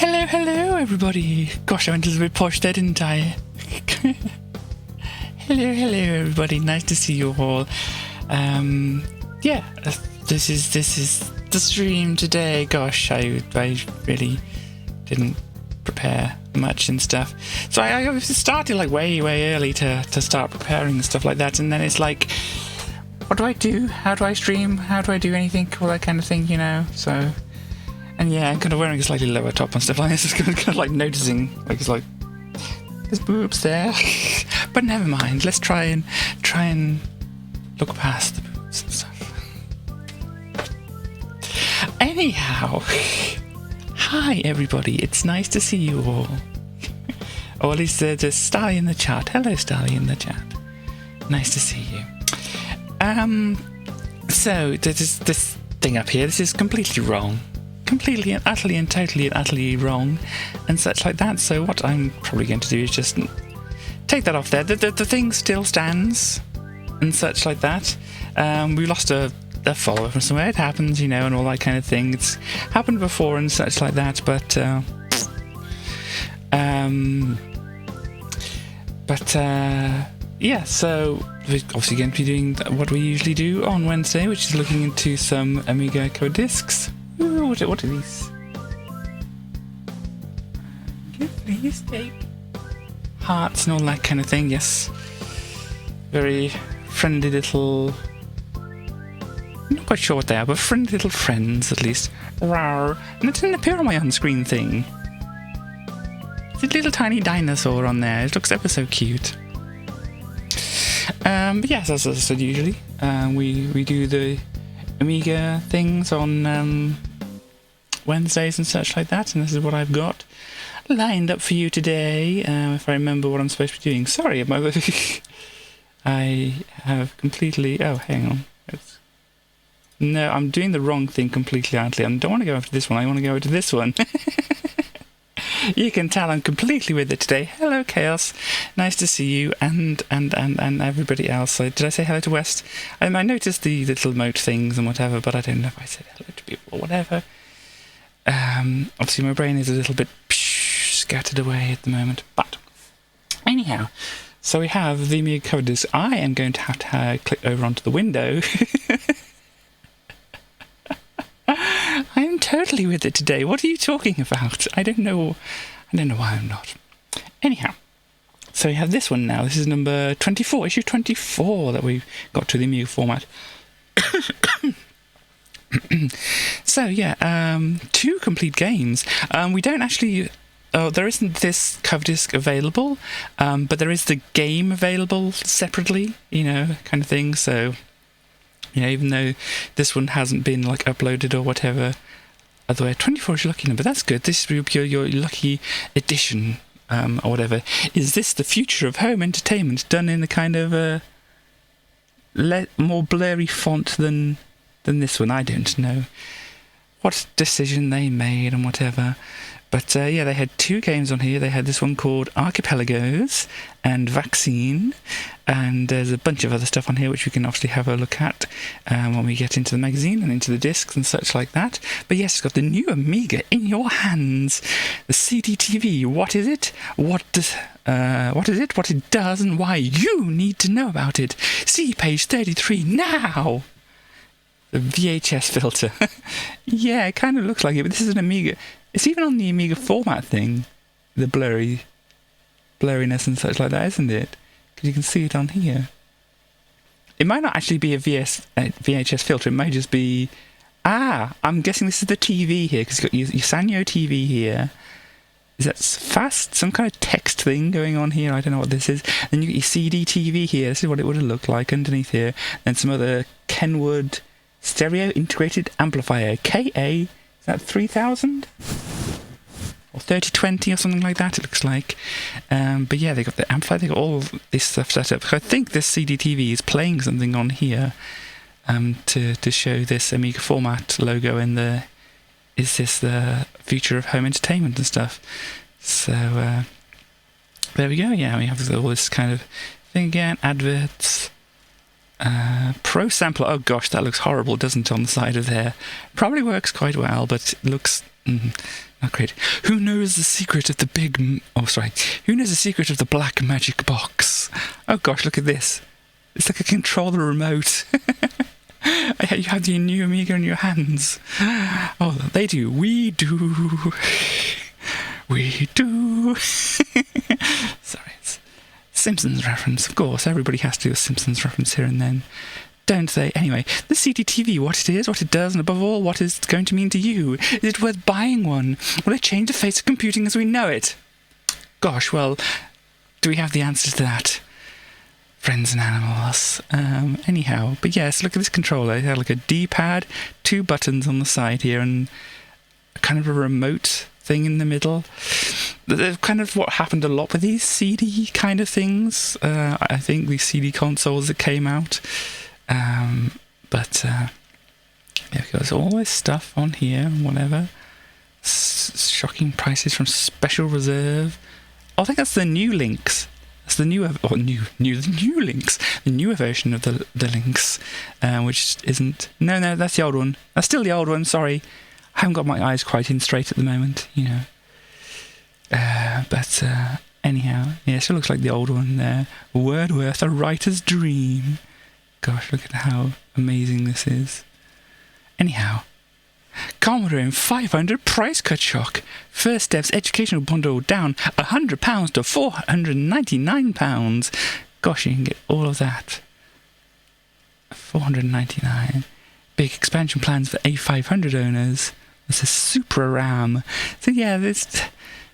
Hello, everybody. Gosh, I went a little bit posh there, didn't I? Hello, everybody. Nice to see you all. This is the stream today. Gosh, I really didn't prepare much and stuff. So I started like way early to start preparing and stuff like that. And then it's like, what do I do? How do I stream? How do I do anything? All that kind of thing, you know? So... And yeah, I'm kind of wearing a slightly lower top and stuff like this. It's kind of like noticing, like it's like there's boobs there, but never mind. Let's try and look past the boobs and stuff. Anyhow, hi everybody. It's nice to see you all. Or at least there's Starly in the chat. Hello, Starly in the chat. Nice to see you. So there's this thing up here. This is completely wrong. Completely and utterly and totally and utterly wrong and such like that. So what I'm probably going to do is just take that off there. The thing still stands and such like that. We lost a follower from somewhere. It happens, you know, and all that kind of thing. It's happened before and such like that, but yeah, so we're obviously going to be doing what we usually do on Wednesday, which is looking into some Amiga code discs. Ooh, what are these? Please take hearts and all that kind of thing. Yes, very friendly little. I'm not quite sure what they are, but friendly little friends at least. Rawr. And it didn't appear on my on-screen thing. It's a little tiny dinosaur on there. It looks ever so cute. But yes, as I said, usually we do the Amiga things on Wednesdays and such like that, and this is what I've got lined up for you today. If I remember what I'm supposed to be doing. Sorry, I have completely... Oh, hang on. No, I'm doing the wrong thing completely. I don't want to go over to this one. I want to go over to this one. You can tell I'm completely with it today. Hello, Chaos. Nice to see you and everybody else. Did I say hello to West? I noticed the little emote things and whatever, but I don't know if I said hello to people or whatever. Obviously, my brain is a little bit scattered away at the moment. But anyhow, so we have the Amiga cover disc. I am going to have to click over onto the window. I am totally with it today. What are you talking about? I don't know why I'm not. Anyhow, so we have this one now. This is number 24, issue 24 that we've got to the Amiga format. So yeah, 2 complete games. We don't actually... there isn't this cover disc available, but there is the game available separately, you know, kind of thing. So... You know, even though this one hasn't been like uploaded or whatever, otherwise 24 is your lucky number. That's good. This is your lucky edition, or whatever. Is this the future of home entertainment done in a kind of more blurry font than this one? I don't know what decision they made and whatever. But yeah, they had 2 games on here. They had this one called Archipelagos and Vaccine. And there's a bunch of other stuff on here which we can obviously have a look at when we get into the magazine and into the discs and such like that. But yes, it's got the new Amiga in your hands. The CD-TV. What is it? What is it? What it does and why you need to know about it. See page 33 now. The VHS filter. Yeah, it kind of looks like it, but this is an Amiga. It's even on the Amiga format thing, the blurriness and such like that, isn't it? Because you can see it on here. It might not actually be a VHS filter. It might just be... I'm guessing this is the TV here, because you've got your Sanyo TV here. Is that fast? Some kind of text thing going on here. I don't know what this is. Then you got your CD TV here. This is what it would have looked like underneath here. Then some other Kenwood stereo integrated amplifier. KA... Is that 3000? Or 3020 or something like that, it looks like. But yeah, they got the amplifier, they got all this stuff set up. I think this CD-TV is playing something on here to show this Amiga format logo and is this the future of home entertainment and stuff. So there we go, yeah, we have all this kind of thing again, adverts. Pro Sampler, oh gosh, that looks horrible, doesn't it, on the side of there? Probably works quite well, but it looks Oh, great. Who knows the secret of the Who knows the secret of the black magic box? Oh gosh, look at this. It's like a controller remote. You have the new Amiga in your hands. Oh, they do. We do. We do. Sorry, it's Simpsons reference. Of course, everybody has to do a Simpsons reference here and then, don't they? Anyway, the CDTV, what it is, what it does, and above all, what it's going to mean to you. Is it worth buying one? Will it change the face of computing as we know it? Gosh, well, do we have the answers to that? Friends and animals. Anyhow, but yes, look at this controller. It had like a D-pad, 2 buttons on the side here, and kind of a remote thing in the middle. Kind of what happened a lot with these CD kind of things. I think these CD consoles that came out. Yeah, there's all this stuff on here, whatever. Shocking prices from Special Reserve. I think that's the new links. That's the newer, or the new links. The newer version of the links, which isn't. No, that's the old one. That's still the old one. Sorry, I haven't got my eyes quite in straight at the moment. You know. But anyhow, yeah, it still looks like the old one there. Wordworth, a writer's dream. Gosh, look at how amazing this is. Anyhow, Commodore 500 price cut shock. First Dev's educational bundle down £100 to £499. Gosh, you can get all of that. £499. Big expansion plans for A500 owners. This is Super RAM. So yeah,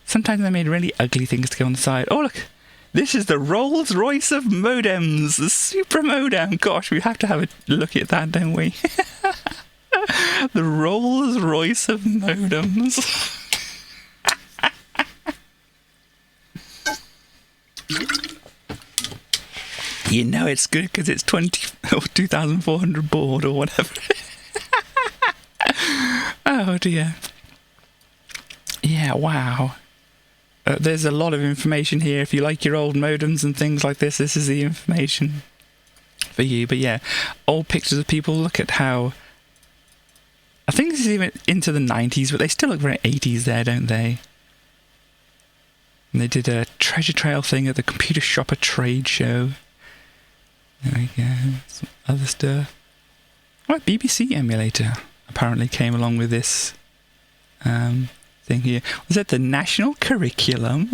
sometimes they made really ugly things to go on the side. Oh look, this is the Rolls Royce of modems, the Super modem. Gosh, we have to have a look at that, don't we? The Rolls Royce of modems. You know it's good because it's 2,400 baud or whatever. Oh dear. Yeah, wow. There's a lot of information here. If you like your old modems and things like this is the information for you. But yeah, old pictures of people. Look at how... I think this is even into the 90s, but they still look very 80s there, don't they? And they did a treasure trail thing at the Computer Shopper trade show. There we go. Some other stuff. Oh, BBC emulator apparently came along with this thing here. Was it the National Curriculum?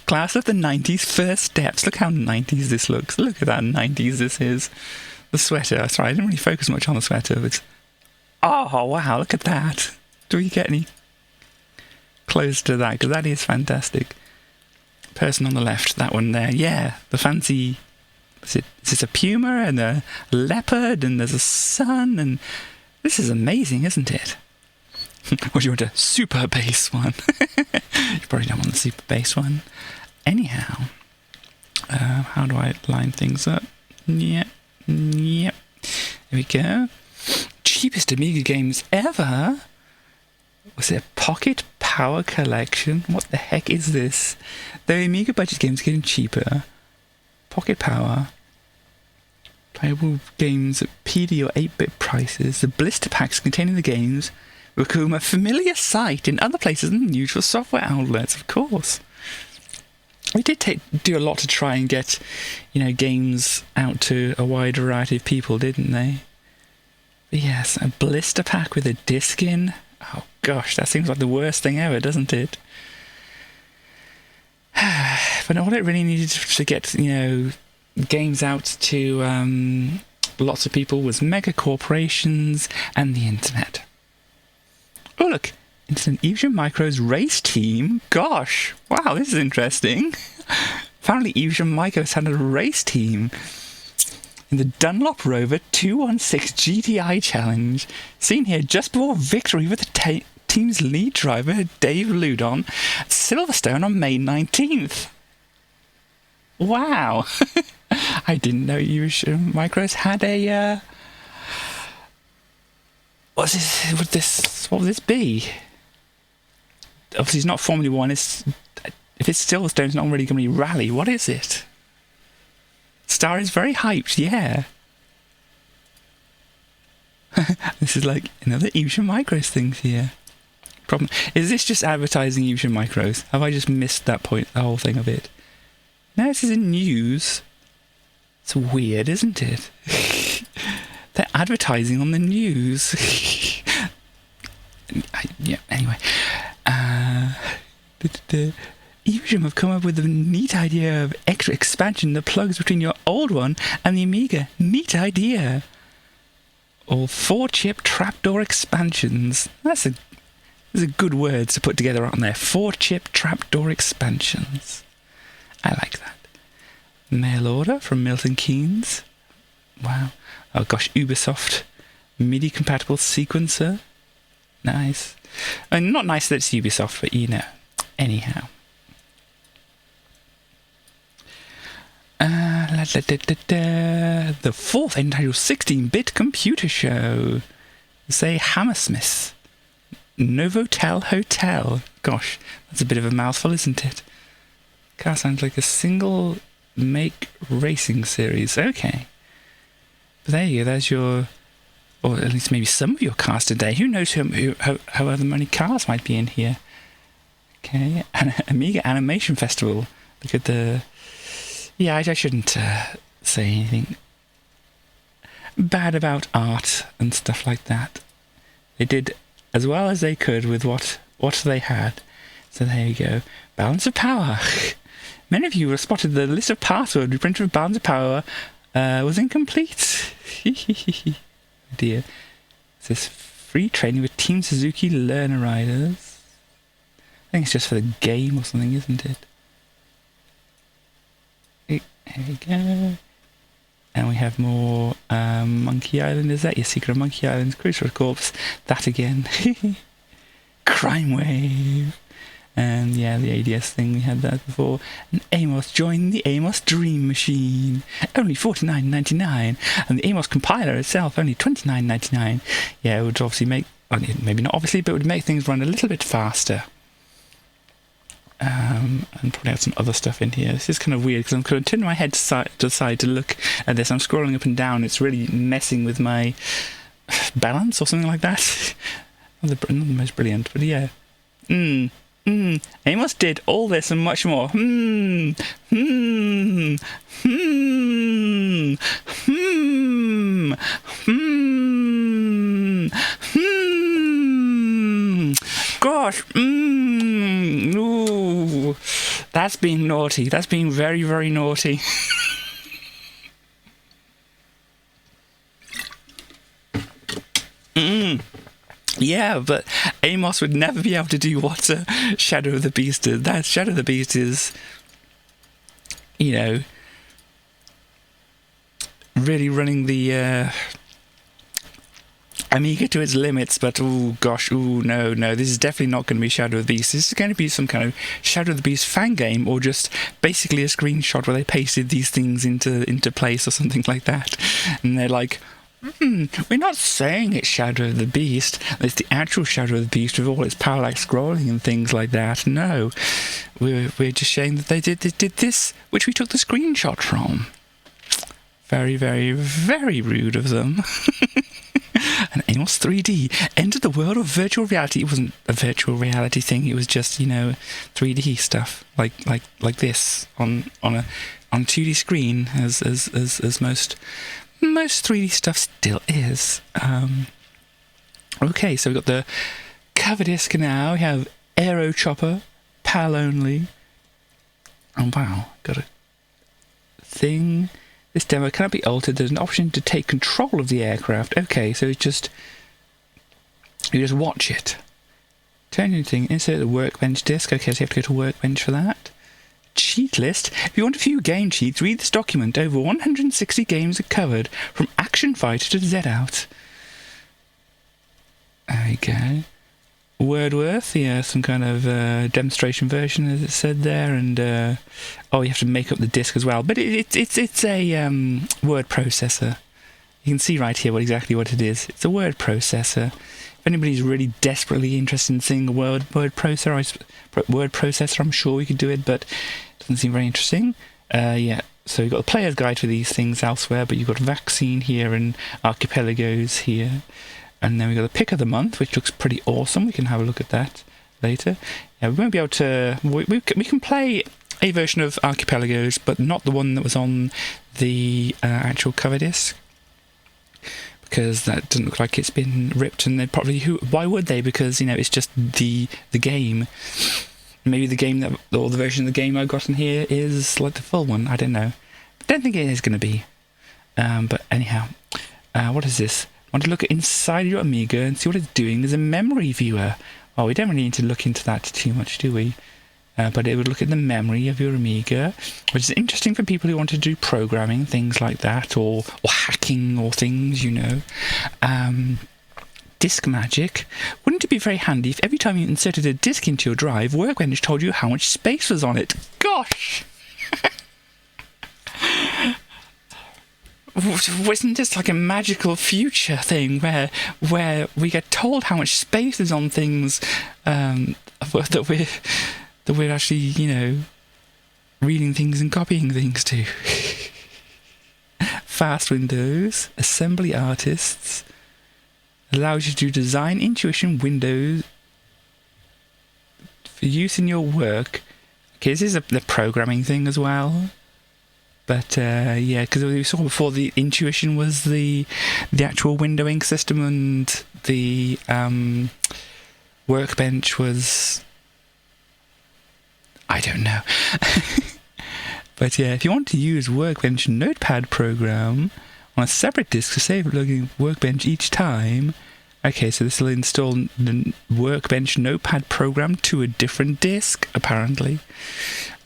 Class of the 90s, First Steps. Look how 90s this looks. Look at that 90s this is. The sweater. Sorry, I didn't really focus much on the sweater. It's... Oh, wow, look at that. Do we get any close to that? Because that is fantastic. Person on the left, that one there. Yeah, the fancy... Is this a puma and a leopard and there's a sun and... This is amazing, isn't it? Or do you want a super bass one? You probably don't want the super bass one. Anyhow, how do I line things up? Yep. There we go. Cheapest Amiga games ever? Was it a Pocket Power Collection? What the heck is this? The Amiga budget games getting cheaper. Pocket Power. Playable games at PD or 8-bit prices. The blister packs containing the games will become a familiar sight in other places than the usual software outlets, of course. They did do a lot to try and get, games out to a wide variety of people, didn't they? But yes, a blister pack with a disc in. Oh gosh, that seems like the worst thing ever, doesn't it? But all it really needed to get, games out to lots of people was mega corporations and the internet. Oh look, Instant Evsion Micro's race team. Gosh, wow, this is interesting. Apparently Evsion Micro's had a race team in the Dunlop Rover 216 GTI Challenge, seen here just before victory with the team's lead driver Dave Ludon at Silverstone on May 19th. Wow. I didn't know Evsion Micros had a what would this be? Obviously it's not Formula 1, if it's Silverstone it's not really going to be rally. What is it? Star is very hyped, yeah. This is like another Evsion Micros things here. Problem. Is this just advertising Fusion Micros? Have I just missed that point, the whole thing of it? No, this is in news. It's weird, isn't it? They're advertising on the news. Yeah, anyway. Fusion have come up with a neat idea of extra expansion that plugs between your old one and the Amiga. Neat idea. All 4-chip trapdoor expansions. Those are good words to put together, aren't there? 4-chip trapdoor expansions. I like that. Mail order from Milton Keynes. Wow. Oh gosh, Ubisoft. MIDI compatible sequencer. Nice. I mean, not nice that it's Ubisoft, but you know. Anyhow. The fourth entitled 16-bit computer show. Say Hammersmith. Novotel Hotel. Gosh, that's a bit of a mouthful, isn't it? Car sounds like a single make racing series. Okay. But there you go, there's your, or at least maybe some of your cars today. Who knows however many cars might be in here. Okay, Amiga Animation Festival. Look at the... Yeah, I shouldn't say anything bad about art and stuff like that. They did as well as they could with what they had. So there you go. Balance of power. Many of you have spotted the list of passwords we printed with Balance of Power was incomplete. Dear. It says free training with Team Suzuki Learner Riders. I think it's just for the game or something, isn't it? There we go. And we have more Monkey Island. Is that your Secret of Monkey Island? Crucial Corpse. That again. Crime Wave. And yeah, the ADS thing, we had that before. And Amos joined the Amos Dream Machine. Only $49.99. And the Amos compiler itself, only $29.99. Yeah, it would obviously make, maybe not obviously, but it would make things run a little bit faster. And probably have some other stuff in here. This is kind of weird because I'm kind of turning my head to the side to look at this. I'm scrolling up and down. It's really messing with my balance or something like that. Not the most brilliant, but yeah. Amos did all this and much more. Gosh. Ooh. That's being naughty. That's being very, very naughty. Yeah, but Amos would never be able to do what Shadow of the Beast did. That Shadow of the Beast is, you know, really running the Amiga to its limits, but oh gosh, no, this is definitely not going to be Shadow of the Beast. This is going to be some kind of Shadow of the Beast fan game, or just basically a screenshot where they pasted these things into place or something like that. And they're like, we're not saying it's Shadow of the Beast. It's the actual Shadow of the Beast with all its parallax scrolling and things like that. No, we're just saying that they did this, which we took the screenshot from. Very, very, very rude of them. And Amos 3D entered the world of virtual reality. It wasn't a virtual reality thing. It was just, 3D stuff like this on a 2D screen, as most 3D stuff still is. Okay, so we've got the cover disc now. We have Aero Chopper, PAL only. Oh wow, got a thing. This demo cannot be altered. There's an option to take control of the aircraft. Okay, so it's just, you just watch it. Turn anything, insert the workbench disc. Okay, so you have to go to workbench for that. Cheat list. If you want a few game cheats, read this document. Over 160 games are covered, from Action Fighter to Z-Out. There we go. Wordworth, yeah, some kind of demonstration version, as it said there, and you have to make up the disk as well. But it's a word processor. You can see right here exactly what it is. It's a word processor. If anybody's really desperately interested in seeing a word processor, I'm sure we could do it, but it doesn't seem very interesting. Yeah, so you've got the player's guide for these things elsewhere, but you've got Vaccine here and Archipelagos here. And then we got the pick of the month, which looks pretty awesome. We can have a look at that later. Yeah, we won't be able to... We can play a version of Archipelagos, but not the one that was on the actual cover disc, because that doesn't look like it's been ripped. And they probably... Why would they? Because, you know, it's just the game. Maybe the game that... Or the version of the game I've got in here is like the full one. I don't know. Don't think it is going to be. But anyhow, what is this? I want to look inside your Amiga and see what it's doing. There's a memory viewer. Oh, we don't really need to look into that too much, do we? But it would look at the memory of your Amiga, which is interesting for people who want to do programming, things like that, or hacking or things, you know. Disk magic. Wouldn't it be very handy if every time you inserted a disk into your drive, Workbench told you how much space was on it? Gosh! Wasn't this like a magical future thing where we get told how much space is on things that we're actually, you know, reading things and copying things to? Fast Windows, Assembly Artists, allows you to design intuition windows for use in your work. Okay, this is the programming thing as well. But yeah, because we saw before, the Intuition was the actual windowing system, and the Workbench was, I don't know. But yeah, if you want to use Workbench Notepad program on a separate disk to save logging Workbench each time, okay, so this will install the Workbench Notepad program to a different disk, apparently.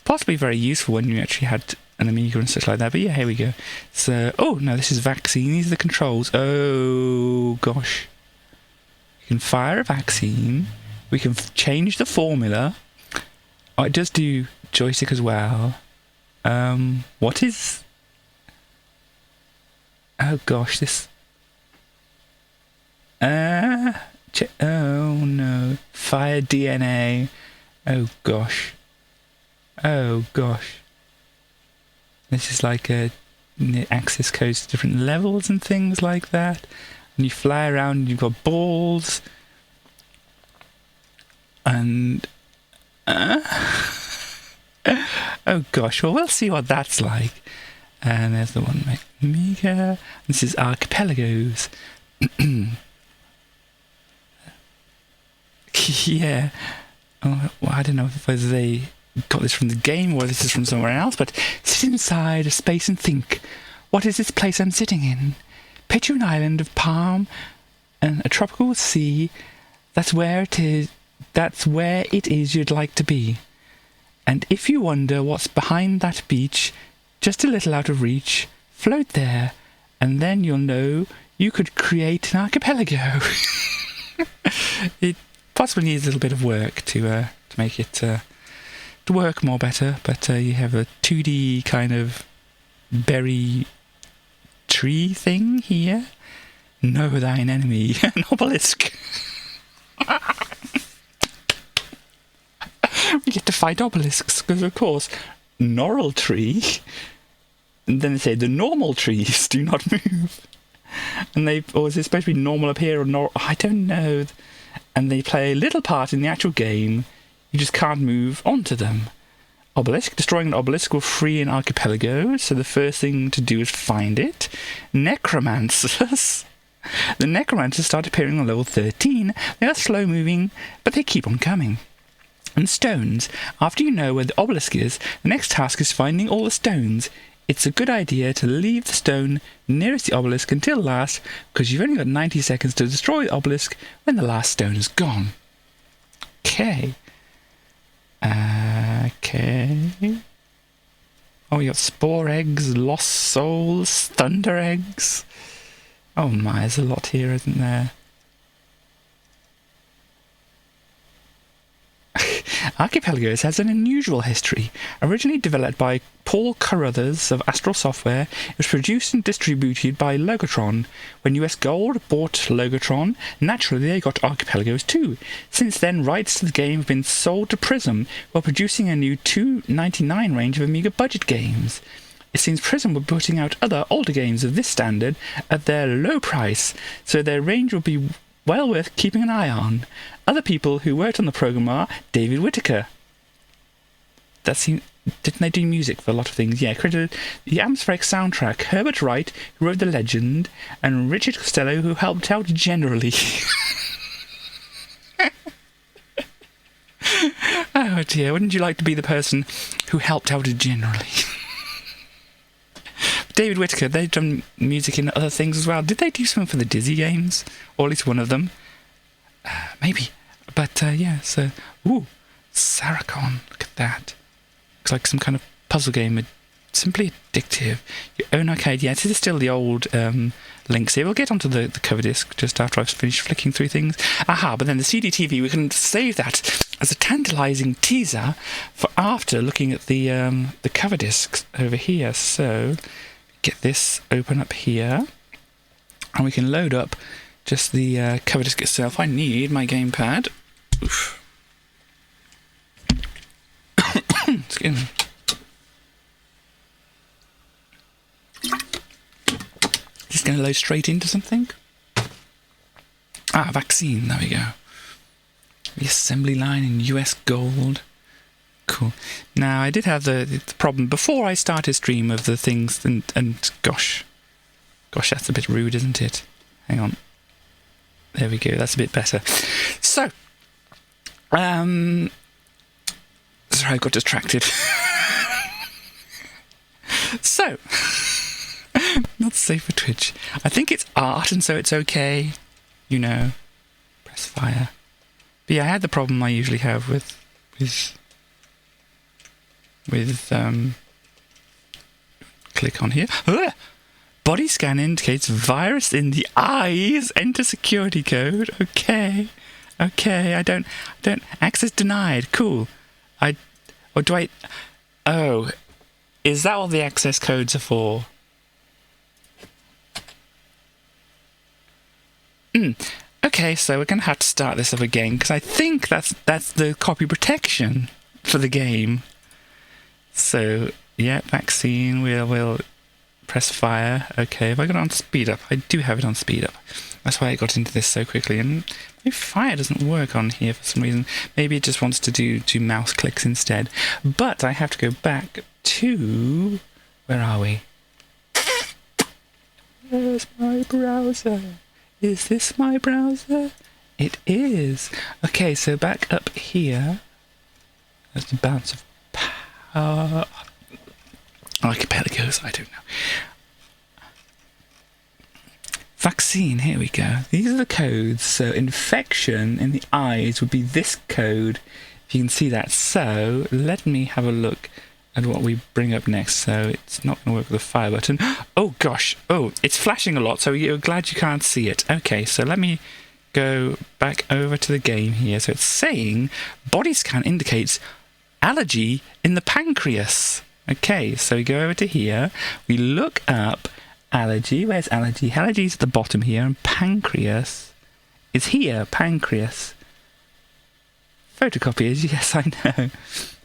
Possibly very useful when you actually had an Amiga and such like that, but yeah, here we go. So, oh no, this is vaccine. These are the controls. Oh gosh, you can fire a vaccine. We can change the formula. Oh, it does do joystick as well. What is? Oh gosh, this. Oh no, fire DNA. Oh gosh. Oh gosh. This is like access codes to different levels and things like that. And you fly around and you've got balls. And... oh gosh, well, we'll see what that's like. And there's the one like Amiga. This is Archipelagos. Yeah. Oh, well, I don't know whether they got this from the game or this is from somewhere else, but sit inside a space and think. What is this place I'm sitting in? Picture an island of palm and a tropical sea. That's where it is. That's where it is you'd like to be. And if you wonder what's behind that beach, just a little out of reach, float there, and then you'll know you could create an archipelago. It possibly needs a little bit of work to make it to work more better, but you have a 2D kind of berry tree thing here. Know thine enemy, an obelisk. We get to fight obelisks because, of course, Normal tree. And then they say the normal trees do not move. And or is it supposed to be normal up here or I don't know. And they play a little part in the actual game. You just can't move onto them. Obelisk. Destroying an obelisk will free an archipelago, so the first thing to do is find it. Necromancers. The necromancers start appearing on level 13. They are slow moving, but they keep on coming. And stones. After you know where the obelisk is, the next task is finding all the stones. It's a good idea to leave the stone nearest the obelisk until last, because you've only got 90 seconds to destroy the obelisk when the last stone is gone. Okay. Okay. Oh, we got spore eggs, lost souls, thunder eggs. Oh my, there's a lot here, isn't there? Archipelagos has an unusual history. Originally developed by Paul Carruthers of Astral Software, it was produced and distributed by Logotron. When US Gold bought Logotron, naturally they got Archipelagos too. Since then, rights to the game have been sold to Prism, while producing a new $2.99 range of Amiga budget games. It seems Prism were putting out other older games of this standard at their low price, so their range will be well worth keeping an eye on. Other people who worked on the program are David Whittaker. Didn't they do music for a lot of things? Yeah, credited the atmospheric soundtrack, Herbert Wright, who wrote The Legend, and Richard Costello, who helped out generally. Oh dear, wouldn't you like to be the person who helped out generally? David Whittaker, they've done music in other things as well. Did they do something for the Dizzy games? Or at least one of them? Maybe. But yeah, so... Ooh, Saracon, look at that. Looks like some kind of puzzle game. Simply addictive. Your own arcade. Yeah, this is still the old links here. We'll get onto the cover disc just after I've finished flicking through things. Aha, but then the CD-TV, we can save that as a tantalising teaser for after looking at the cover discs over here. So, get this open up here. And we can load up just the cover disc itself. I need my gamepad. Oof. Excuse me. Just going to load straight into something. Ah, vaccine. There we go. The assembly line in US gold. Cool. Now, I did have the problem before I started stream of the things, and gosh, that's a bit rude, isn't it? Hang on. There we go. That's a bit better. So, sorry, I got distracted. So, not safe for Twitch. I think it's art, and so it's okay. You know, press fire. But yeah, I had the problem I usually have with click on here. Body scan indicates virus in the eyes. Enter security code. Okay. I don't access denied. Cool. Oh, is that what the access codes are for? Okay, so we're going to have to start this up again, because I think that's the copy protection for the game. So, yeah, vaccine, we'll press fire. Okay, have I got it on speed up? I do have it on speed up. That's why I got into this so quickly. And maybe fire doesn't work on here for some reason. Maybe it just wants to do mouse clicks instead. But I have to go back to... Where are we? Where's my browser? Is this my browser? It is. Okay, so back up here. There's the bounce of power. Archipelagos, I don't know. Vaccine, here we go. These are the codes. So infection in the eyes would be this code, if you can see that. So let me have a look at what we bring up next. So it's not going to work with the fire button. Oh gosh, it's flashing a lot, so you're glad you can't see it. Okay, so let me go back over to the game here. So it's saying body scan indicates allergy in the pancreas. Okay, so we go over to here, we look up allergy. Where's allergy? Allergy's at the bottom here, and pancreas is here. Pancreas. Photocopiers, yes, I know.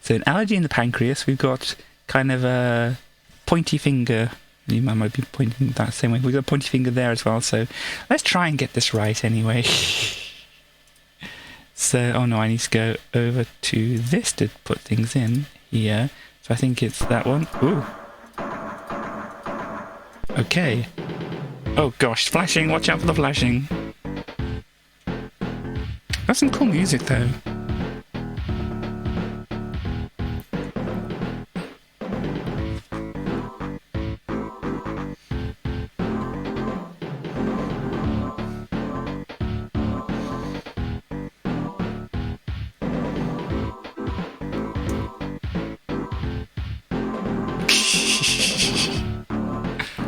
So an allergy in the pancreas, we've got kind of a pointy finger. You might be pointing that same way. We've got a pointy finger there as well, so let's try and get this right anyway. So, oh no, I need to go over to this to put things in here. So I think it's that one. Ooh. Okay. Oh gosh, flashing. Watch out for the flashing. That's some cool music though.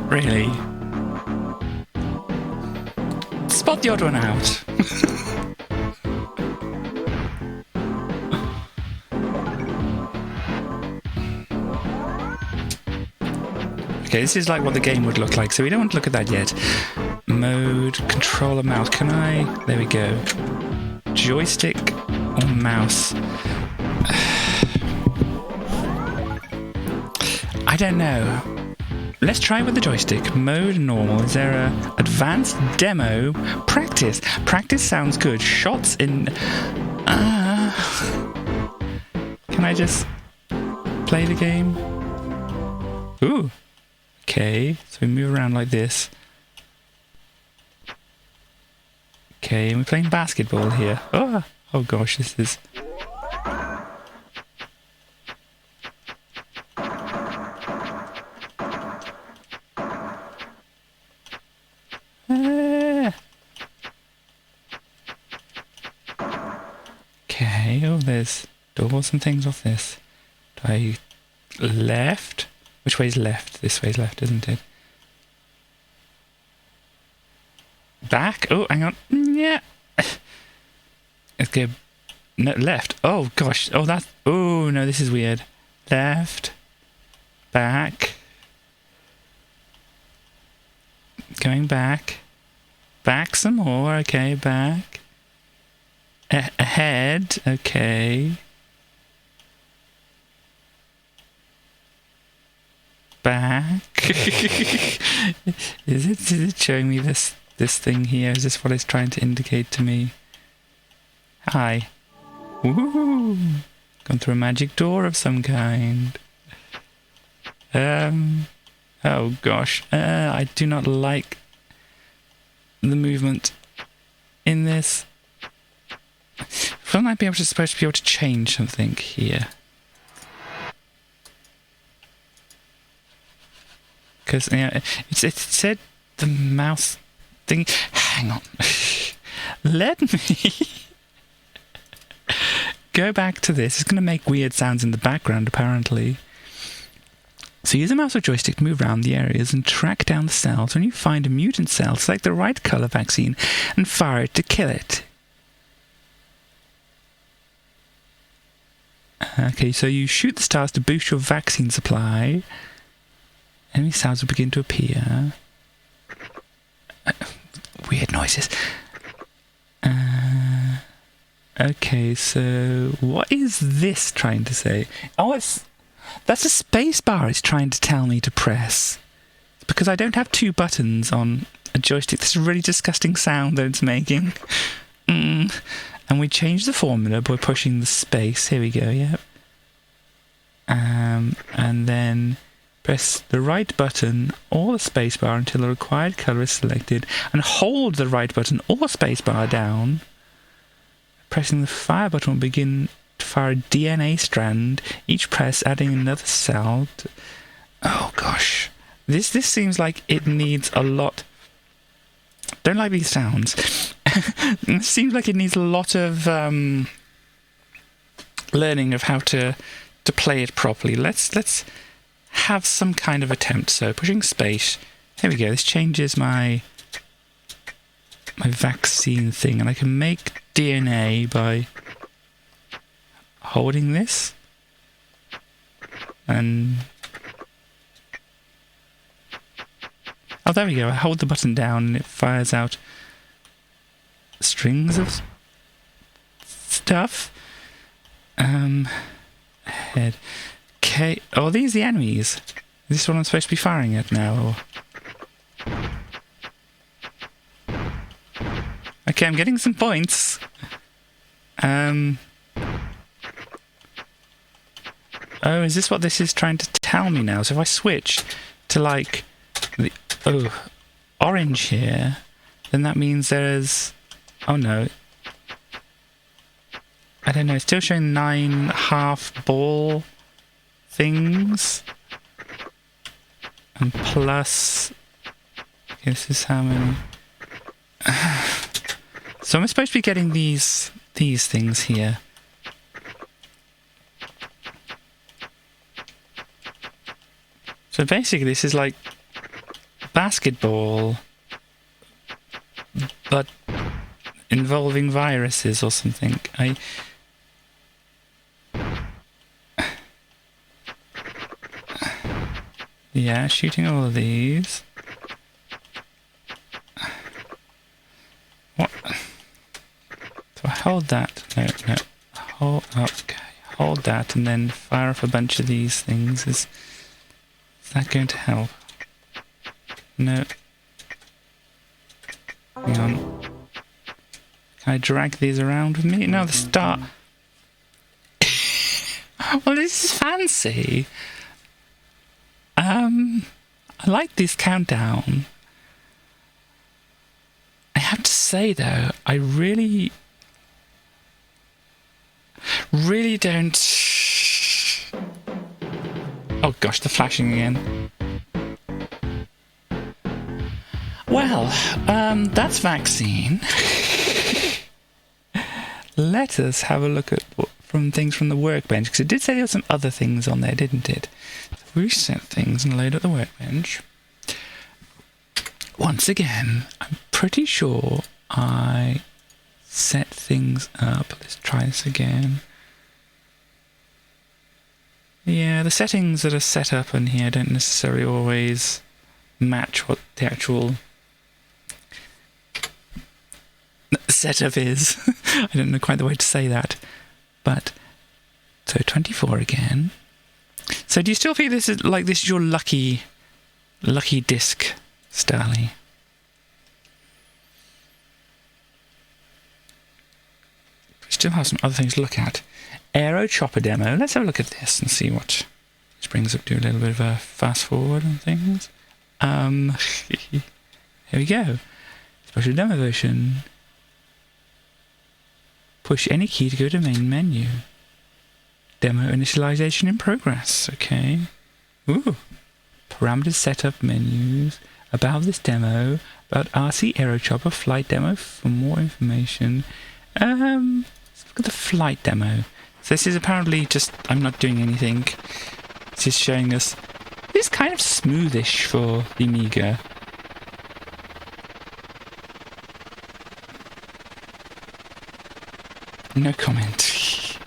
Really? Spot the odd one out. Okay, this is like what the game would look like, so we don't want to look at that yet. Mode, controller, mouse. Can I? There we go. Joystick or mouse? I don't know. let's try with the joystick. Mode normal. Is there a advanced demo? Practice. Practice sounds good. Shots in... Can I just play the game? Ooh. Okay, so we move around like this. Okay, and we're playing basketball here. Oh gosh, this is... Okay, oh, there's doors and things off this. Do I... left? Which way's left? This way's left, isn't it? Back? Oh, hang on. Yeah. Let's go... No, left. Oh, gosh. Oh, that's... Oh, no, this is weird. Left. Back. Going back. Back some more. Okay, back. Ahead. Okay. Back. Is it showing me this thing here? Is this what it's trying to indicate to me? Hi. Woo! Gone through a magic door of some kind. Oh gosh. I do not like the movement in this. Wouldn't I supposed to be able to change something here? Because it said the mouse thing. Hang on. Let me go back to this. It's going to make weird sounds in the background, apparently. So use the mouse or joystick to move around the areas and track down the cells. When you find a mutant cell, select the right color vaccine and fire it to kill it. Okay, so you shoot the stars to boost your vaccine supply. Enemy cells will begin to appear. Weird noises. Okay, so what is this trying to say? Oh, that's a space bar it's trying to tell me to press. It's because I don't have two buttons on a joystick. This is a really disgusting sound that it's making. And we change the formula by pushing the space. Here we go, yep. And then press the right button or the space bar until the required color is selected, and hold the right button or space bar down. Pressing the fire button will begin to fire a DNA strand, each press adding another cell. Oh gosh. This seems like it needs a lot. Don't like these sounds. It seems like it needs a lot of learning of how to play it properly. Let's have some kind of attempt. So pushing space. There we go. This changes my vaccine thing, and I can make DNA by holding this and oh, there we go. I hold the button down and it fires out strings of stuff. Head. Okay. Oh, are these the enemies? Is this what I'm supposed to be firing at now? Okay, I'm getting some points. Oh, is this what this is trying to tell me now? So if I switch to like the orange here, then that means there's... Oh no. I don't know, it's still showing 9 half ball things. And plus... Okay, this is how many... So I'm supposed to be getting these things here. So basically this is like basketball, but involving viruses or something. Yeah, shooting all of these. What? So I hold that. No. Hold that and then fire off a bunch of these things. Is that going to help? No. Hang on. Can I drag these around with me? No, the start. Well, this is fancy. I like this countdown. I have to say, though, I really don't... Oh gosh, the flashing again. Well, that's vaccine. Let us have a look at things from the workbench, because it did say there were some other things on there, didn't it? So reset things and load up the workbench. Once again, I'm pretty sure I set things up. Let's try this again. Yeah, the settings that are set up in here don't necessarily always match what the actual setup is. I don't know quite the way to say that. But, so 24 again. So do you still feel this is your lucky disc, Starly? We still have some other things to look at. Aero Chopper demo. Let's have a look at this and see what this brings up. Do a little bit of a fast forward on things. Here we go. Special demo version. Push any key to go to main menu. Demo initialization in progress. Okay. Ooh. Parameters setup menus. About this demo. About RC Aero Chopper flight demo for more information. Let's look at the flight demo. So this is apparently just, I'm not doing anything. It's just showing us, it's kind of smoothish for the Amiga. No comment.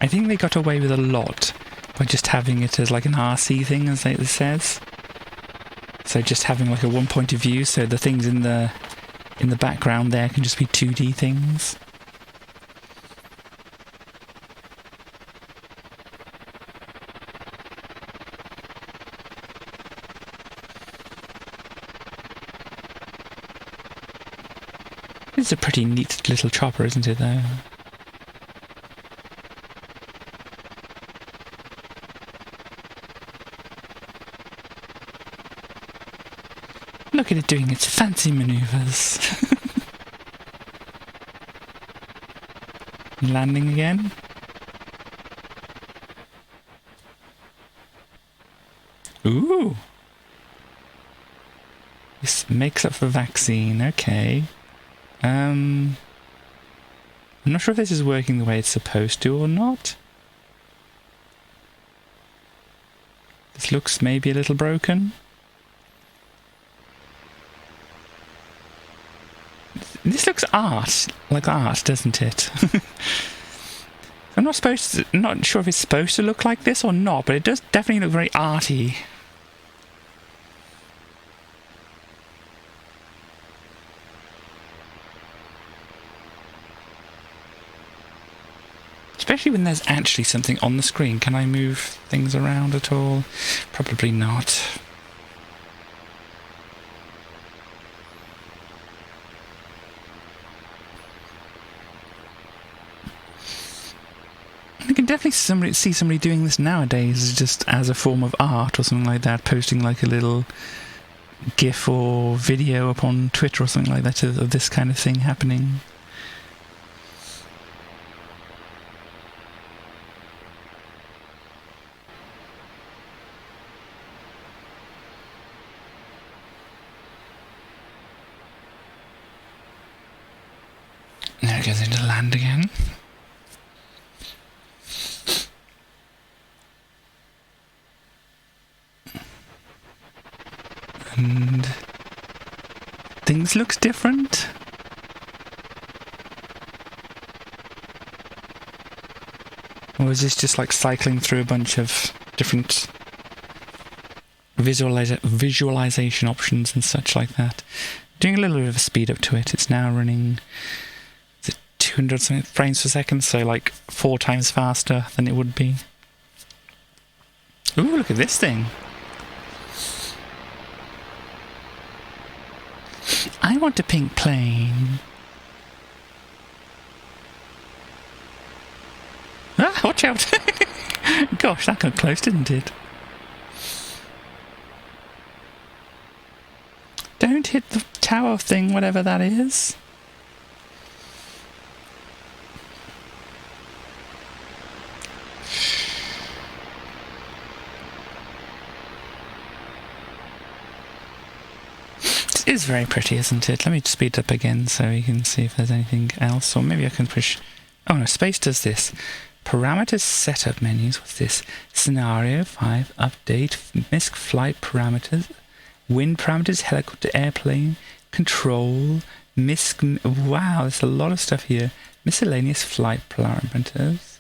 I think they got away with a lot by just having it as like an RC thing, as it says. So just having like a one point of view, so the things in the background there can just be 2D things. It's a pretty neat little chopper, isn't it, though? Look at it doing its fancy maneuvers. Landing again. Ooh! This makes up for vaccine, okay. I'm not sure if this is working the way it's supposed to or not. This looks maybe a little broken. This looks like art, doesn't it? I'm not sure if it's supposed to look like this or not, but it does definitely look very arty. Especially when there's actually something on the screen. Can I move things around at all? Probably not. I can definitely see somebody doing this nowadays just as a form of art or something like that, posting like a little GIF or video up on Twitter or something like that of this kind of thing happening. There it goes into land again. And things looks different. Or is this just like cycling through a bunch of different visualization options and such like that? Doing a little bit of a speed up to it. It's now running 200 something frames per second, so like 4 times faster than it would be. Ooh, look at this thing. I want a pink plane. Ah, watch out! Gosh, that got close, didn't it? Don't hit the tower thing, whatever that is. It is very pretty, isn't it? Let me speed it up again so you can see if there's anything else. Or maybe I can push... Oh no, space does this. Parameters setup menus. What's this? Scenario 5, update, MISC flight parameters, wind parameters, helicopter, airplane, control, MISC... Wow, there's a lot of stuff here. Miscellaneous flight parameters.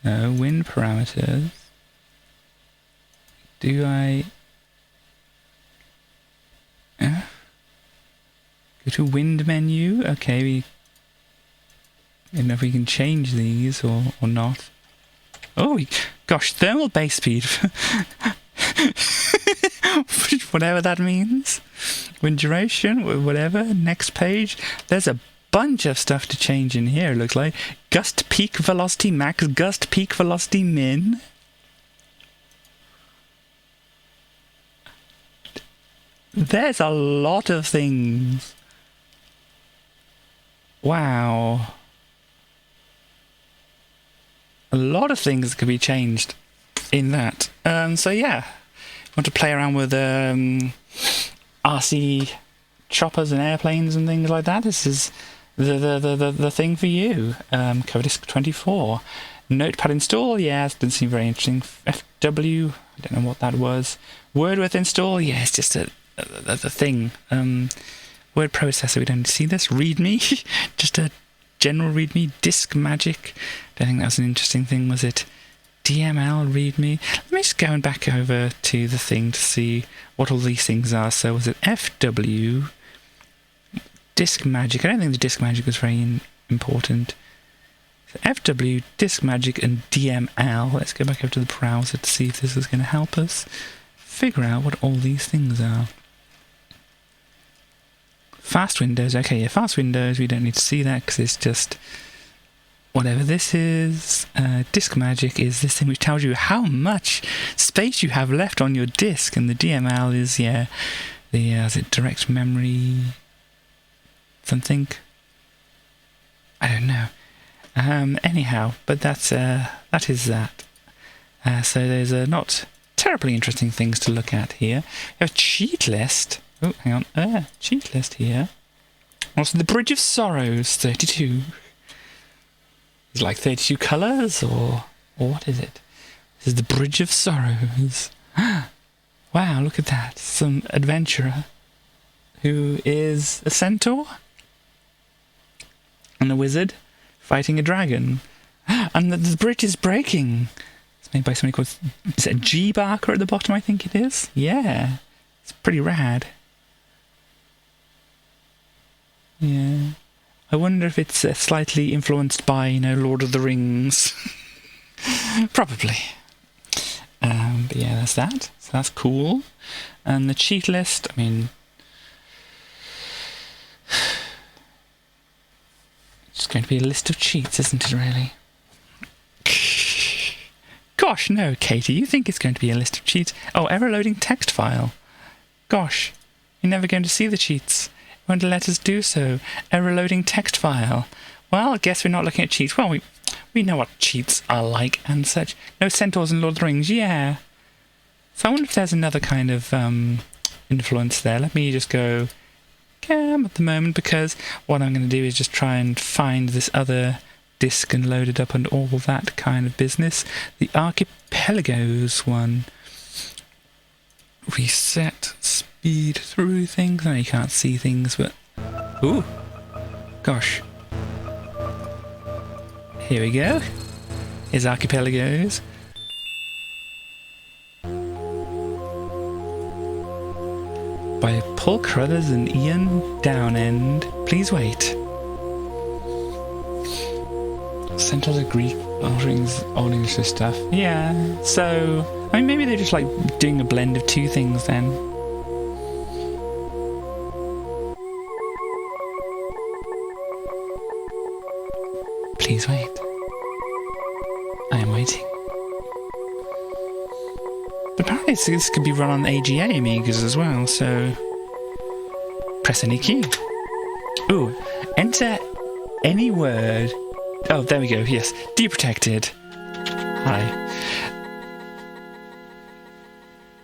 No, wind parameters. Do I... Go to wind menu. Okay, I don't know if we can change these or not. Oh, gosh, thermal base speed. Whatever that means. Wind duration, whatever. Next page. There's a bunch of stuff to change in here, it looks like. Gust peak velocity max, gust peak velocity min. There's a lot of things. Wow. A lot of things could be changed in that. So yeah, want to play around with RC choppers and airplanes and things like that. This is the thing for you. Cover disk 24. Notepad install, yeah, it doesn't seem very interesting. FW, I don't know what that was. Word with install, yeah, it's just the thing. Word processor, we don't see this. README, just a general README. Disk magic, don't think that was an interesting thing, was it? DML, README. Let me just go back over to the thing to see what all these things are. So was it FW, disk magic? I don't think the disk magic was very important. So FW, disk magic, and DML. Let's go back over to the browser to see if this is going to help us figure out what all these things are. Fast Windows, okay, yeah, fast Windows, we don't need to see that because it's just whatever this is. Disk Magic is this thing which tells you how much space you have left on your disk, and the DML is, yeah, is it direct memory something? I don't know. Anyhow, but that is that. So there's not terribly interesting things to look at here. We have a cheat list. Oh, hang on. Cheat list here. Also, the Bridge of Sorrows, 32. Is it like 32 colours, or what is it? This is the Bridge of Sorrows. Wow, look at that. Some adventurer who is a centaur and a wizard fighting a dragon. And the bridge is breaking. It's made by somebody called... Is it G Barker at the bottom, I think it is? Yeah. It's pretty rad. Yeah. I wonder if it's slightly influenced by, Lord of the Rings. Probably. But yeah, that's that. So that's cool. And the cheat list, I mean... It's going to be a list of cheats, isn't it, really? Gosh, no, Katie, you think it's going to be a list of cheats? Oh, error-loading text file. Gosh, you're never going to see the cheats. You want to let us do so. Error-loading text file. Well, I guess we're not looking at cheats. Well, we know what cheats are like and such. No centaurs in Lord of the Rings, yeah. So I wonder if there's another kind of influence there. Let me just go cam at the moment, because what I'm going to do is just try and find this other disk and load it up and all that kind of business. The Archipelagos one. Reset speed through things. No, you can't see things, but... Ooh. Gosh. Here we go. Here's Archipelagos. By Paul Carruthers and Ian Downend. Please wait. Centaurs are Greek, Old English stuff. Yeah, so... I mean, maybe they're just like doing a blend of two things then. Please wait. I am waiting. But apparently this could be run on AGA Amigas as well, so... Press any key. Ooh, enter any word. Oh, there we go, yes. Deprotected. Hi.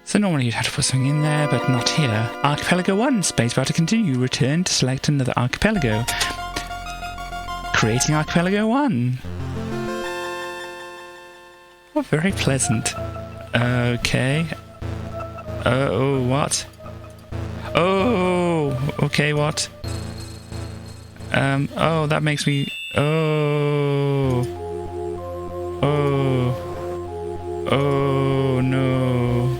So normally you'd have to put something in there, but not here. Archipelago 1, spacebar to continue. Return to select another archipelago. Creating Archipelago 1. Oh, very pleasant. Okay. Oh, what? Oh, okay, what? Oh, that makes me... Oh. Oh. Oh, no.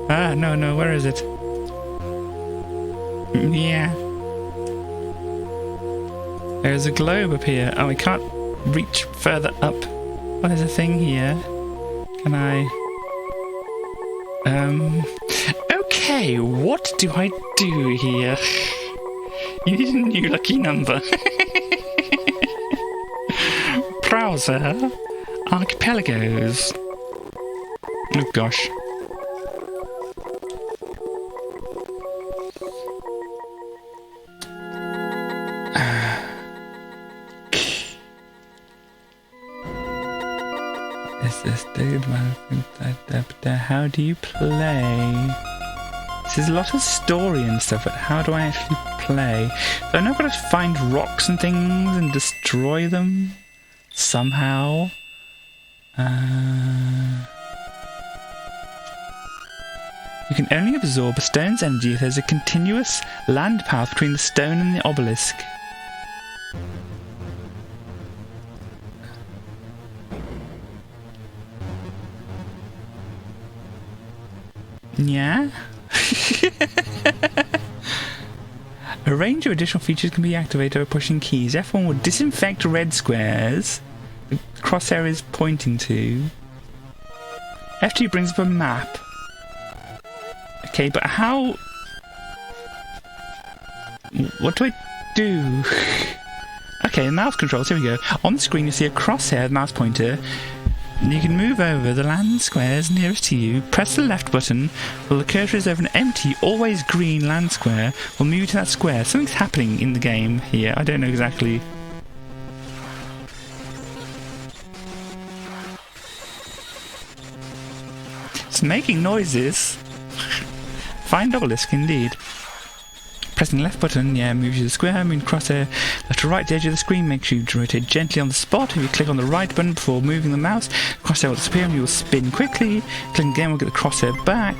Ah, no, where is it? Yeah. There's a globe up here. Oh, I can't reach further up. Oh, there's a thing here. Can I... Okay, what do I do here? You need a new lucky number. Browser. Archipelagos. Oh, gosh. How do you play? There's a lot of story and stuff, but how do I actually play? So I know I've got to find rocks and things and destroy them somehow. You can only absorb a stone's energy if there's a continuous land path between the stone and the obelisk. Yeah? A range of additional features can be activated by pushing keys. F1 will disinfect red squares the crosshair is pointing to. F2 brings up a map. Okay, but how... What do I do? Okay, mouse controls, here we go. On the screen you see a crosshair mouse pointer. You can move over the land squares nearest to you. Press the left button while the cursor is over an empty, always green land square. Will move to that square. Something's happening in the game here. I don't know exactly. It's making noises. Find obelisk indeed. Pressing the left button, moves you to the square, moving crosshair left to right, the edge of the screen makes you rotate gently on the spot. If you click on the right button before moving the mouse, crosshair will disappear and you will spin quickly. Clicking again will get the crosshair back.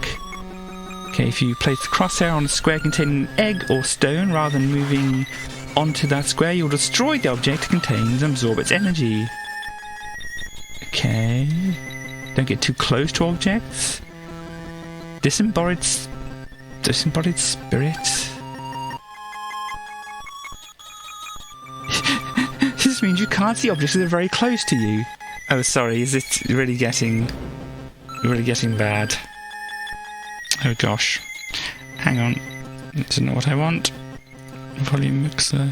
Okay, if you place the crosshair on a square containing an egg or stone, rather than moving onto that square, you'll destroy the object it contains and absorb its energy. Okay. Don't get too close to objects. Disembodied spirit. This means you can't see objects that are very close to you. Oh, sorry, is it really getting bad? Oh gosh. Hang on. That's not what I want. Volume mixer.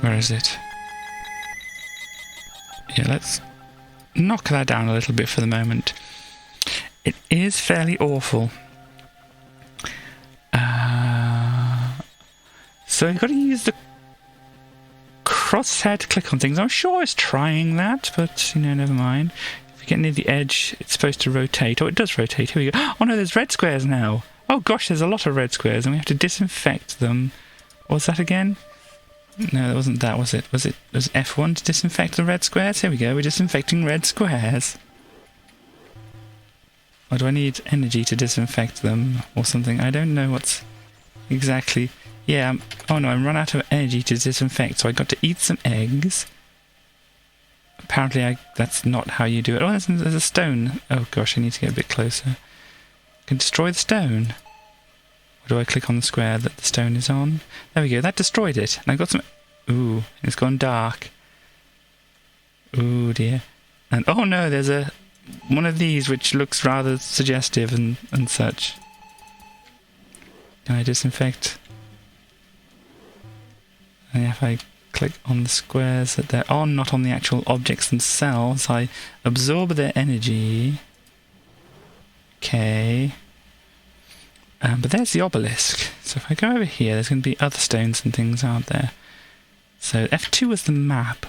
Where is it? Yeah, let's knock that down a little bit for the moment. It is fairly awful. So you've got to use the crosshair to click on things. I'm sure it's trying that, but, never mind. If you get near the edge, it's supposed to rotate. Oh, it does rotate. Here we go. Oh, no, there's red squares now. Oh, gosh, there's a lot of red squares, and we have to disinfect them. What was that again? No, that wasn't that, was it? Was F1 to disinfect the red squares? Here we go. We're disinfecting red squares. Or do I need energy to disinfect them or something? I don't know what's exactly... Yeah, oh no, I'm run out of energy to disinfect, so I got to eat some eggs. Apparently that's not how you do it. Oh, there's a stone. Oh gosh, I need to get a bit closer. I can destroy the stone. Or do I click on the square that the stone is on? There we go, that destroyed it. And I got some... Ooh, it's gone dark. Ooh dear. And oh no, there's a... one of these which looks rather suggestive and such. Can I disinfect? And if I click on the squares that they're on, not on the actual objects themselves, I absorb their energy. Okay. But there's the obelisk. So if I go over here, there's going to be other stones and things, aren't there? So F2 was the map.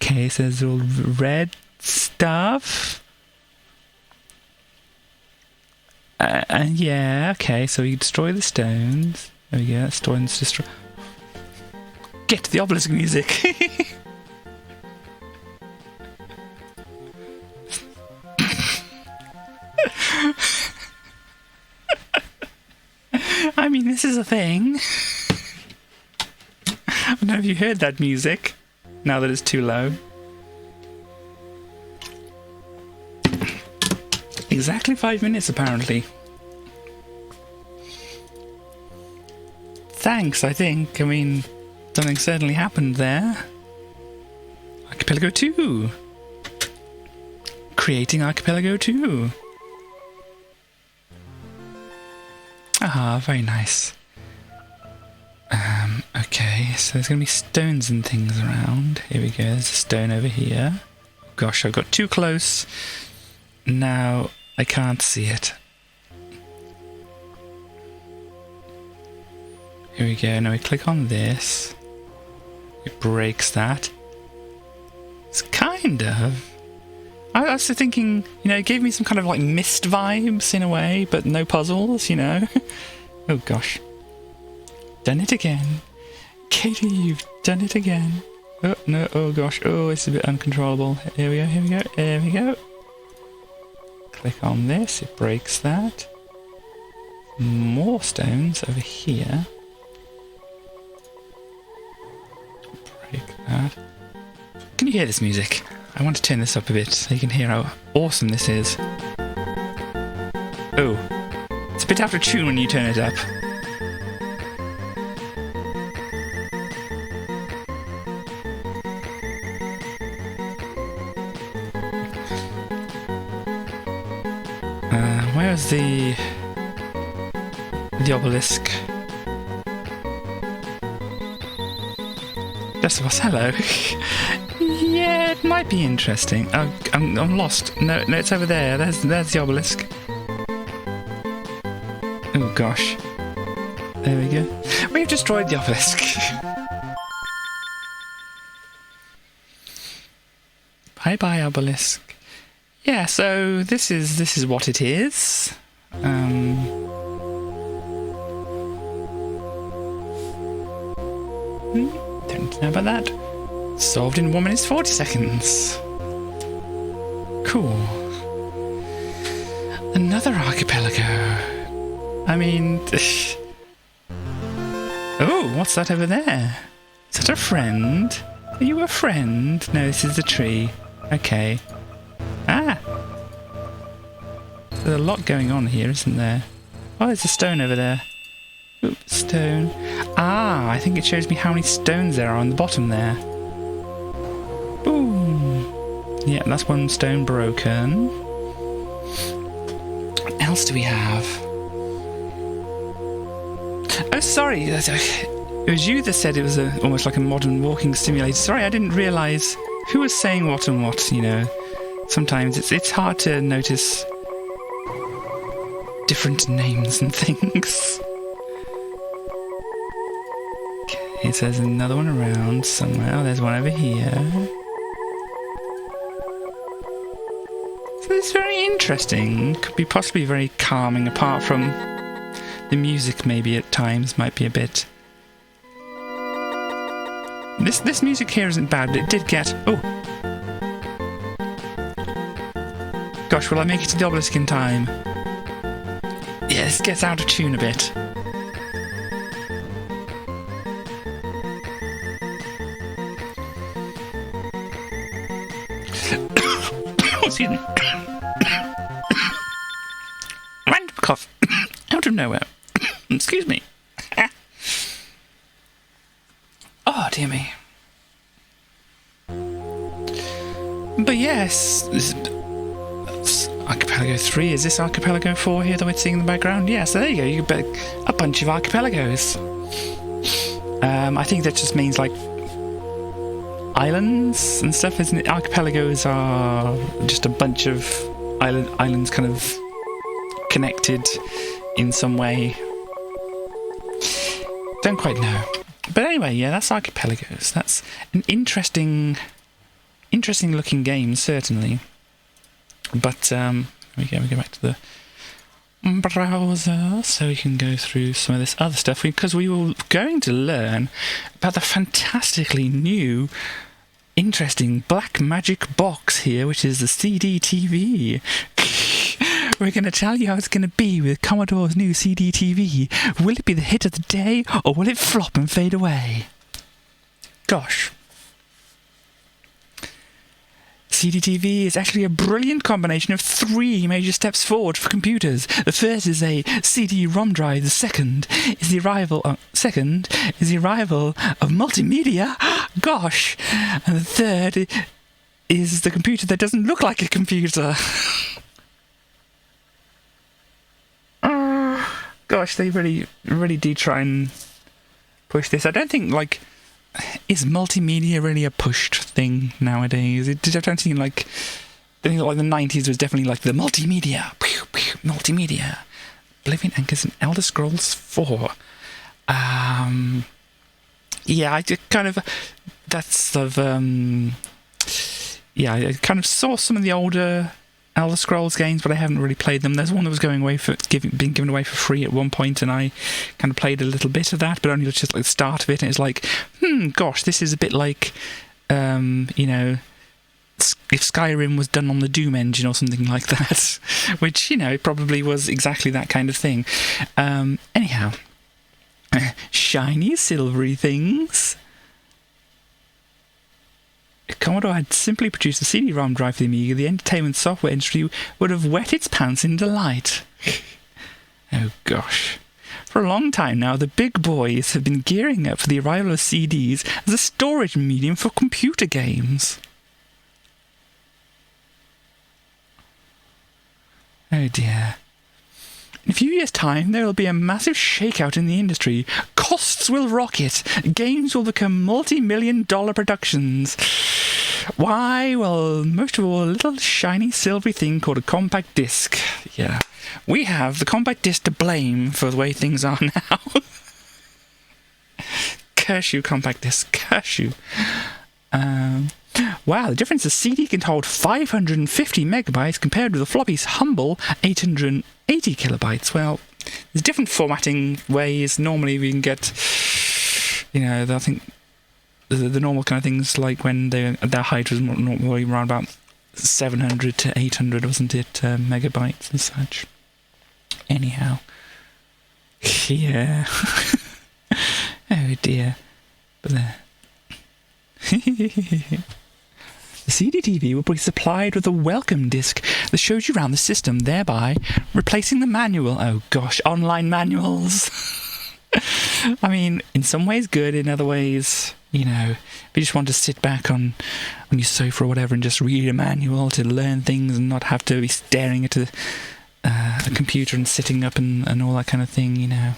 Okay, so there's all red stuff. And yeah, okay, so you destroy the stones. There we go, stones destroy. Get the obelisk music! I mean, this is a thing. I don't know if you heard that music, now that it's too low. Exactly 5 minutes, apparently. Thanks, I think. I mean, something certainly happened there. Archipelago 2. Creating Archipelago 2. Ah, very nice. Okay, so there's going to be stones and things around. Here we go, there's a stone over here. Gosh, I've got too close. Now I can't see it. Here we go, now we click on this. It breaks that. It's kind of... I was thinking, you know, it gave me some kind of like Myst vibes in a way, but no puzzles, you know. Oh gosh. Done it again. Katie, you've done it again. Oh no, oh gosh, oh, it's a bit uncontrollable. Here we go, here we go, there we go. Click on this, it breaks that. More stones over here. Break that. Can you hear this music? I want to turn this up a bit so you can hear how awesome this is. Oh, it's a bit out of tune when you turn it up. Where's the obelisk? Decibels, hello. Yeah, it might be interesting. I'm lost. No, it's over there. There's the obelisk. Oh gosh. There we go. We've destroyed the obelisk. Bye bye, obelisk. Yeah, so this is what it is. Don't know about that. Solved in 1 minute 40 seconds. Cool. Another archipelago. I mean... Oh, what's that over there? Is that a friend? Are you a friend? No, this is the tree. Okay. Ah! There's a lot going on here, isn't there? Oh, there's a stone over there. Oops, stone. Ah, I think it shows me how many stones there are on the bottom there. Boom! Yeah, that's one stone broken. What else do we have? Oh, sorry. It was you that said it was almost like a modern walking simulator. Sorry, I didn't realise who was saying what and what, you know. Sometimes it's hard to notice different names and things. Okay, so there's another one around somewhere. Oh, there's one over here. So it's very interesting. Could be possibly very calming, apart from the music maybe at times might be a bit... This music here isn't bad, but it did get... Oh! Gosh, will I make it to the obelisk in time? Yeah, this gets out of tune a bit. Excuse me. Random cough. Out of nowhere. Excuse me. Oh, dear me. But yes... Archipelago 3. Is this Archipelago 4 here that we're seeing in the background? Yeah, so there you go. You get a bunch of archipelagos. I think that just means like islands and stuff, isn't it? Archipelagos are just a bunch of islands kind of connected in some way. Don't quite know. But anyway, yeah, that's Archipelagos. That's an interesting looking game, certainly. But we go back to the browser so we can go through some of this other stuff, because we were going to learn about the fantastically new, interesting black magic box here, which is the CD-TV. We're going to tell you how it's going to be with Commodore's new CD-TV. Will it be the hit of the day, or will it flop and fade away? Gosh. CD-TV is actually a brilliant combination of 3 major steps forward for computers. The first is a cd-rom drive. The second is the arrival of multimedia. Gosh. And the third is the computer that doesn't look like a computer. Gosh, they really do try and push this. I don't think, like, is multimedia really a pushed thing nowadays? I don't think, like, the 90s was definitely, like, the multimedia. Multimedia. Oblivion Anchors and Elder Scrolls 4. Yeah, I just kind of... That's sort of... yeah, I kind of saw some of the older Elder Scrolls games, but I haven't really played them. There's one that was being given away for free at one point, and I kind of played a little bit of that, but only just like the start of it, and it's like, gosh, this is a bit like, you know, if Skyrim was done on the Doom engine or something like that, which, you know, it probably was exactly that kind of thing. Anyhow, shiny, silvery things. If Commodore had simply produced a CD-ROM drive for the Amiga, the entertainment software industry would have wet its pants in delight. Oh gosh. For a long time now, the big boys have been gearing up for the arrival of CDs as a storage medium for computer games. Oh dear. In a few years' time, there will be a massive shakeout in the industry. Costs will rocket. Games will become multi-million-dollar productions. Why? Well, most of all, a little shiny silvery thing called a compact disc. Yeah. We have the compact disc to blame for the way things are now. Curse you, compact disc. Curse you. Wow, the difference is CD can hold 550 megabytes compared with the floppy's humble 880 kilobytes. Well, there's different formatting ways. Normally we can get, you know, I think the normal kind of things, like when their height was normally around about 700 to 800, wasn't it, megabytes and such. Anyhow. Yeah. Oh dear. But there. The CD-TV will be supplied with a welcome disc that shows you around the system, thereby replacing the manual. Oh gosh, online manuals. I mean, in some ways good, in other ways, you know, if you just want to sit back on your sofa or whatever and just read a manual to learn things and not have to be staring at a computer and sitting up and all that kind of thing, you know.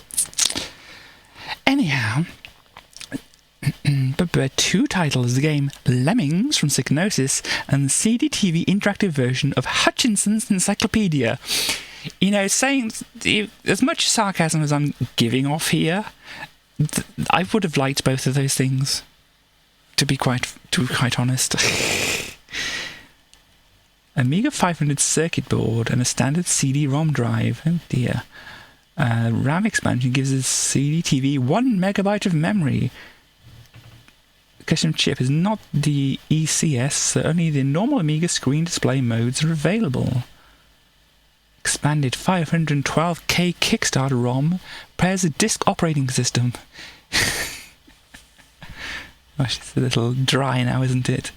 Anyhow... But 2 titles, the game Lemmings from Psygnosis and the CD-TV interactive version of Hutchinson's Encyclopedia. You know, saying as much sarcasm as I'm giving off here, I would have liked both of those things, to be quite honest. Amiga 500 circuit board and a standard CD-ROM drive. Oh dear. RAM expansion gives the CD-TV 1 megabyte of memory. Custom chip is not the ECS, so only the normal Amiga screen display modes are available. Expanded 512K Kickstarter ROM pairs a disk operating system. Gosh, it's a little dry now, isn't it?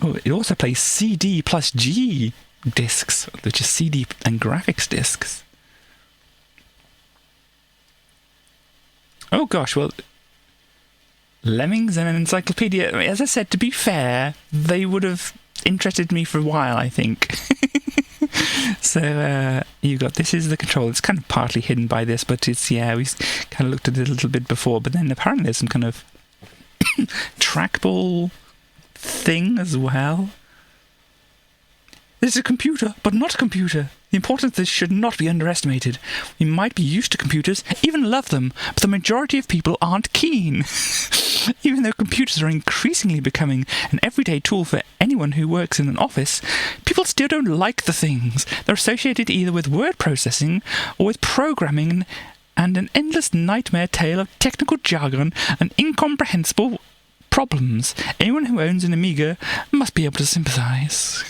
Oh, it also plays CD plus G discs, which is CD and graphics discs. Oh gosh, well... Lemmings and an encyclopedia. I mean, as I said, to be fair, they would have interested me for a while, I think. So you got, this is the control. It's kind of partly hidden by this, but it's, yeah, we kind of looked at it a little bit before, but then apparently there's some kind of trackball thing as well. This is a computer, but not a computer. The importance of this should not be underestimated. We might be used to computers, even love them, but the majority of people aren't keen. Even though computers are increasingly becoming an everyday tool for anyone who works in an office, people still don't like the things. They're associated either with word processing or with programming and an endless nightmare tale of technical jargon and incomprehensible problems. Anyone who owns an Amiga must be able to sympathize.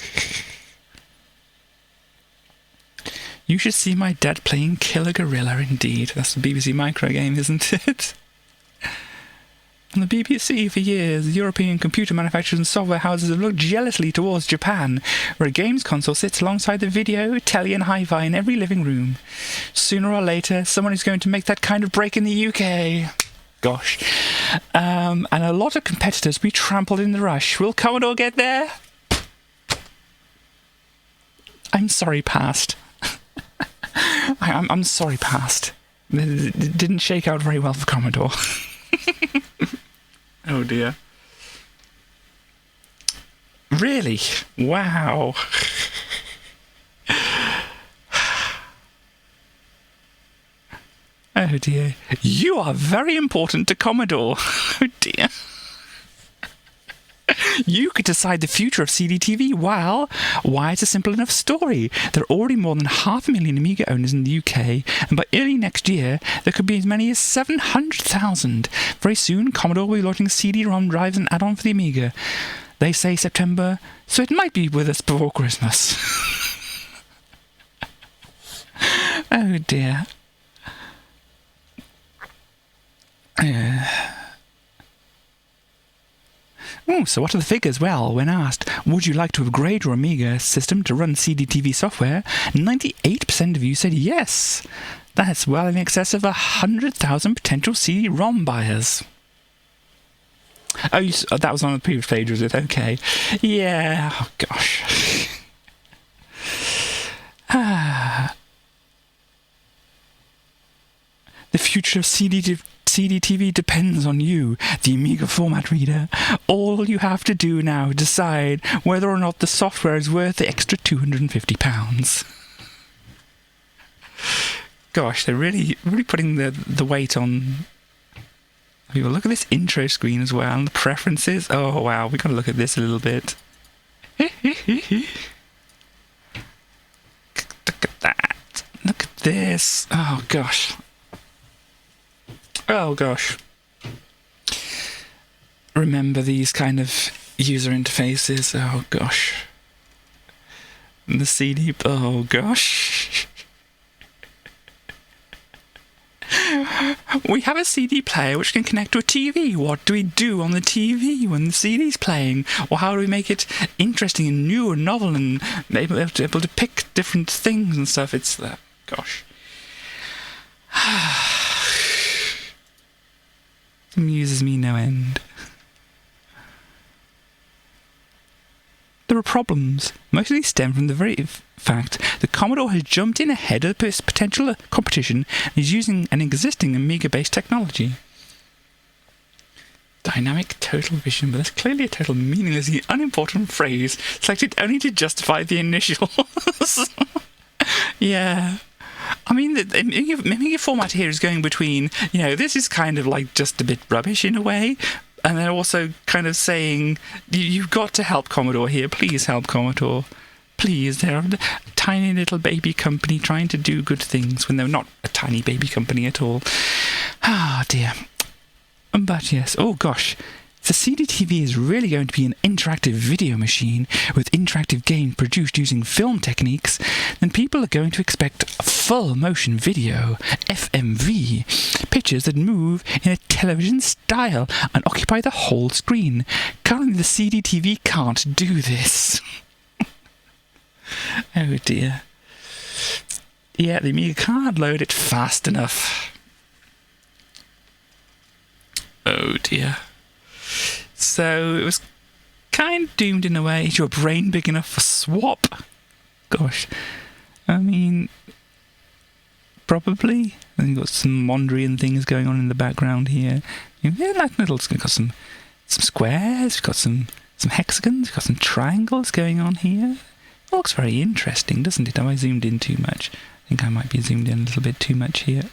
You should see my dad playing Killer Gorilla, indeed. That's the BBC micro game, isn't it? On the BBC for years, European computer manufacturers and software houses have looked jealously towards Japan, where a games console sits alongside the video, telly and hi-fi in every living room. Sooner or later, someone is going to make that kind of break in the UK. Gosh. And a lot of competitors will be trampled in the rush. Will Commodore get there? I'm sorry, past. I'm sorry, past. It didn't shake out very well for Commodore. Oh dear. Really? Wow. Oh dear. You are very important to Commodore. Oh dear. You could decide the future of CD-TV. Well, why, it's a simple enough story. There are already more than 500,000 Amiga owners in the UK, and by early next year, there could be as many as 700,000. Very soon, Commodore will be launching cd-rom drives and add-on for the Amiga. They say September, so it might be with us before Christmas. Oh dear. So what are the figures? Well, when asked, would you like to upgrade your Amiga system to run CD-TV software, 98% of you said yes. That's well in excess of 100,000 potential CD-ROM buyers. Oh, that was on the previous page, was it? Okay. Yeah, oh gosh. The future of CD-TV depends on you, the Amiga format reader. All you have to do now is decide whether or not the software is worth the extra £250. Gosh, they're really putting the weight on people. Look at this intro screen as well, and the preferences. Oh wow, we've got to look at this a little bit. Look at that. Look at this. Oh gosh. Oh gosh. Remember these kind of user interfaces. Oh gosh. And the CD. Oh gosh. We have a CD player which can connect to a TV. What do we do on the TV when the CD's playing? Or how do we make it interesting and new and novel and able to pick different things and stuff? It's that. Gosh. Amuses me no end. There are problems. Most of these stem from the very fact that Commodore has jumped in ahead of this potential competition and is using an existing Amiga-based technology. Dynamic total vision, but that's clearly a total meaninglessly unimportant phrase selected only to justify the initials. Yeah. I mean, the Amiga format here is going between, this is kind of like just a bit rubbish in a way, and they're also kind of saying, you've got to help Commodore here. Please help Commodore. Please. They're a tiny little baby company trying to do good things when they're not a tiny baby company at all. Ah, dear. But yes, oh gosh. If the CD-TV is really going to be an interactive video machine with interactive games produced using film techniques, then people are going to expect full motion video, FMV, pictures that move in a television style and occupy the whole screen. Currently the CD-TV can't do this. Oh dear. Yeah, the Amiga can't load it fast enough. Oh dear. So it was kind of doomed in a way. Is your brain big enough for swap? Gosh. I mean, probably. And you've got some Mondrian things going on in the background here. Yeah, like little. We've got some squares. We've got some hexagons. We've got some triangles going on here. It looks very interesting, doesn't it? Have I zoomed in too much? I think I might be zoomed in a little bit too much here.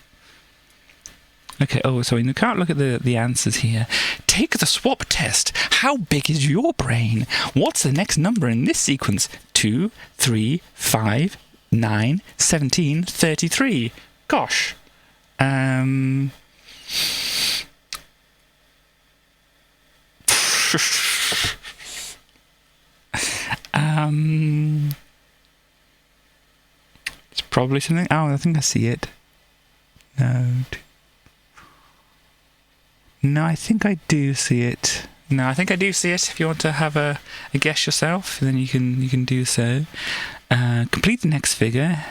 Okay, so you can't look at the answers here. Take the swap test. How big is your brain? What's the next number in this sequence? 2, 3, 5, 9, 17, 33. Gosh. It's probably something. Oh, I think I see it. No, I think I do see it. No, I think I do see it. If you want to have a guess yourself, then you can do so. Complete the next figure.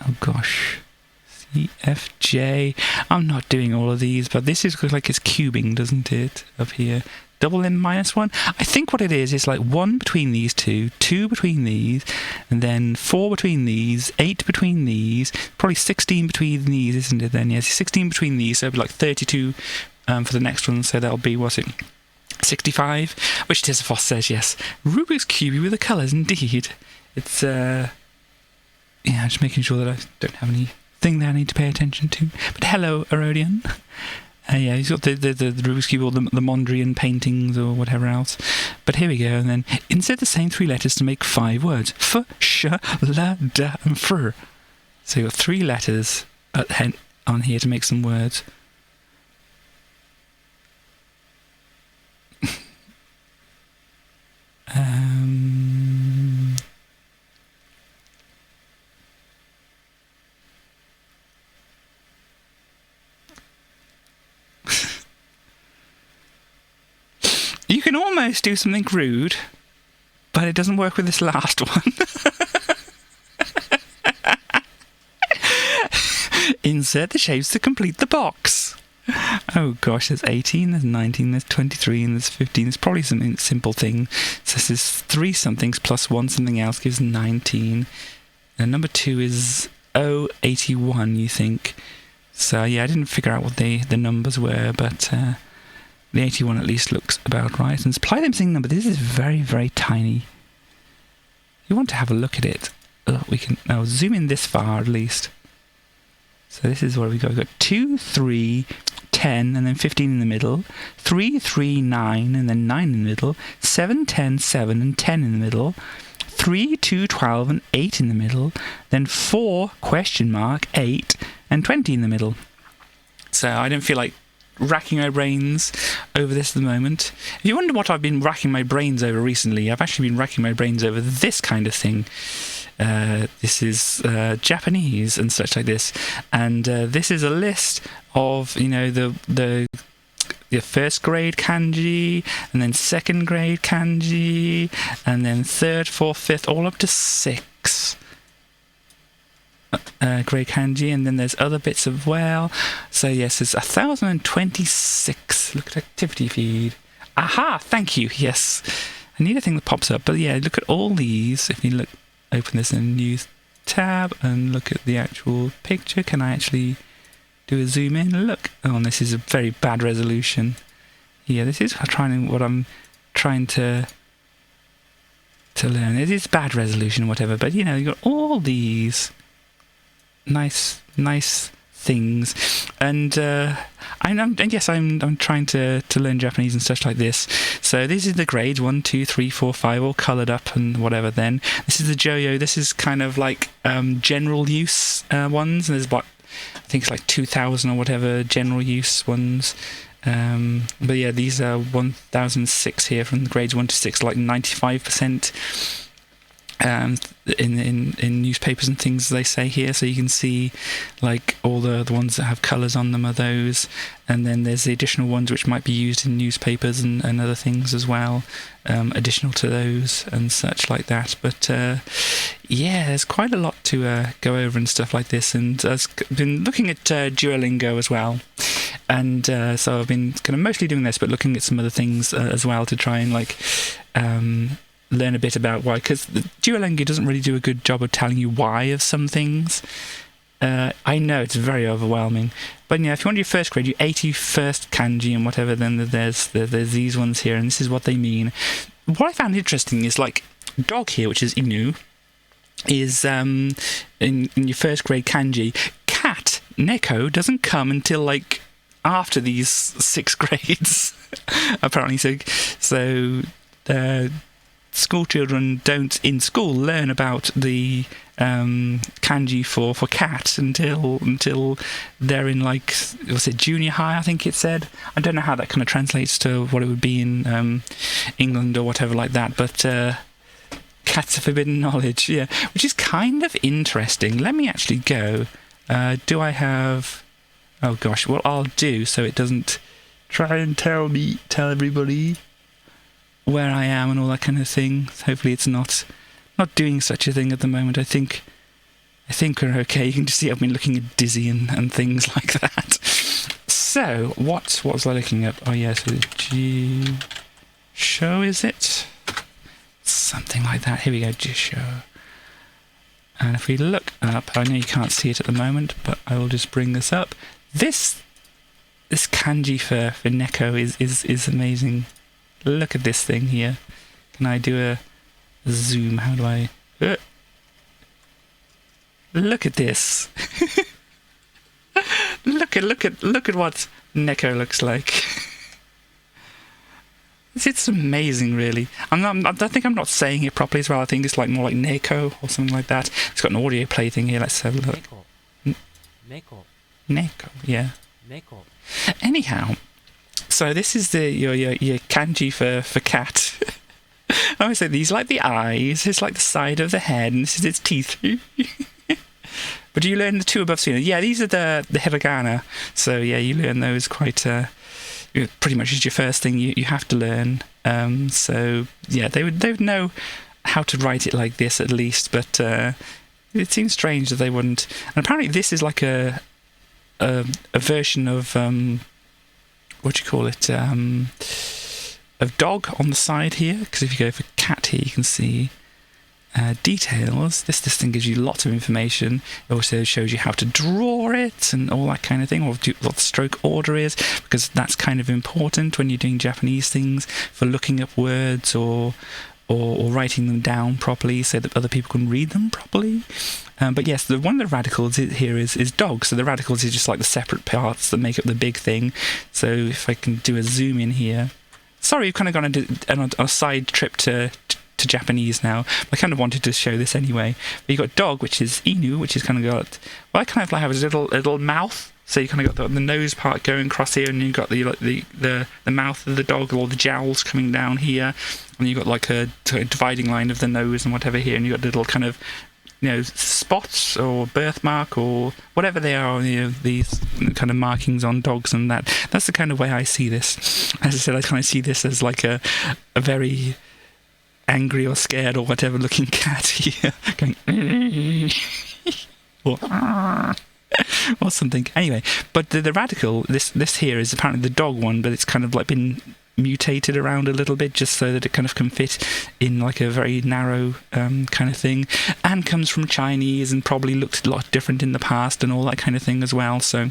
Oh gosh. C, F, J. I'm not doing all of these, but this is like it's cubing, doesn't it? Up here. Double M minus 1. I think what it is like 1 between these two, 2 between these, and then 4 between these, 8 between these, probably 16 between these, isn't it then? Yes, 16 between these, so it'll be like 32 for the next one, so that'll be, what's it, 65? Which it is, Foss says, yes. Rubik's Cube with the colours, indeed. It's, just making sure that I don't have anything that I need to pay attention to. But hello, Erodian. He's got the Rubik's Cube or the Mondrian paintings or whatever else. But here we go, and then insert the same 3 letters to make 5 words. F, sh, la, da, and fr. So you've got 3 letters on here to make some words. You can almost do something rude, but it doesn't work with this last one. Insert the shapes to complete the box. Oh gosh, there's 18, there's 19, there's 23, and there's 15. There's probably something simple thing. So this is 3 somethings plus 1 something else gives 19. And number 2 is 081, you think. So yeah, I didn't figure out what the numbers were, but the 81 at least looks about right. And supply them sing number. This is very, very tiny. You want to have a look at it. We can now zoom in this far at least. So this is what we got. We've got 2, 3, 10, and then 15 in the middle. 3, 3, 9, and then 9 in the middle. 7, 10, 7, and 10 in the middle. 3, 2, 12, and 8 in the middle. Then 4, question mark, 8, and 20 in the middle. So I don't feel like racking my brains over this at the moment. If you wonder what I've been racking my brains over recently, I've actually been racking my brains over this kind of thing. This is Japanese and such like this, and this is a list of the first grade kanji, and then second grade kanji, and then 3rd, 4th, 5th, all up to 6 grade kanji, and then there's other bits as well. So yes, it's 1026. Look at activity feed. Aha! Thank you. Yes, I need a thing that pops up. But yeah, look at all these. If you open this in a new tab and look at the actual picture. Can I actually do a zoom in? Look. Oh, and this is a very bad resolution. Yeah, this is what I'm trying to learn. It is bad resolution or whatever, but you've got all these nice things, and I'm trying to learn Japanese and stuff like this. So this is the grades 1, 2, 3, 4, 5, all coloured up and whatever. Then this is the Joyo. This is kind of like general use ones, and there's I think it's like 2,000 or whatever general use ones. But yeah, these are 1,006 here from grades 1 to 6, like 95%. In newspapers and things, they say here, so you can see like all the ones that have colours on them are those, and then there's the additional ones which might be used in newspapers and other things as well, additional to those and such like that. But yeah, there's quite a lot to go over and stuff like this, and I've been looking at Duolingo as well, and so I've been kind of mostly doing this, but looking at some other things as well to try and learn a bit about why, because Duolingo doesn't really do a good job of telling you why of some things. I know it's very overwhelming, but if you want your first grade, your 81st kanji and whatever, then there's these ones here, and this is what they mean. What I found interesting is like dog here, which is inu, is in your first grade kanji. Cat, neko, doesn't come until like after these 6 grades, apparently. So school children don't in school learn about the kanji for cat until they're in, like, was it junior high, I think it said. I don't know how that kind of translates to what it would be in England or whatever like that, but cats are forbidden knowledge, yeah, which is kind of interesting. Let me actually go. Do I have... Oh gosh, what I'll do so it doesn't try and tell everybody where I am and all that kind of thing. Hopefully it's not doing such a thing at the moment. I think we're okay. You can just see I've been looking at Dizzy and things like that. So, what was I looking up? Oh yeah, so the G show, is it? Something like that. Here we go, G show. And if we look up, I know you can't see it at the moment, but I will just bring this up. This kanji for neko is amazing. Look at this thing here. Can I do a zoom? How do I... Look at this. Look at what neko looks like. It's amazing, really. I think I'm not saying it properly as well. I think it's like more like neko or something like that. It's got an audio play thing here. Let's have a look. Neko, yeah. Neko. Anyhow, so this is your kanji for cat. I always say these like the eyes, it's like the side of the head, and this is its teeth. But do you learn the 2 above sooner? Yeah, these are the hiragana. So yeah, you learn those quite pretty much is your first thing you have to learn. So yeah, they would know how to write it like this at least, but it seems strange that they wouldn't. And apparently this is like a version of what do you call it? Of dog on the side here, because if you go for cat here, you can see details. This thing gives you lots of information. It also shows you how to draw it and all that kind of thing, or what the stroke order is, because that's kind of important when you're doing Japanese things, for looking up words or writing them down properly so that other people can read them properly. But yes, one of the radicals here is dog. So the radicals is just like the separate parts that make up the big thing. So if I can do a zoom in here. Sorry, we've kind of gone on a side trip to Japanese now. I kind of wanted to show this anyway. But you've got dog, which is inu, which is kind of got... Well, I kind of like have a little mouth. So you kind of got the nose part going across here, and you've got the mouth of the dog, or the jowls coming down here. And you've got like a dividing line of the nose and whatever here, and you've got little kind of... spots or birthmark or whatever they are, these kind of markings on dogs, and that's the kind of way I see this. As I said, I kind of see this as like a very angry or scared or whatever looking cat here, going or something. Anyway, but the radical, this here is apparently the dog one, but it's kind of like been mutated around a little bit just so that it kind of can fit in like a very narrow kind of thing, and comes from Chinese and probably looked a lot different in the past and all that kind of thing as well. So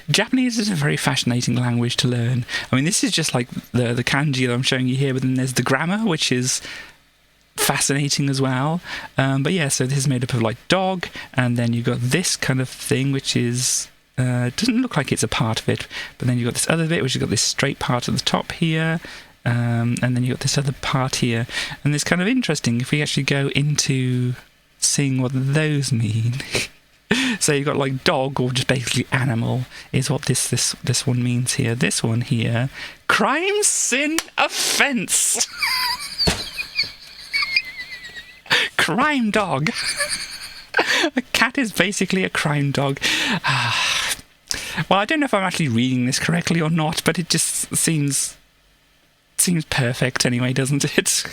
Japanese is a very fascinating language to learn. I mean, this is just like the kanji that I'm showing you here, but then there's the grammar, which is fascinating as well. But yeah, so this is made up of like dog, and then you've got this kind of thing, which is doesn't look like it's a part of it, but then you've got this other bit, which has got this straight part at the top here, and then you've got this other part here, and it's kind of interesting if we actually go into seeing what those mean. So you've got like dog, or just basically animal, is what this one means here. This one here, crime, sin, offence. Crime dog. A cat is basically a crime dog. Well, I don't know if I'm actually reading this correctly or not, but it just seems perfect anyway, doesn't it?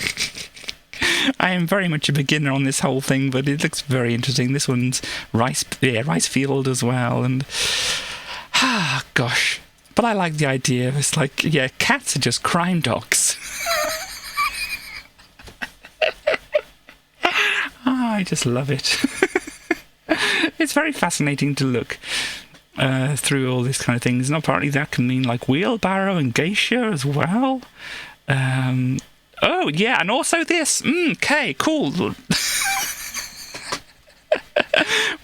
I am very much a beginner on this whole thing, but it looks very interesting. This one's rice field as well, and gosh. But I like the idea. It's like, yeah, cats are just crime dogs. I just love it. It's very fascinating to look through all these kind of things. And apparently that can mean like wheelbarrow and geisha as well. Oh, yeah, and also this. Okay, cool.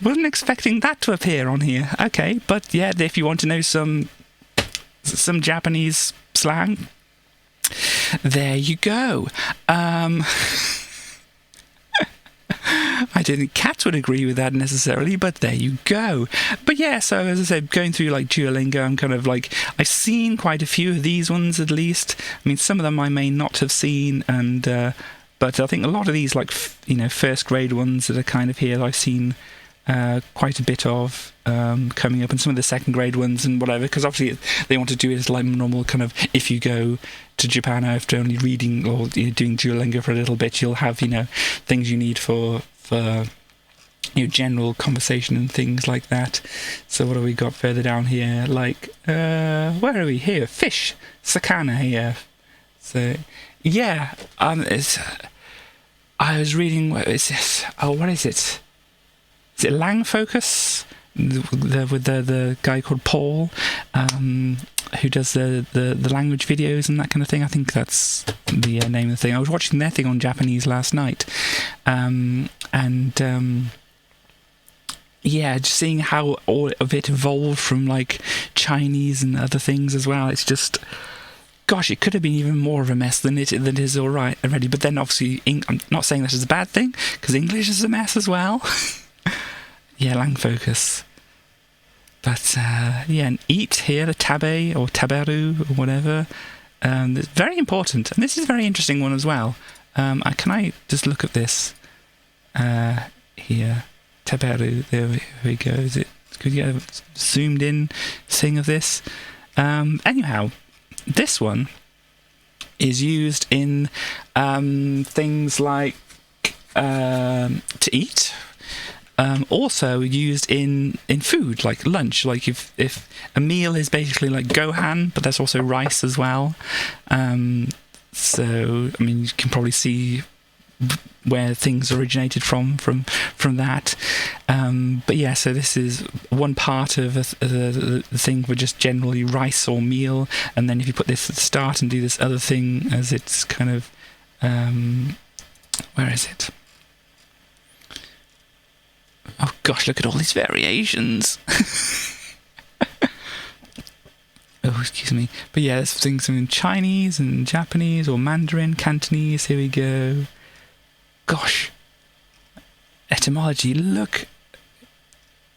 Wasn't expecting that to appear on here. Okay, but yeah, if you want to know some Japanese slang, there you go. I didn't think cats would agree with that necessarily, but there you go. But yeah, so as I said, going through like Duolingo, I'm kind of like, I've seen quite a few of these ones at least. I mean, some of them I may not have seen, and but I think a lot of these, like, first grade ones that are kind of here, I've seen quite a bit of coming up, and some of the second grade ones and whatever, because obviously they want to do it as like normal kind of, if you go to Japan after only reading or doing Duolingo for a little bit, you'll have things you need for general conversation and things like that. So what have we got further down here? Like where are we here? Fish, sakana here. So yeah, I was reading. What is this? Oh, what is it? Is it Lang Focus? With the guy called Paul, who does the language videos and that kind of thing. I think that's the name of the thing. I was watching their thing on Japanese last night, yeah, just seeing how all of it evolved from like Chinese and other things as well. It's just, gosh, it could have been even more of a mess than it is already. But then obviously, I'm not saying that is a bad thing, because English is a mess as well. Yeah, Lang Focus. But yeah, and eat here, the tabe or taberu or whatever. It's very important, and this is a very interesting one as well. Can I just look at this here? Taberu. There we go. Could you get a zoomed in thing of this? Anyhow, this one is used in things like to eat. Also used in food, like lunch. Like if a meal is basically like gohan, but there's also rice as well. So I mean, you can probably see where things originated from that. But yeah, so this is one part of the thing for just generally rice or meal, and then if you put this at the start and do this other thing as it's kind of where is it? Oh gosh, look at all these variations. Oh, excuse me. But yeah, there's things in Chinese and Japanese or Mandarin, Cantonese. Here we go. Gosh. Etymology, look.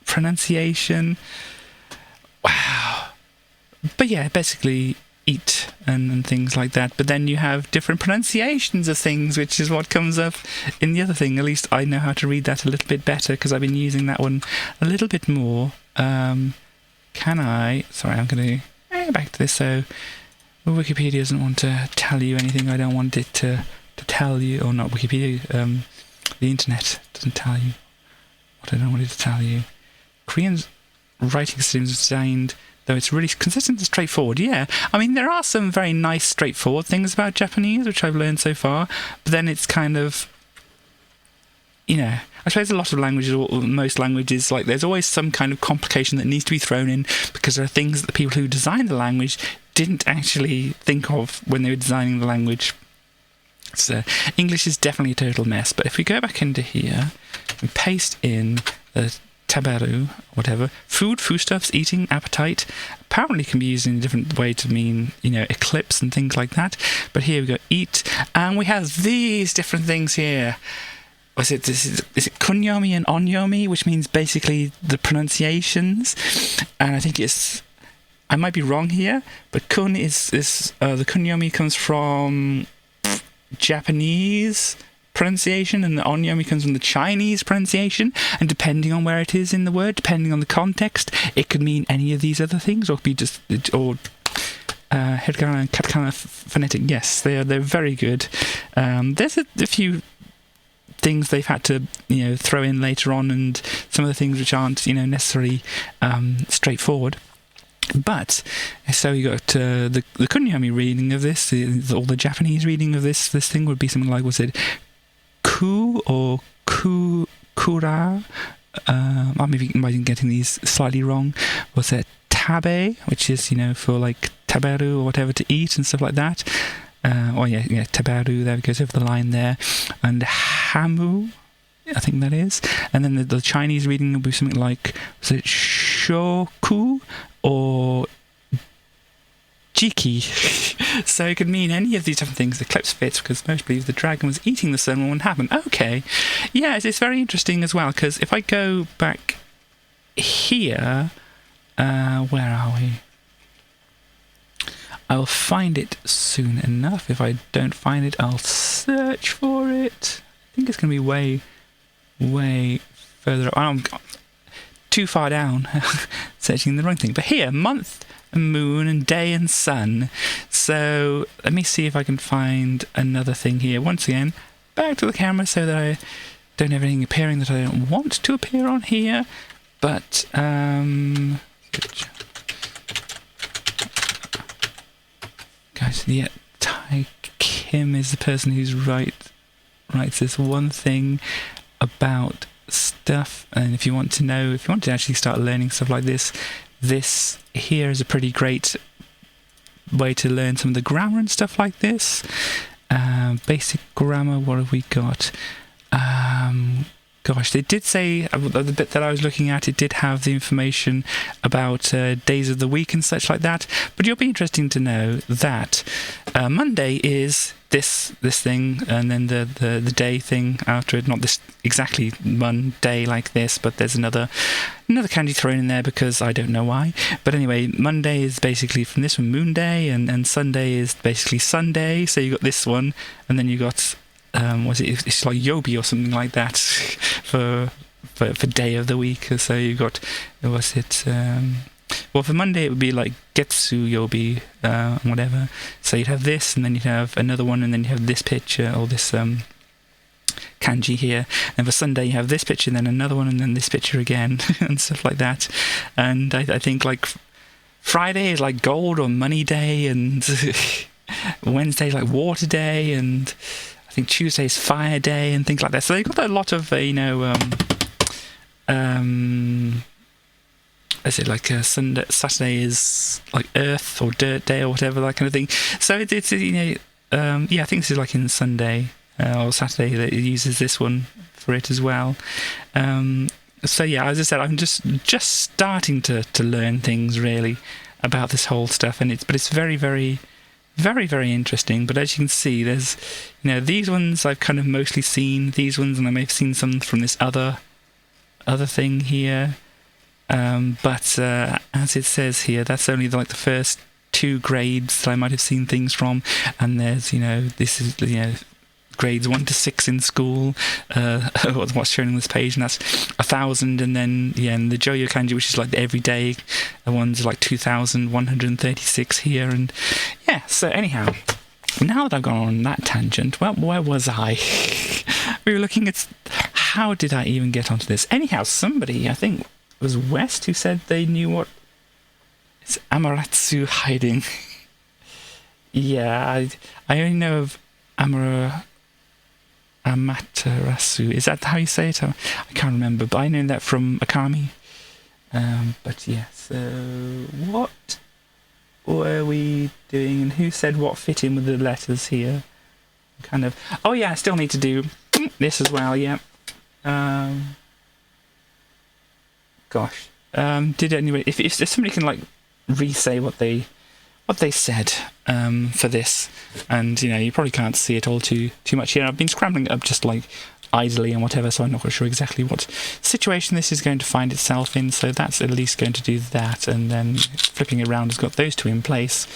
Pronunciation. Wow. But yeah, basically eat and things like that. But then you have different pronunciations of things, which is what comes up in the other thing. At least I know how to read that a little bit better, because I've been using that one a little bit more. Can I... Sorry, I'm going to go back to this. So Wikipedia doesn't want to tell you anything I don't want it to tell you. Or not Wikipedia, the internet doesn't tell you what I don't want it to tell you. Korean writing systems designed... though it's really consistent and straightforward. Yeah, I mean, there are some very nice, straightforward things about Japanese, which I've learned so far, but then it's kind of, I suppose a lot of languages, or most languages, like, there's always some kind of complication that needs to be thrown in, because there are things that the people who designed the language didn't actually think of when they were designing the language. So English is definitely a total mess, but if we go back into here and paste in the taberu, whatever, foodstuffs, eating, appetite, apparently can be used in a different way to mean, eclipse and things like that. But here we go, eat, and we have these different things here. Is it kunyomi and onyomi, which means basically the pronunciations, and I think I might be wrong here, but kun is the kunyomi comes from Japanese pronunciation, and the onyomi comes from the Chinese pronunciation, and depending on where it is in the word, depending on the context, it could mean any of these other things, or it could be just hiragana and katakana phonetic. Yes, they're very good. There's a few things they've had to throw in later on, and some of the things which aren't necessarily straightforward. But so you got the kunyomi reading of this, or the Japanese reading of this thing would be something like, was it ku or ku kura. I might be getting these slightly wrong. Was there tabe, which is, for like taberu or whatever, to eat and stuff like that. Taberu, there we go, over the line there. And hamu, I think that is. And then the Chinese reading will be something like, was it shoku or jiki? So it could mean any of these different things. The clips fit because most believe the dragon was eating the sun when one happened. Okay. Yeah, it's very interesting as well, because if I go back here, where are we? I'll find it soon enough. If I don't find it, I'll search for it. I think it's going to be way further up. I'm too far down, searching the wrong thing. But here, month, and moon, and day, and sun. So let me see if I can find another thing here. Once again, back to the camera so that I don't have anything appearing that I don't want to appear on here. But, guys, yeah, Tai Kim is the person who's writes this one thing about stuff. And if you want to actually start learning stuff like this here is a pretty great way to learn some of the grammar and stuff like this. Basic grammar, what have we got? Gosh, they did say, the bit that I was looking at, it did have the information about days of the week and such like that. But you'll be interesting to know that Monday is this thing, and then the day thing after it. Not this exactly one day like this, but there's another kanji thrown in there because I don't know why. But anyway, Monday is basically from this one, Moon Day, and Sunday is basically Sunday. So you got this one, and then you got it's like Yobi or something like that for day of the week. So you've got, for Monday it would be like Getsu Yobi, whatever. So you'd have this, and then you'd have another one, and then you have this picture, or this kanji here. And for Sunday you have this picture, and then another one, and then this picture again, and stuff like that. And I think like Friday is like gold or money day, and Wednesday is like water day, and I think Tuesday's fire day and things like that. So they've got a lot of, is it like Sunday, Saturday is like Earth or Dirt Day or whatever, that kind of thing. So it's I think this is like in Sunday or Saturday that it uses this one for it as well. So yeah, as I said, I'm just starting to learn things really about this whole stuff, and it's very, very, very, very interesting. But as you can see, there's, these ones I've kind of mostly seen, these ones, and I may have seen some from this other thing here. But as it says here, that's only like the first 2 grades that I might have seen things from. And there's, this is, grades 1 to 6 in school, what's shown on this page, and that's 1,000. And then, and the Joyo kanji, which is like the everyday ones, are like 2,136 here. And yeah, so anyhow, now that I've gone on that tangent, well, where was I? We were looking at how did I even get onto this? Anyhow, somebody, I think it was West, who said they knew what is Amaterasu hiding. Yeah, I only know of Amaterasu. Is that how you say it? I can't remember, but I know that from Akami. But yeah, so what were we doing, and who said what fit in with the letters here? Kind of. Oh yeah, I still need to do this as well. Yeah. Gosh. Did anybody? If somebody can like re-say what they said for this, and you probably can't see it all too much here. I've been scrambling it up just like idly and whatever, so I'm not quite sure exactly what situation this is going to find itself in. So that's at least going to do that, and then flipping it around has got those 2 in place.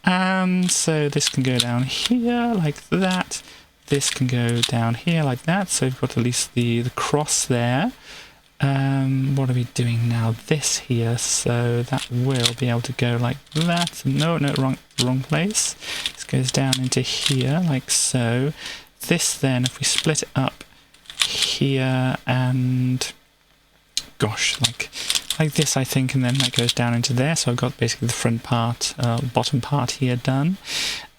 So this can go down here like that. This can go down here like that. So we've got at least the cross there. What are we doing now? This here, so that will be able to go like that. No, wrong place. This goes down into here like so. This then, if we split it up here, and gosh, like this, I think, and then that goes down into there. So I've got basically the front part, bottom part here done.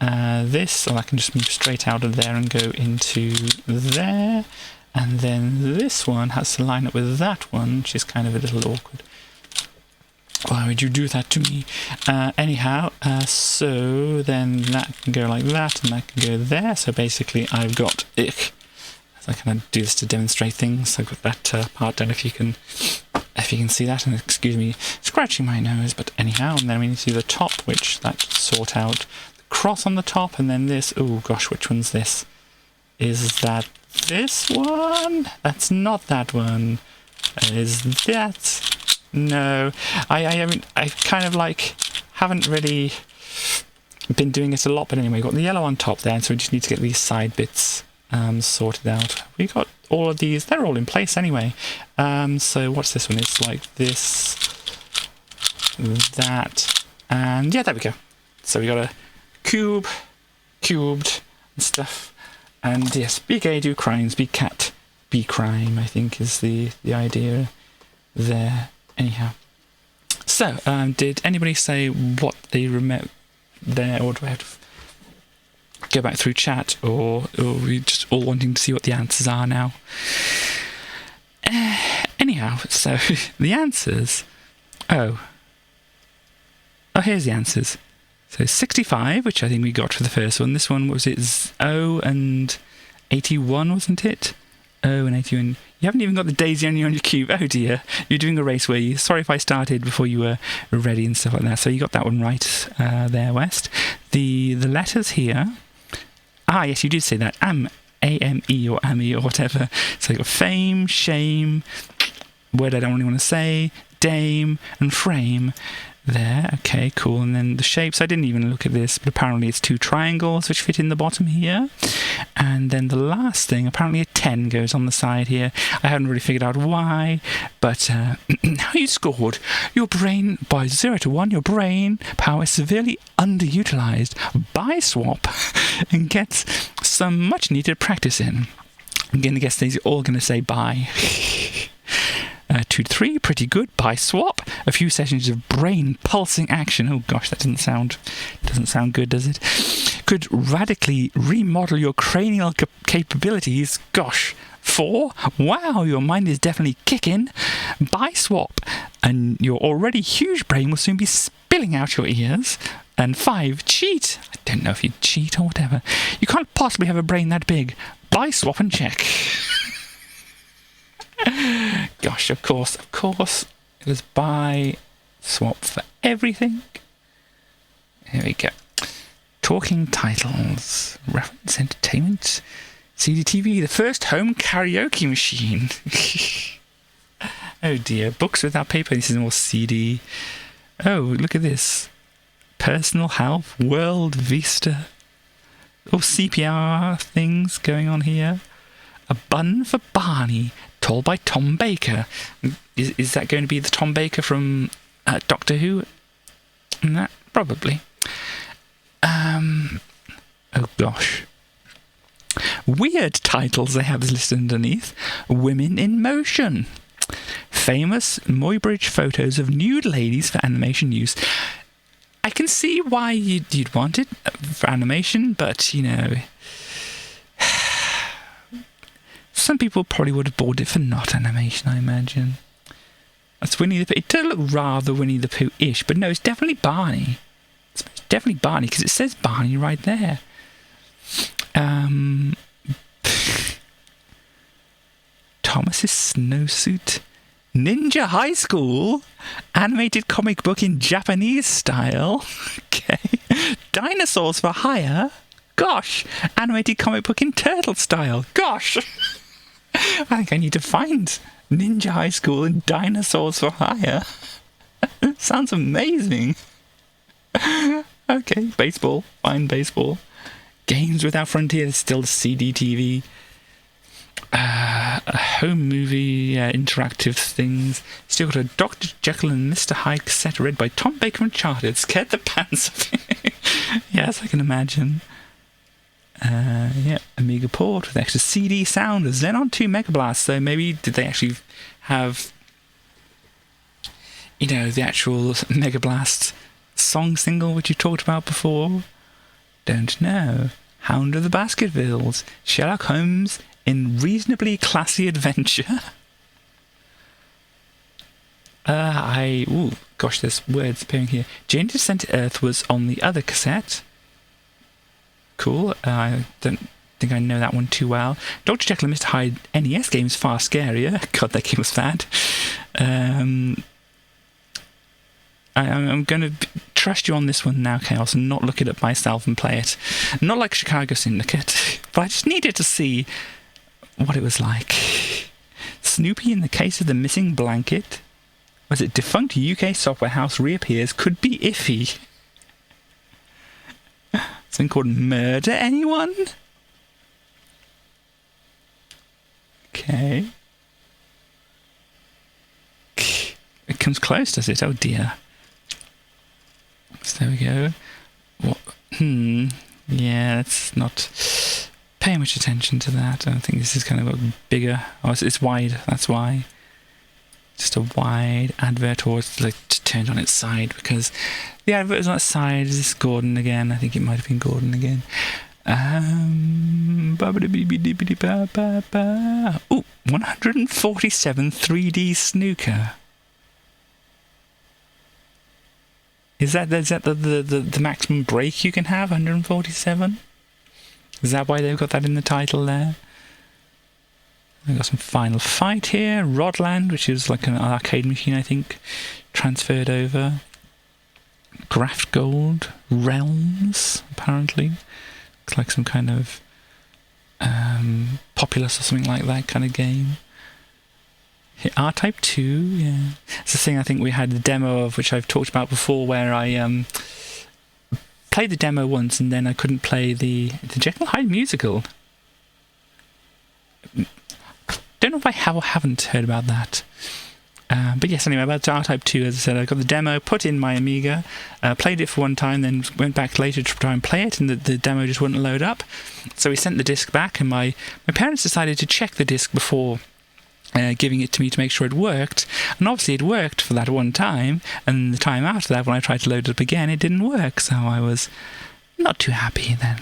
This, I can just move straight out of there and go into there. And then this one has to line up with that one, which is kind of a little awkward. Why would you do that to me? Anyhow, so then that can go like that, and that can go there. So basically, I've got ick. So I kind of do this to demonstrate things. I've got that part done. If you can see that, and excuse me, scratching my nose. But anyhow, and then we need to do the top, which that sort out the cross on the top, and then this. Oh gosh, which one's this? Is that this one? That's not that one. Is that? No, I mean, I kind of like haven't really been doing it a lot, but anyway, got the yellow on top there, so we just need to get these side bits sorted out. We got all of these; they're all in place anyway. So what's this one? It's like this, that, and yeah, there we go. So we got a cubed, and stuff, and yes, be gay, do crimes, be cat, be crime. I think is the idea there. Anyhow, so did anybody say what they remember there, or do I have to go back through chat, or are we just all wanting to see what the answers are now? Anyhow, so the answers. Oh, here's the answers. So 65, which I think we got for the first one. This one was it 0 and 81, wasn't it? 0 and 81. You haven't even got the daisy on your cube. Oh dear. You're doing a race, were you? Sorry if I started before you were ready and stuff like that. So you got that one right there, West. The letters here. Ah, yes, you did say that. A-M-E or AMI or whatever. So you got fame, shame, word I don't really want to say, dame, and frame. There, okay, cool. And then the shapes, I didn't even look at this, but apparently it's 2 triangles which fit in the bottom here. And then the last thing, apparently a 10 goes on the side here. I haven't really figured out why, but how you scored. Your brain, by 0 to 1, your brain power is severely underutilized. Buy swap and gets some much needed practice in. I'm going to guess these are all going to say bye. 2 to 3, pretty good. By swap, a few sessions of brain pulsing action. Oh gosh, that doesn't sound good, does it? Could radically remodel your cranial capabilities. Gosh. 4, wow, your mind is definitely kicking. By swap, and your already huge brain will soon be spilling out your ears. And 5, cheat. I don't know if you cheat or whatever. You can't possibly have a brain that big. By swap and check. Gosh, of course, it was buy swap for everything. Here we go. Talking titles, reference entertainment, CDTV, the first home karaoke machine. Oh dear, books without paper. This is more CD. Oh, look at this. Personal health, World Vista. Oh, CPR things going on here. A bun for Barney, told by Tom Baker. Is that going to be the Tom Baker from Doctor Who? That probably. Oh gosh. Weird titles they have listed underneath. Women in Motion. Famous Muybridge photos of nude ladies for animation use. I can see why you'd want it for animation, but, you know, some people probably would have bought it for not animation, I imagine. That's Winnie the Pooh. It does look rather Winnie the Pooh-ish, but no, it's definitely Barney. It's definitely Barney, because it says Barney right there. Thomas's snowsuit. Ninja High School. Animated comic book in Japanese style. Okay. Dinosaurs for Hire. Gosh. Animated comic book in turtle style. Gosh. I think I need to find Ninja High School and Dinosaurs for Hire. Sounds amazing. Okay, baseball. Fine, baseball. Games Without Frontiers, still CDTV. A home movie, interactive things. Still got a Dr. Jekyll and Mr. Hyde cassette read by Tom Baker and Chartered. Scared the pants off me. Yes, I can imagine. Yeah, Amiga port with extra CD sound, a Xenon 2 Mega Blast. So maybe did they actually have, you know, the actual Mega Blast song single which you talked about before? Don't know. Hound of the Baskervilles, Sherlock Holmes, in reasonably classy adventure. Gosh, there's words appearing here. Journey to Center Earth was on the other cassette. Cool. I don't think I know that one too well. Dr. Jekyll and Mr. Hyde NES game's far scarier. God, that game was bad. I'm going to trust you on this one now, Chaos, and not look it up myself and play it. Not like Chicago Syndicate, but I just needed to see what it was like. Snoopy in the case of the missing blanket. Was it defunct UK software house reappears? Could be iffy. Something called Murder Anyone? Okay. It comes close, does it? Oh dear. So there we go. What? Yeah, let's not pay much attention to that. I don't think this is kind of a bigger... Oh, it's wide, that's why. Just a wide advert, or it's like turned on its side, because the advert is on its side. Is this Gordon again? I think it might have been Gordon again. Ooh, 147 3D snooker. Is that the maximum break you can have? 147? Is that why they've got that in the title there? We've got some Final Fight here. Rodland, which is like an arcade machine, I think, transferred over. Graft Gold. Realms, apparently. Looks like some kind of Populous or something like that kind of game. R-Type 2, yeah. It's the thing I think we had the demo of, which I've talked about before, where I played the demo once and then I couldn't play the Jekyll and Hyde musical. Don't know if I have or haven't heard about that. But yes, anyway, about R-Type 2, as I said, I got the demo, put in my Amiga, played it for one time, then went back later to try and play it, and the demo just wouldn't load up. So we sent the disc back, and my parents decided to check the disc before giving it to me to make sure it worked. And obviously it worked for that one time, and the time after that, when I tried to load it up again, it didn't work, so I was not too happy then.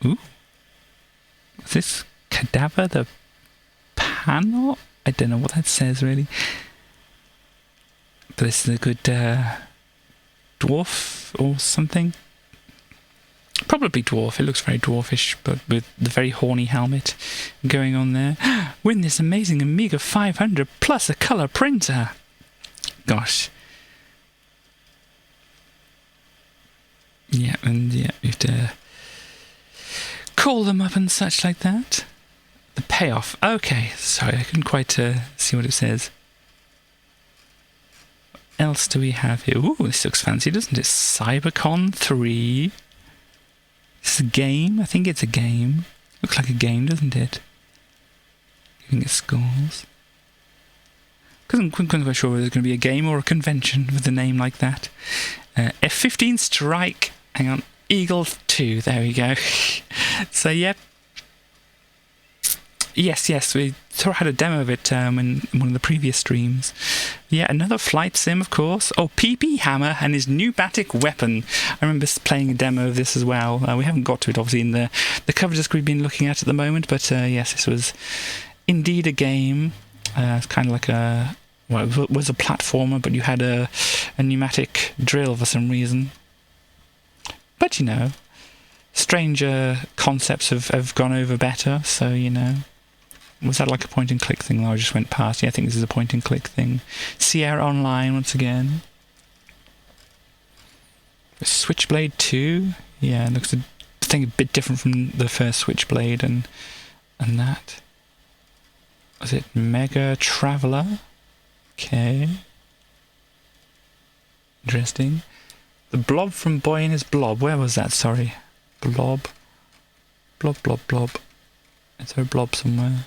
Ooh. Is this Cadaver the Panel? I don't know what that says, really. But this is a good dwarf or something. Probably dwarf. It looks very dwarfish, but with the very horny helmet going on there. Win this amazing Amiga 500 plus a colour printer. Gosh. Yeah, and yeah, you have to call them up and such like that. The payoff. Okay, sorry, I couldn't quite see what it says. What else do we have here? Ooh, this looks fancy, doesn't it? Cybercon 3. This is a game? I think it's a game. Looks like a game, doesn't it? Giving it scores. Couldn't quite sure whether it's going to be a game or a convention with a name like that. F-15 Strike. Hang on. Eagle 2. There we go. So, yep. Yes, we had a demo of it in one of the previous streams. Yeah, another flight sim, of course. Oh, PP Hammer and his pneumatic weapon. I remember playing a demo of this as well. We haven't got to it, obviously, in the cover disc we've been looking at the moment, but yes, this was indeed a game. It's kind of like a... Well, it was a platformer, but you had a pneumatic drill for some reason. But, you know, stranger concepts have gone over better, so, you know... Was that like a point-and-click thing that I just went past? Yeah, I think this is a point-and-click thing. Sierra Online, once again. Switchblade 2. Yeah, it looks a bit different from the first Switchblade and that. Was it Mega Traveller? Okay. Interesting. The Blob from Boy and His Blob. Where was that? Sorry. Blob. Blob. Is there a blob somewhere?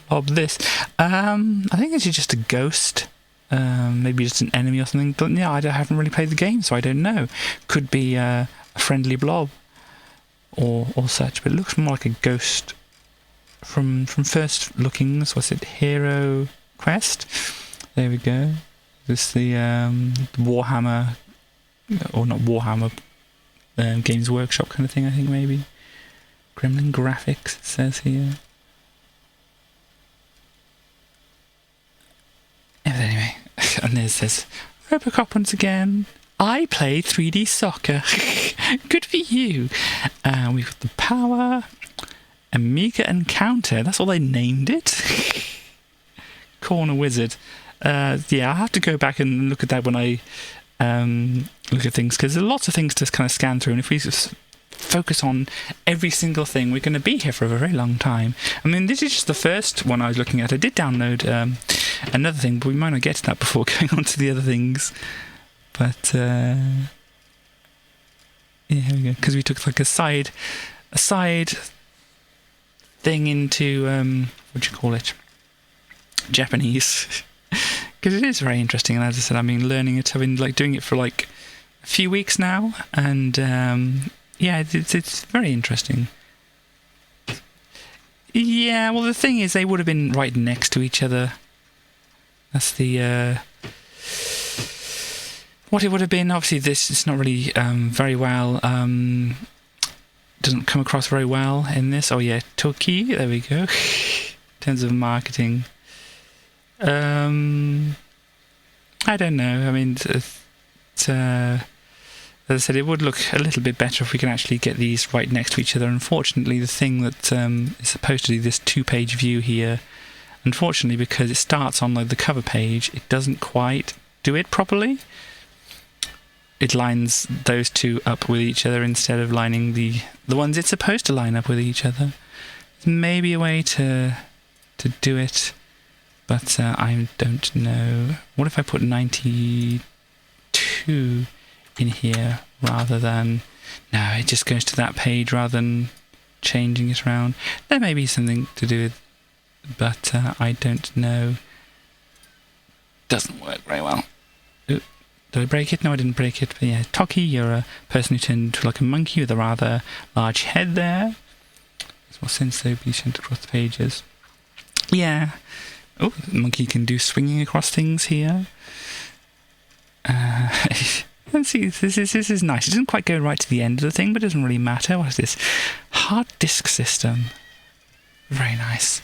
Blob this. I think it's just a ghost. Maybe just an enemy or something. But yeah, I haven't really played the game, so I don't know. Could be a friendly blob or such. But it looks more like a ghost from first lookings. Was it Hero Quest? There we go. This is the Warhammer, or not Warhammer, Games Workshop kind of thing, I think, maybe. Gremlin Graphics, it says here. Yeah, but anyway, and there it says, Robocop once again. I play 3D soccer. Good for you. We've got the Power, Amiga Encounter. That's all they named it. Corner Wizard. Yeah, I'll have to go back and look at that when I look at things, because there are lots of things to kind of scan through, and if we just focus on every single thing, we're going to be here for a very long time. I mean, this is just the first one I was looking at. I did download another thing, but we might not get to that before going on to the other things. But yeah, here we go. Because we took like a side thing into what do you call it? Japanese. Because it is very interesting, and as I said, I've been learning it. I've been like doing it for like a few weeks now, and yeah, it's very interesting. Yeah, well, the thing is, they would have been right next to each other. That's the what it would have been. Obviously, this is not really very well. Doesn't come across very well in this. Oh yeah, Toki. There we go. In terms of marketing. I don't know. I mean, as I said, it would look a little bit better if we can actually get these right next to each other. Unfortunately, the thing that is supposed to do this two-page view here, unfortunately, because it starts on like the cover page, it doesn't quite do it properly. It lines those two up with each other instead of lining the ones it's supposed to line up with each other. There's maybe a way to do it, but I don't know. What if I put 92 in here rather than... No, it just goes to that page rather than changing it around. There may be something to do with, but I don't know. Doesn't work very well. Ooh, did I break it? No, I didn't break it. But yeah, Toki, you're a person who turned into like a monkey with a rather large head there. Makes more sense they'd be sent across the pages. Yeah. Oh, the monkey can do swinging across things here. Let's see, this is nice. It doesn't quite go right to the end of the thing, but it doesn't really matter. What is this? Hard disk system. Very nice.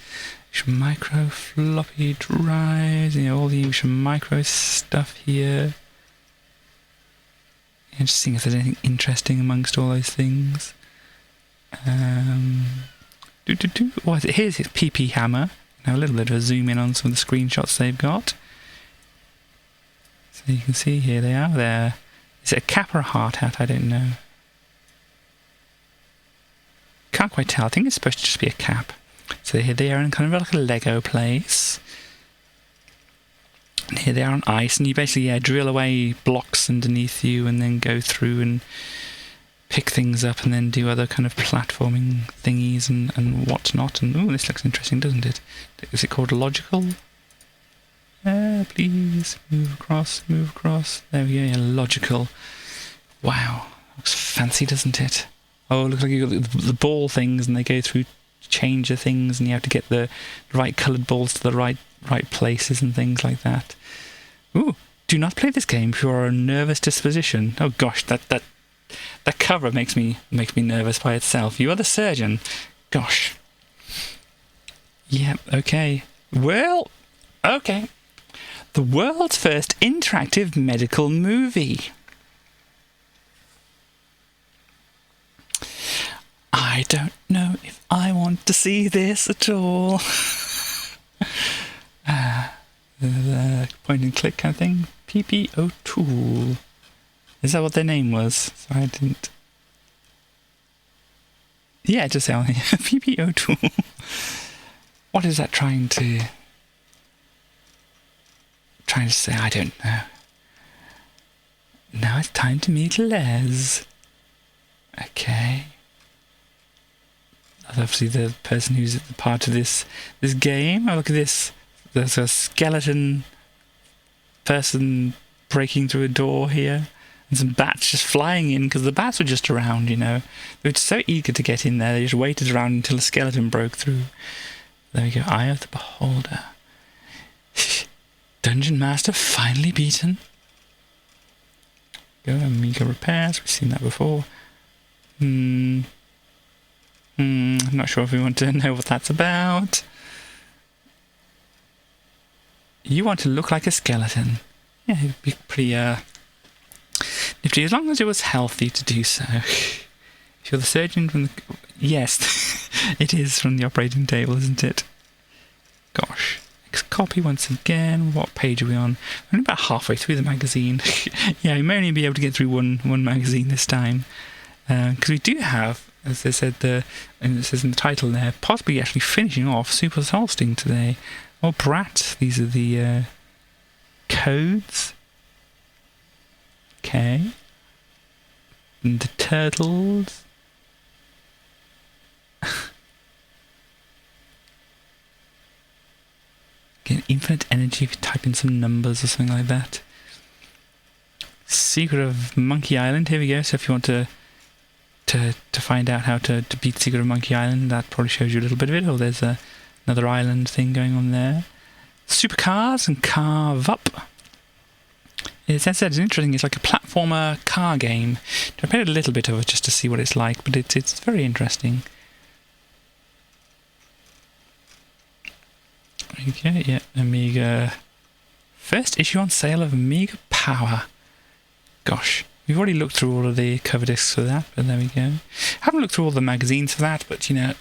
Micro floppy drives, you know, all the micro stuff here. And just seeing if there's anything interesting amongst all those things. What is it? Here's his PP hammer. Now a little bit of a zoom in on some of the screenshots they've got. So you can see here they are there. Is it a cap or a hard hat? I don't know. Can't quite tell. I think it's supposed to just be a cap. So here they are in kind of like a Lego place. And here they are on ice, and you basically drill away blocks underneath you and then go through and pick things up and then do other kind of platforming thingies and whatnot. And oh, this looks interesting, doesn't it? Is it called logical? Please move across, move across. There we go, yeah, logical. Wow, looks fancy, doesn't it? Oh, it looks like you've got the ball things, and they go through change the things, and you have to get the right coloured balls to the right places and things like that. Ooh, do not play this game if you are a nervous disposition. Oh gosh, that cover makes me nervous by itself. You are the surgeon. Gosh. Yep, okay. Well, okay. The world's first interactive medical movie. I don't know if I want to see this at all. The point and click kind of thing. PPO Tool. Is that what their name was? Sorry, I didn't. Yeah, just say on here. PPO Tool. What is that trying to say? I don't know. Now it's time to meet Les. Okay. That's obviously the person who's at the part of this game. Oh, look at this. There's a skeleton person breaking through a door here. And some bats just flying in, because the bats were just around, you know. They were just so eager to get in there, they just waited around until a skeleton broke through. There we go, Eye of the Beholder. Dungeon Master finally beaten. Go Amiga repairs, we've seen that before. I'm not sure if we want to know what that's about. You want to look like a skeleton. Yeah, it'd be pretty nifty, as long as it was healthy to do so. If you're the surgeon from the... Yes, it is from the operating table, isn't it? Gosh. Copy once again. What page are we on? We're only about halfway through the magazine. Yeah, we may only be able to get through one magazine this time. Because we do have, as they said, and it says in the title there, possibly actually finishing off Super Solstng today. Or Brat. These are the codes. Okay. And the turtles. Get infinite energy if you type in some numbers or something like that. Secret of Monkey Island. Here we go. So if you want to find out how to beat Secret of Monkey Island, that probably shows you a little bit of it. Or there's another island thing going on there. Supercars and Carve Up. As I said, it's interesting. It's like a platformer car game. I played a little bit of it just to see what it's like, but it's very interesting. Okay, yeah, Amiga. First issue on sale of Amiga Power. Gosh, we've already looked through all of the cover discs for that, but there we go. Haven't looked through all the magazines for that, but you know,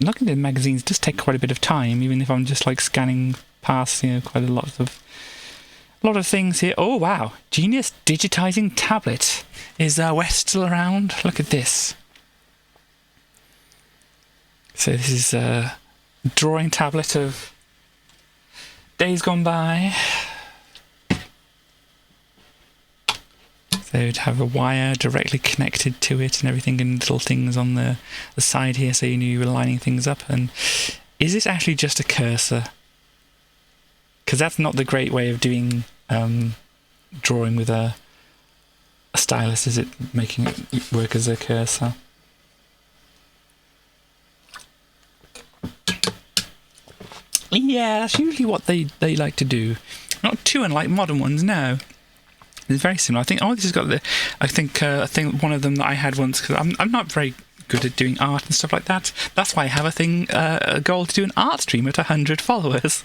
looking at the magazines does take quite a bit of time, even if I'm just like scanning past, you know, quite a lot of things here. Oh wow, Genius Digitizing Tablet. Is West still around? Look at this. So this is drawing tablet of days gone by. So it'd have a wire directly connected to it and everything, and little things on the side here so you knew you were lining things up. And is this actually just a cursor? Because that's not the great way of doing drawing with a stylus, is it? Making it work as a cursor. Yeah, that's usually what they like to do. Not too unlike modern ones, no. It's very similar. I think. Oh, this has got the. I think one of them that I had once, because I'm not very good at doing art and stuff like that. That's why I have a goal to do an art stream at 100 followers.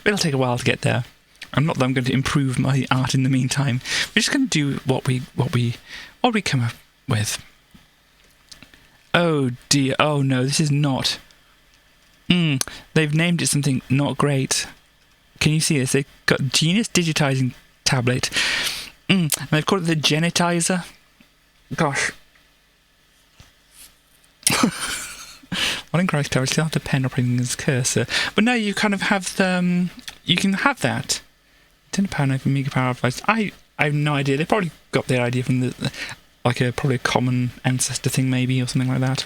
It'll take a while to get there. I'm not that I'm going to improve my art in the meantime. We're just going to do what we come up with. Oh dear. Oh no, this is not. They've named it something not great. Can you see this? They've got Genius Digitizing Tablet. And they've called it the Genitizer. Gosh. What in Christ's power? Still have the pen operating as cursor. But no, you kind of have the... you can have that. £10 for Amiga Power Advice. I have no idea. They probably got their idea from probably a common ancestor thing maybe, or something like that.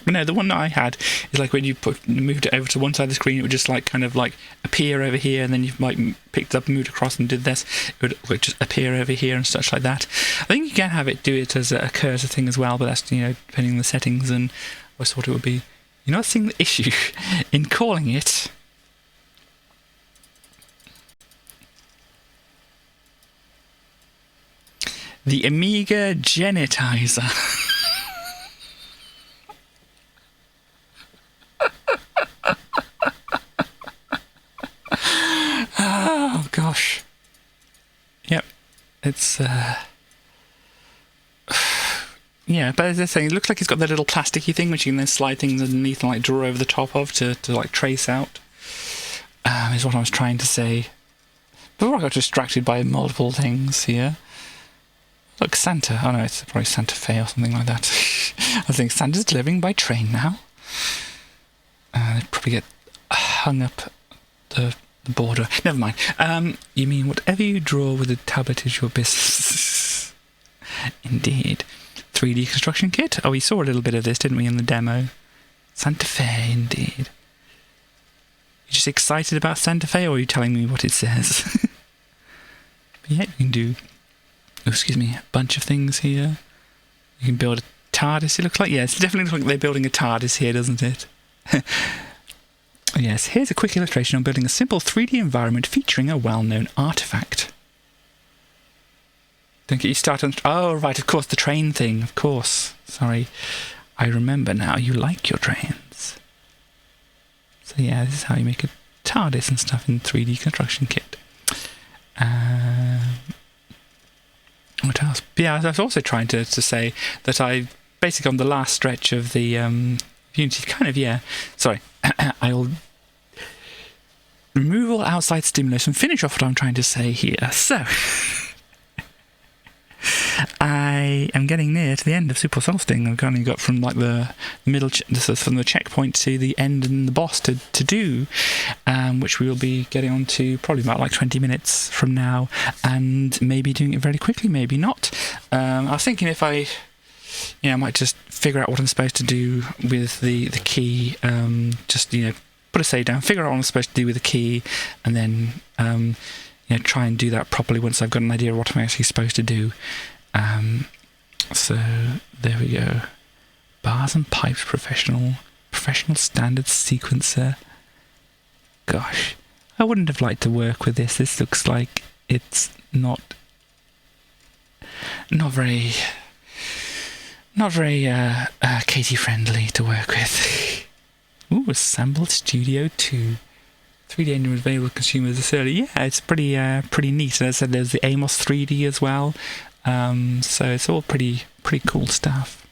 But no, the one that I had is like when you moved it over to one side of the screen, it would just like kind of like appear over here, and then you might picked it up and moved across and did this, it would just appear over here and such like that. I think you can have it do it as a cursor thing as well, but that's, you know, depending on the settings, and I thought it would be, you're not seeing the issue in calling it the Amiga Genitizer. Oh gosh. Yep. It's yeah, but as I say, it looks like it's got that little plasticky thing which you can then slide things underneath and like draw over the top of to like trace out. Is what I was trying to say. Before I got distracted by multiple things here. Look, Santa. Oh no, it's probably Santa Fe or something like that. I think Santa's delivering by train now. They'd probably get hung up the border. Never mind. You mean whatever you draw with a tablet is your business. Indeed. 3D construction kit. Oh, we saw a little bit of this, didn't we, in the demo? Santa Fe, indeed. You just excited about Santa Fe, or are you telling me what it says? But yeah, you can do, oh, excuse me, a bunch of things here. You can build a TARDIS, it looks like. Yeah, it definitely looks like they're building a TARDIS here, doesn't it? Yes, here's a quick illustration on building a simple 3D environment featuring a well-known artifact. Don't get you started on... Oh, right, of course, the train thing, of course. Sorry. I remember now you like your trains. So yeah, this is how you make a TARDIS and stuff in 3D construction kit. What else? Yeah, I was also trying to say that I basically on the last stretch of the Unity sorry, I'll remove all outside stimulus and finish off what I'm trying to say here. So I am getting near to the end of Super Solstng. I've only got from like the middle, from the checkpoint to the end and the boss to do, which we will be getting on to probably about like 20 minutes from now, and maybe doing it very quickly, maybe not. I was thinking if I might just figure out what I'm supposed to do with the key, just put a save down, figure out what I'm supposed to do with the key, and then try and do that properly once I've got an idea of what I'm actually supposed to do. So there we go. Bars and pipes, professional standard sequencer. Gosh, I wouldn't have liked to work with this. This looks like it's not very Katie friendly to work with. Ooh, Assembled Studio 2. 3D engine was available to consumers this early. Yeah, it's pretty neat. And as I said, there's the Amos 3D as well. So it's all pretty cool stuff.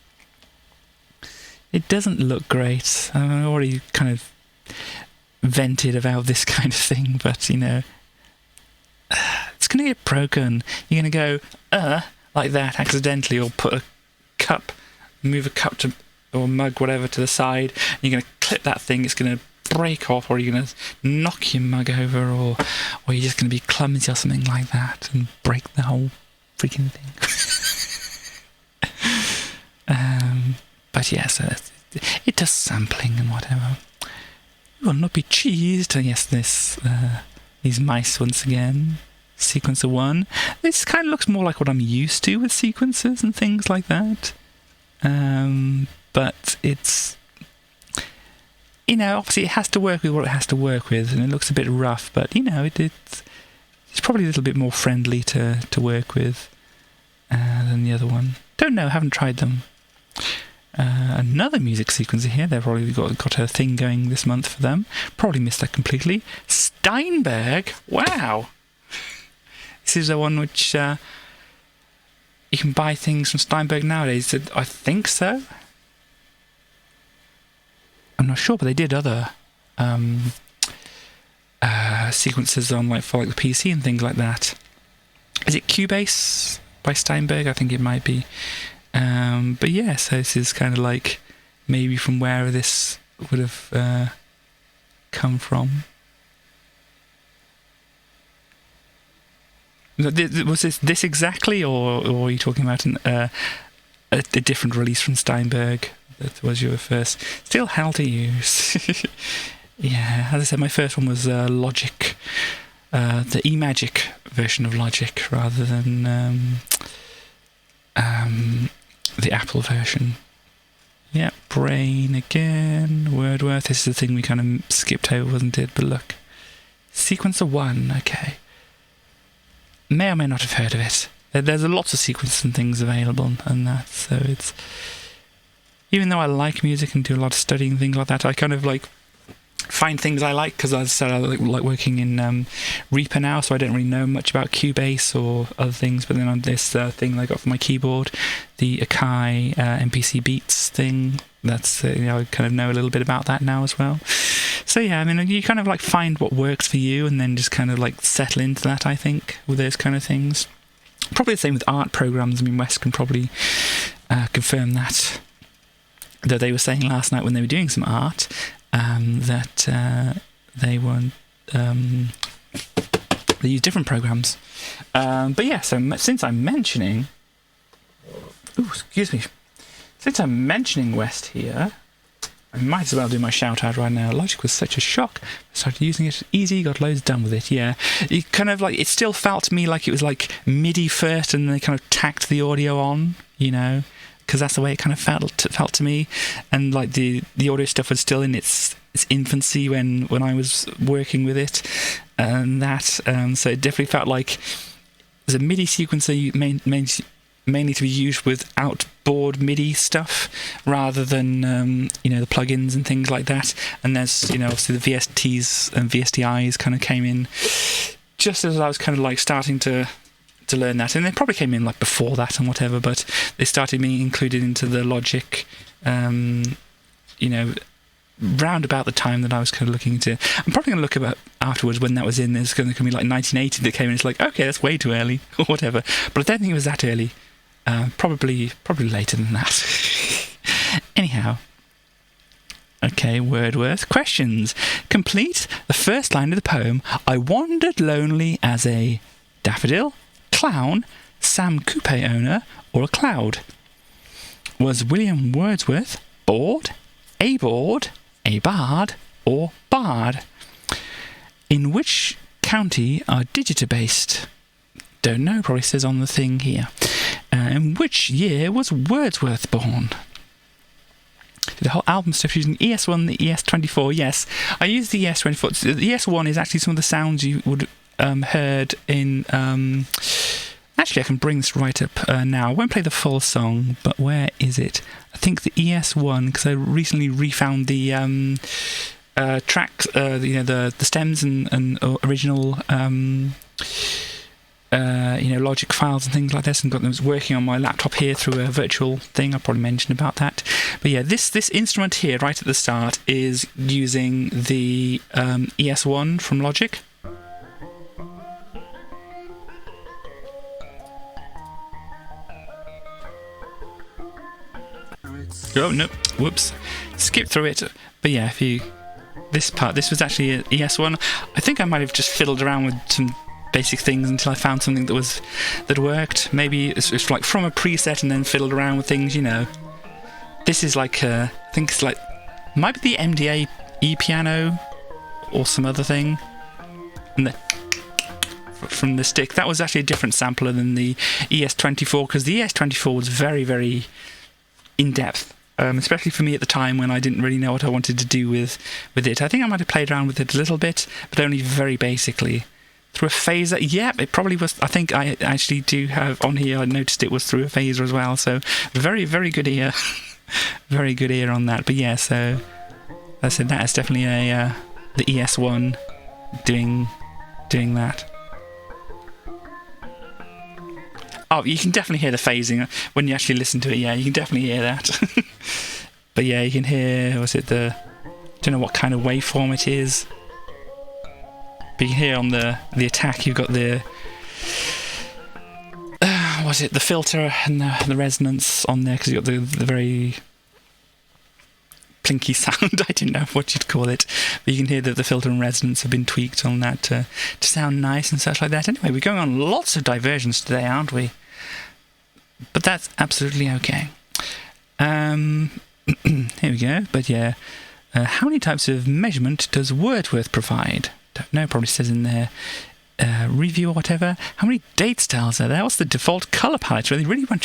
It doesn't look great. I already kind of vented about this kind of thing, but it's going to get broken. You're going to go like that accidentally, or move a cup or mug, whatever, to the side. And you're going to clip that thing. It's going to break off, or you're going to knock your mug over, or you're just going to be clumsy or something like that and break the whole freaking thing. But yeah, so it does sampling and whatever. You will not be cheesed. And yes, these mice once again. Sequencer 1. This kind of looks more like what I'm used to with sequencers and things like that. But it's, obviously it has to work with what it has to work with, and it looks a bit rough, but it's probably a little bit more friendly to work with than the other one. Don't know, haven't tried them. Another music sequencer here. They've probably got a thing going this month for them. Probably missed that completely. Steinberg. Wow. This is the one which you can buy things from Steinberg nowadays. I think so. I'm not sure, but they did other sequences on for the PC and things like that. Is it Cubase by Steinberg? I think it might be. But yeah, so this is kind of like maybe from where this would have come from. Was this exactly, or are you talking about a different release from Steinberg that was your first? Still hell to use. Yeah, as I said, my first one was Logic, the eMagic version of Logic, rather than the Apple version. Yeah, Brain again, Wordworth. This is the thing we kind of skipped over, wasn't it? But look, Sequencer 1, okay. May or may not have heard of it. There's lots of sequences and things available and that, so it's... Even though I like music and do a lot of studying and things like that, I kind of find things I like, because as I said, I like working in Reaper now, so I don't really know much about Cubase or other things, but then on this thing I got for my keyboard, the Akai MPC Beats thing, that's, I kind of know a little bit about that now as well. So yeah, I mean, you kind of find what works for you and then just kind of settle into that, I think, with those kind of things. Probably the same with art programs. I mean, Wes can probably confirm that. Though they were saying last night when they were doing some art that they weren't... they use different programs. But yeah, so since I'm mentioning... Ooh, excuse me. Since I'm mentioning West here... I might as well do my shout out right now. Logic was such a shock. I started using it easy, got loads done with it. Yeah, it kind of it still felt to me like it was MIDI first, and then they kind of tacked the audio on, because that's the way it kind of felt to me. And the audio stuff was still in its infancy when I was working with it, and that so it definitely felt like there's a MIDI sequencer mainly to be used with outboard MIDI stuff rather than the plugins and things like that. And there's obviously the VSTs and VSTIs kind of came in just as I was kind of like starting to learn that, and they probably came in like before that and whatever, but they started being included into the Logic round about the time that I was kind of looking into. I'm probably going to look about afterwards when that was in. There's going to be like 1980 that came in. It's like, okay, that's way too early or whatever. But I don't think it was that early. Probably later than that. Anyhow. Okay, Wordsworth. Questions. Complete the first line of the poem. I wandered lonely as a daffodil, clown, Sam Coupe owner, or a cloud. Was William Wordsworth bored, a bard, or bard? In which county are Digita based? Don't know, probably says on the thing here. In which year was Wordsworth born? The whole album stuff using ES1, the ES24. Yes, I use the ES24. The ES1 is actually some of the sounds you would heard in. Actually, I can bring this right up now. I won't play the full song, but where is it? I think the ES1, because I recently refound the tracks, the stems and original. Logic files and things like this, and got them working on my laptop here through a virtual thing. I'll probably mention about that. But yeah, this instrument here right at the start is using the ES1 from Logic. Oh no, whoops, skip through it. But yeah, this was actually an ES1. I think I might have just fiddled around with some basic things until I found something that worked. Maybe it's like from a preset and then fiddled around with things, This is like I think it's like might be the MDA piano or some other thing. And from the stick, that was actually a different sampler than the ES24, because the ES24 was very, very in depth. Especially for me at the time when I didn't really know what I wanted to do with it. I think I might have played around with it a little bit, but only very basically. Through a phaser, yeah, it probably was. I think I actually do have on here. I noticed it was through a phaser as well. So very, very good ear, very good ear on that. But yeah, so I said that is definitely the ES1 doing that. Oh, you can definitely hear the phasing when you actually listen to it. Yeah, you can definitely hear that. But yeah, you can hear. Don't know what kind of waveform it is. But you can hear on the attack, you've got the the filter and the resonance on there, because you've got the very plinky sound. I don't know what you'd call it, but you can hear that the filter and resonance have been tweaked on that to sound nice and such like that. Anyway, we're going on lots of diversions today, aren't we? But that's absolutely okay. Here we go. But yeah, how many types of measurement does Wordsworth provide? Don't know, probably says in their review or whatever. How many date styles are there? What's the default colour palette? Really want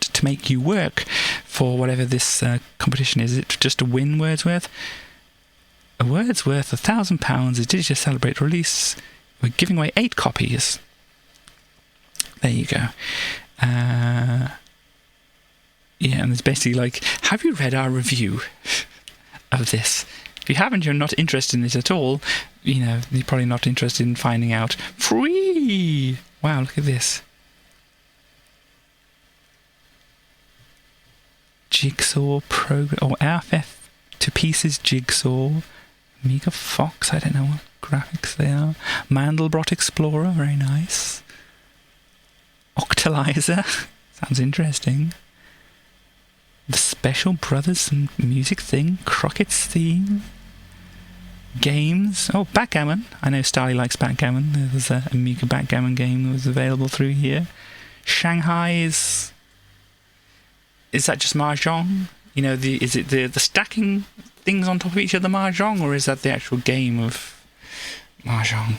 to make you work for whatever this competition is. Is it just to win Wordsworth? A Wordsworth, £1,000 is Digita Celebrate release. We're giving away 8 copies. There you go. Yeah, and it's basically like, have you read our review of this? If you haven't, you're not interested in it at all. You're probably not interested in finding out. Free! Wow, look at this. Jigsaw program. Oh, RFF to pieces jigsaw. Amiga Fox, I don't know what graphics they are. Mandelbrot Explorer, very nice. Octalizer, sounds interesting. The Special Brothers music thing, Crockett's theme, games. Oh, backgammon. I know Starly likes backgammon. There was a Amiga backgammon game that was available through here. Shanghai is that just mahjong? Is it the stacking things on top of each other mahjong, or is that the actual game of mahjong?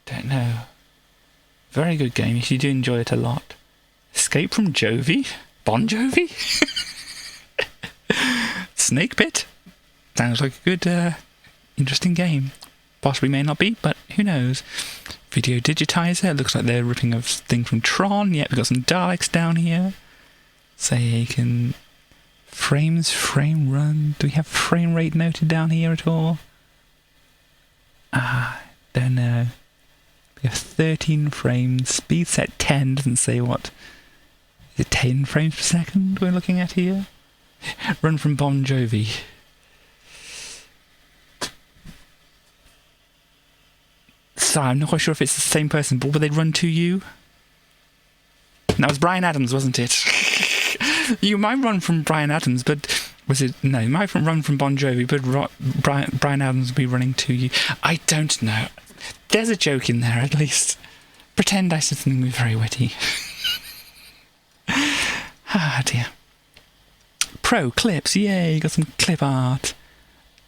Don't know. Very good game. You do enjoy it a lot. Escape from Jovi. Bon Jovi? Snake Pit? Sounds like a good, interesting game. Possibly may not be, but who knows. If video digitizer. It looks like they're ripping a thing from Tron. Yep, we've got some Daleks down here. So you can... frame run. Do we have frame rate noted down here at all? Don't know. We have 13 frames. Speed set 10. Doesn't say what. Is it 10 frames per second we're looking at here? Run from Bon Jovi. Sorry, I'm not quite sure if it's the same person, but will they run to you? That was Bryan Adams, wasn't it? You might run from Bryan Adams, but... Was it? No, you might run from Bon Jovi, but Bryan Adams will be running to you. I don't know. There's a joke in there, at least. Pretend I said something very witty. Ah, dear. Pro clips, yay, got some clip art.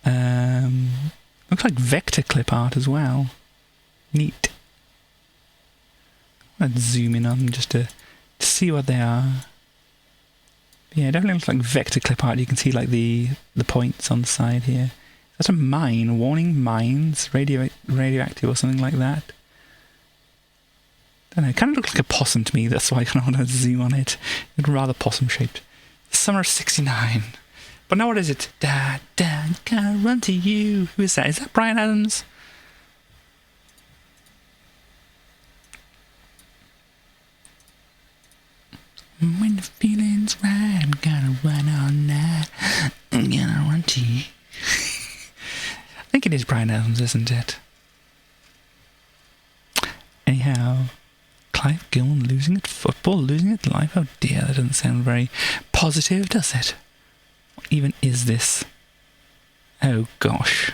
Looks like vector clip art as well. Neat. Let's zoom in on them just to see what they are. Yeah, it definitely looks like vector clip art. You can see like the points on the side here. That's a mine. Warning, mines. Radioactive or something like that. I don't know. It kind of looks like a possum to me. That's why I kind of want to zoom on it. It's rather possum shaped. Summer of '69. But now what is it? Da, da, gotta run to you. Who is that? Is that Bryan Adams? When the feeling's right, I'm gonna run all night. I'm gonna run to you. I think it is Bryan Adams, isn't it? Anyhow, Clive Gilman losing at football, losing at life. Oh dear, that doesn't sound very positive, does it? What even is this? Oh gosh.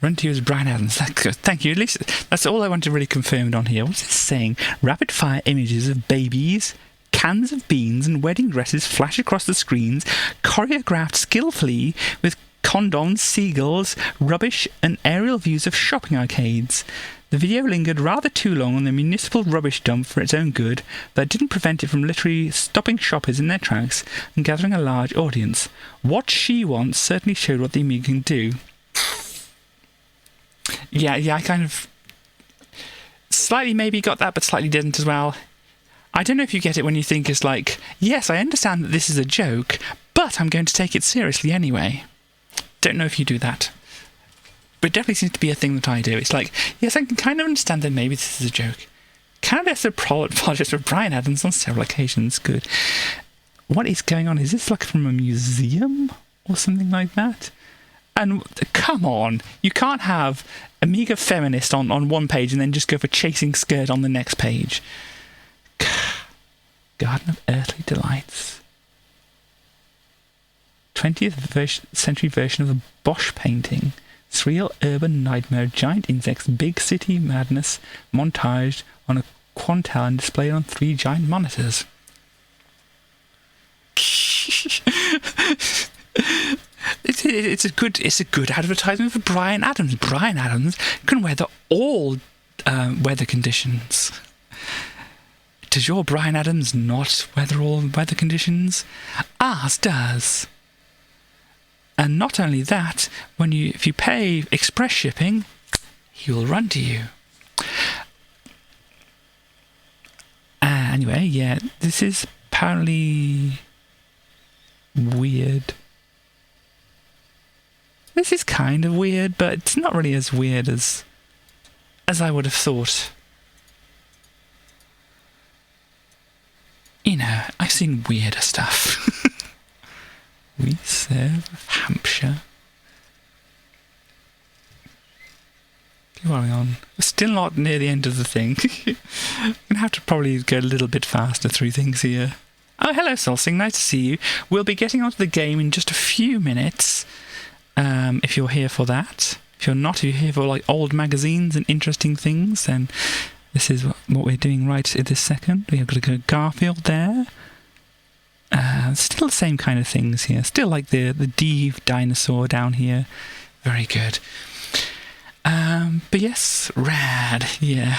Run to you as Bryan Adams. That's good. Thank you. At least that's all I want to really confirm on here. What's it saying? Rapid fire images of babies, cans of beans and wedding dresses flash across the screens, choreographed skillfully with condoms, seagulls, rubbish and aerial views of shopping arcades. The video lingered rather too long on the municipal rubbish dump for its own good, but didn't prevent it from literally stopping shoppers in their tracks and gathering a large audience. What she wants certainly showed what the Amiga can do. Yeah, I kind of slightly maybe got that, but slightly didn't as well. I don't know if you get it when you think it's like, yes, I understand that this is a joke, but I'm going to take it seriously anyway. Don't know if you do that. But it definitely seems to be a thing that I do. It's like, yes, I can kind of understand that maybe this is a joke. Canada's apologized for Bryan Adams on several occasions. Good. What is going on? Is this like from a museum or something like that? And come on, you can't have Amiga Feminist on one page and then just go for Chasing Skirt on the next page. Garden of Earthly Delights. 20th century version of a Bosch painting. Surreal urban nightmare, giant insects, big city madness, montaged on a Quantel and displayed on 3 giant monitors. It's a good advertisement for Bryan Adams. Bryan Adams can weather all weather conditions. Does your Bryan Adams not weather all weather conditions? Ours does. And not only that, if you pay express shipping, he will run to you. Anyway, yeah, this is apparently weird. This is kind of weird, but it's not really as weird as I would have thought. You know, I've seen weirder stuff. We serve Hampshire. Keep going on. We're still not near the end of the thing. I'm going to have to probably go a little bit faster through things here. Oh, hello, Solstng. Nice to see you. We'll be getting onto the game in just a few minutes. If you're here for that. If you're not, if you're here for like old magazines and interesting things, then this is what we're doing right at this second. We have got a Garfield there. Still the same kind of things here. Still like the Deve dinosaur down here. Very good. But yes, rad. Yeah.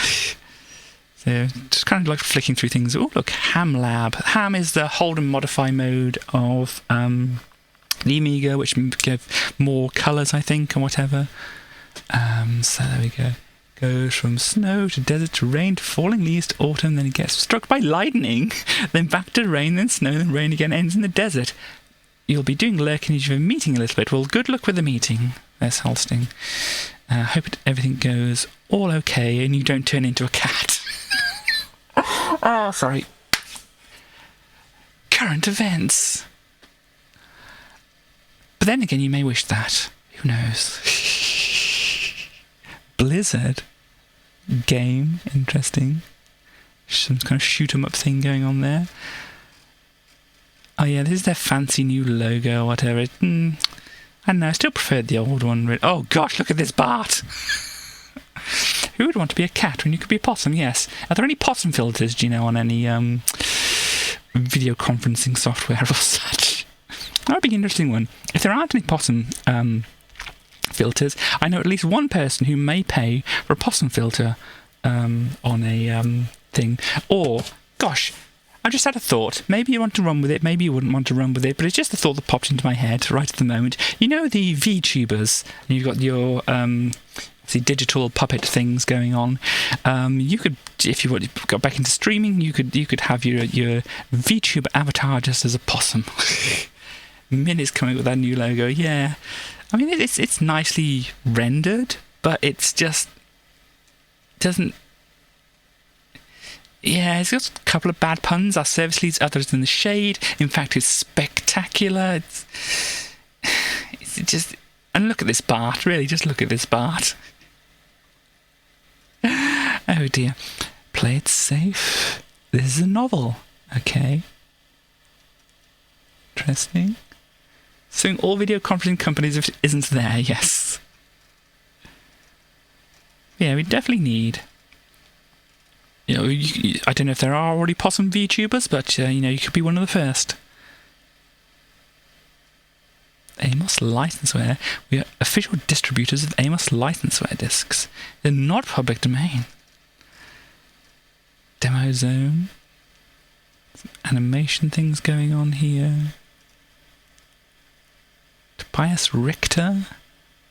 So just kind of like flicking through things. Oh, look, Ham Lab. Ham is the hold and modify mode of the Amiga, which give more colours, I think, or whatever. So there we go. Goes from snow to desert to rain to falling leaves to autumn, then it gets struck by lightning, then back to rain, then snow, then rain again, ends in the desert. You'll be doing lurkinage of a meeting a little bit. Well, good luck with the meeting. There's Solstng. Hope everything goes all okay and you don't turn into a cat. Oh, sorry. Current events. But then again, you may wish that. Who knows? Blizzard. Game. Interesting. Some kind of shoot 'em up thing going on there. Oh yeah, this is their fancy new logo or whatever. I don't know, I still preferred the old one. Oh gosh, look at this Bart! Who would want to be a cat when you could be a possum? Yes. Are there any possum filters, do you know, on any video conferencing software or such? That would be an interesting one. If there aren't any possum filters, I know at least one person who may pay for a possum filter on a thing. Or, gosh, I just had a thought. Maybe you want to run with it, maybe you wouldn't want to run with it, but it's just a thought that popped into my head right at the moment. You know the VTubers? You've got your digital puppet things going on. You could, if you got back into streaming, you could have your VTuber avatar just as a possum. Min is coming with that new logo. Yeah, I mean it's nicely rendered, but it's just doesn't. Yeah, it's got a couple of bad puns. Our service leads others in the shade. In fact, it's spectacular. It's just... And look at this Bart, really, just look at this Bart. Oh dear. Play it safe. This is a novel. Okay. Interesting. Suing all video conferencing companies if it isn't there, yes. Yeah, we definitely need... You know, I don't know if there are already possum VTubers, but, you know, you could be one of the first. Amos Licenseware. We are official distributors of Amos Licenseware discs. They're not public domain. Demo zone. Some animation things going on here. Tobias Richter.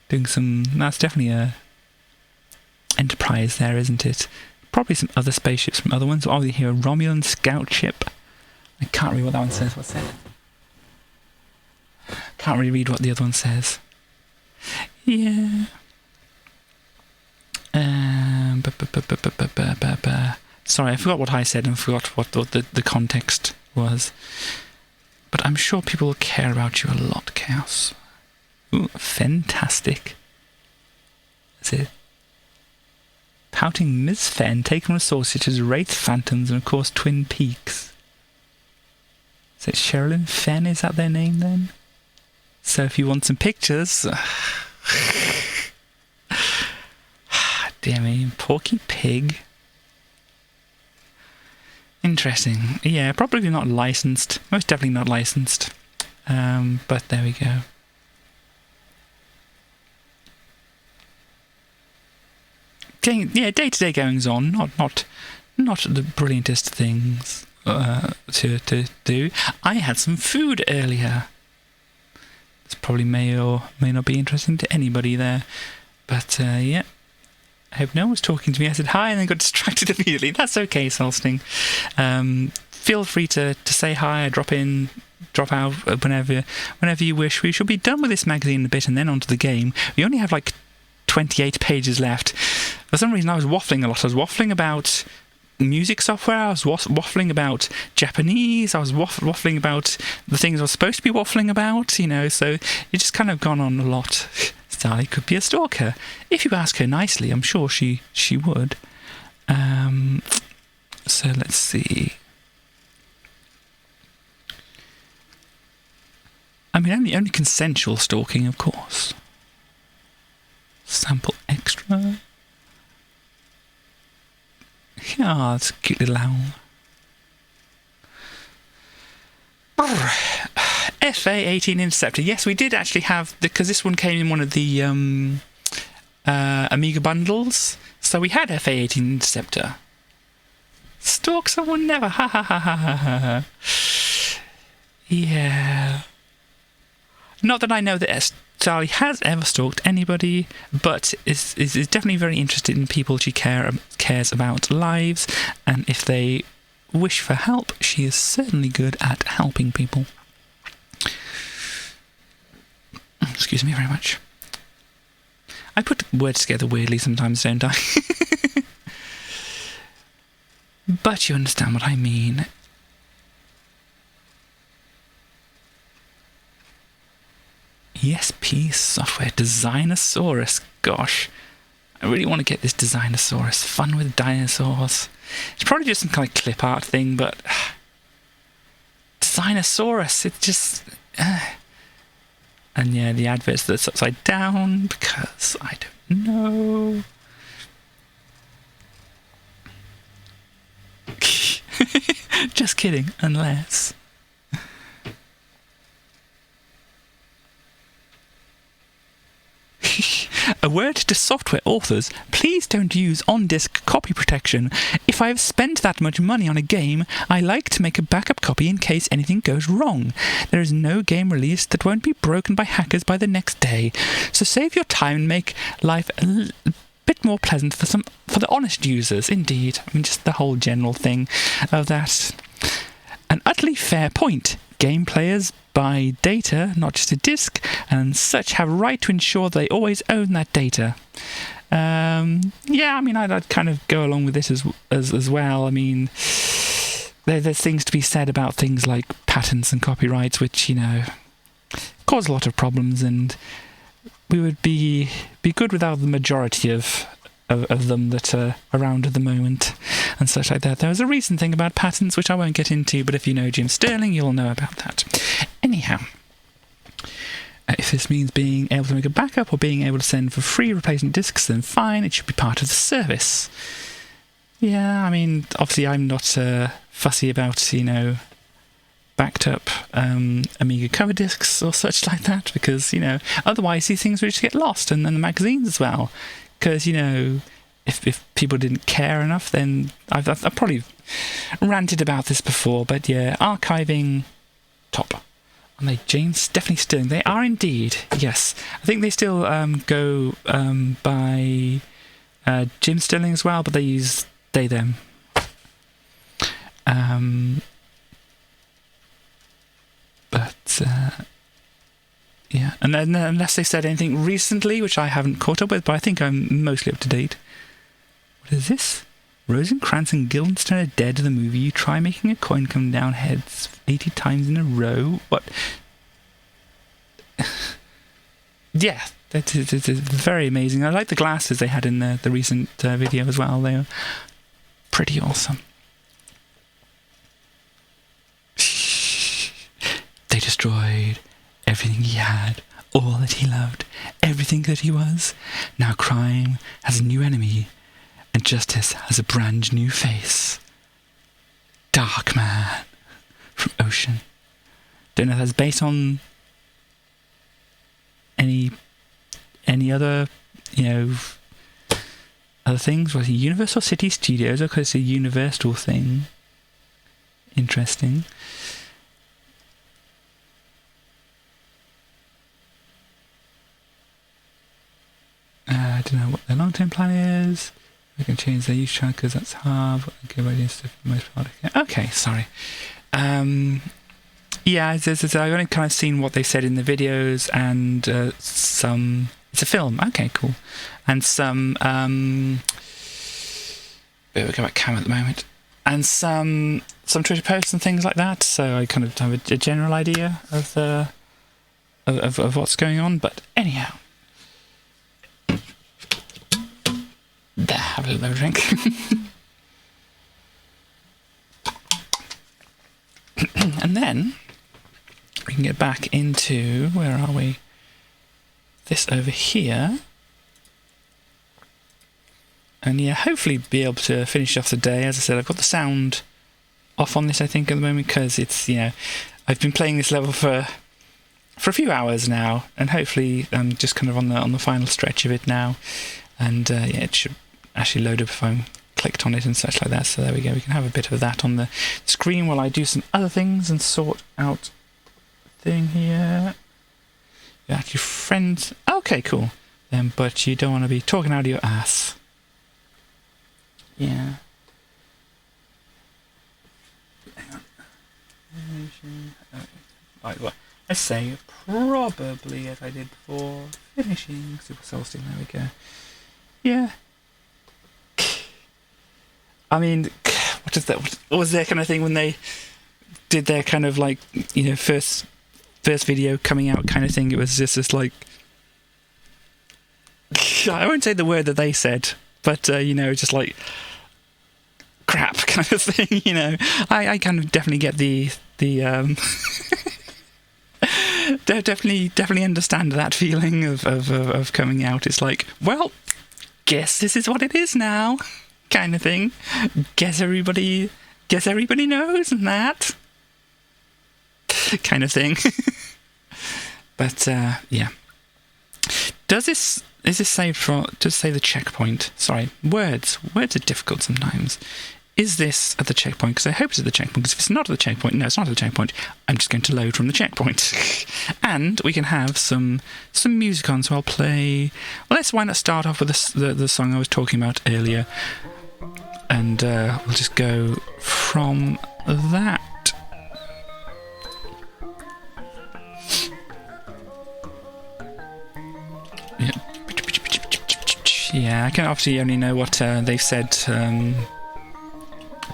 Doing some... That's definitely a Enterprise there, isn't it? Probably some other spaceships from other ones. Oh, here, a Romulan scout ship. I can't read what that one says. What's that? Can't really read what the other one says. Yeah. Sorry, I forgot what I said and forgot what the context was. But I'm sure people will care about you a lot, Chaos. Ooh, fantastic. That's it. Pouting Ms. Fenn, taken resources such as Wraith Phantoms and of course Twin Peaks. Is it Sherilyn Fenn? Is that their name then? So if you want some pictures... Dear me, Porky Pig. Interesting. Yeah, probably not licensed. Most definitely not licensed. But there we go. Yeah, day-to-day goings on, not the brilliantest things to do. I had some food earlier. This probably may or may not be interesting to anybody there, but yeah. I hope no one was talking to me. I said hi and then got distracted immediately. That's okay, Solstng. Feel free to say hi, drop in, drop out whenever you wish. We shall be done with this magazine in a bit and then onto the game. We only have like 28 pages left. For some reason I was waffling a lot. I was waffling about music software, I was waffling about Japanese, I was waffling about the things I was supposed to be waffling about, you know, so it just kind of gone on a lot. Sally could be a stalker. If you ask her nicely, I'm sure she would. So let's see. I mean, only consensual stalking, of course. Sample extra. Yeah, it's a cute little owl. FA18 Interceptor. Yes, we did actually have, because this one came in one of the Amiga bundles, so we had FA18 Interceptor. Stalk someone never. Ha ha ha ha ha ha. Yeah. Not that I know that Charlie has ever stalked anybody, but is definitely very interested in people she cares about lives, and if they wish for help, she is certainly good at helping people. Excuse me very much. I put words together weirdly sometimes, don't I? But you understand what I mean. ESP software, Designosaurus. Gosh, I really want to get this Designosaurus. Fun with dinosaurs. It's probably just some kind of clip art thing, but Designosaurus, it's just... And yeah, the advert's that's upside down because I don't know. Just kidding, unless... A word to software authors, please don't use on-disk copy protection. If I have spent that much money on a game, I like to make a backup copy in case anything goes wrong. There is no game released that won't be broken by hackers by the next day. So save your time and make life a bit more pleasant for the honest users. Indeed. I mean, just the whole general thing of that. An utterly fair point. Game players buy data, not just a disk, and such have a right to ensure they always own that data. Yeah, I mean, I'd kind of go along with this as well. I mean, there's things to be said about things like patents and copyrights, which, you know, cause a lot of problems, and we would be good without the majority of them that are around at the moment and such like that. There was a recent thing about patents which I won't get into, but if you know Jim Sterling, you'll know about that. Anyhow, if this means being able to make a backup or being able to send for free replacement disks, then fine, it should be part of the service. Yeah, I mean, obviously I'm not fussy about, you know, backed up Amiga cover disks or such like that, because, you know, otherwise these things would just get lost, and then the magazines as well. Because, you know, if people didn't care enough, then I've probably ranted about this before, but yeah, archiving, top. Are they James? Definitely Sterling. They are indeed, yes. I think they still go by Jim Sterling as well, but they use they, them. Yeah, and then unless they said anything recently, which I haven't caught up with, but I think I'm mostly up to date. What is this? Rosencrantz and Guildenstern are dead. The movie. You try making a coin come down heads 80 times in a row. What? Yeah, it's very amazing. I like the glasses they had in the recent video as well. They were pretty awesome. They destroyed everything he had, all that he loved, everything that he was. Now crime has a new enemy, and justice has a brand new face. Dark Man from Ocean. Don't know if that's based on any other, you know, other things. Was it Universal City Studios? Or because it's a Universal thing. Interesting. I don't know what their long-term plan is. We can change their use chart because that's hard. Okay, ready stuff for most part. Okay, sorry. Yeah, I've only kind of seen what they said in the videos and some. It's a film. Okay, cool. And some. We've got a cam at the moment. And some Twitter posts and things like that. So I kind of have a general idea of of what's going on. But anyhow. There, have a little drink. And then we can get back into, where are we? This over here. And yeah, hopefully be able to finish off the day. As I said, I've got the sound off on this, I think, at the moment, because it's, you know, I've been playing this level for a few hours now, and hopefully I'm just kind of on the final stretch of it now. And yeah, it should actually load up if I'm clicked on it and such like that. So there we go. We can have a bit of that on the screen while I do some other things and sort out thing here. You add your friends. Okay, cool. But you don't want to be talking out of your ass. Yeah. Hang on. Right, well, I say probably as I did before. Finishing Super Solstng. There we go. Yeah. I mean, what is that? What was their kind of thing when they did their kind of like, you know, first video coming out kind of thing? It was just this like, I won't say the word that they said, but you know, just like crap kind of thing. You know, I kind of definitely get the definitely understand that feeling of coming out. It's like, well, guess this is what it is now, kind of thing. Guess everybody knows that kind of thing. But yeah, does this save for? Does it say the checkpoint? Sorry, words are difficult sometimes. Is this at the checkpoint? Because I hope it's at the checkpoint, because if it's not at the checkpoint, no, it's not at the checkpoint, I'm just going to load from the checkpoint. And we can have some music on, so I'll play... Well, why not start off with the song I was talking about earlier. And we'll just go from that. Yeah, I can obviously only know what they've said...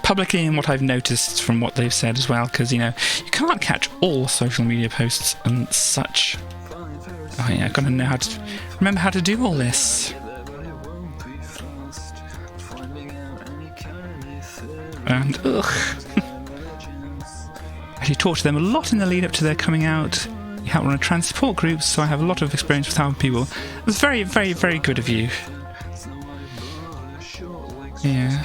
publicly, and what I've noticed from what they've said as well, because, you know, you can't catch all social media posts and such. Oh yeah, I've got to know how to remember how to do all this. And I actually talked to them a lot in the lead up to their coming out. You help run a transport group, so I have a lot of experience with helping people. It was very, very, very good of you. Yeah.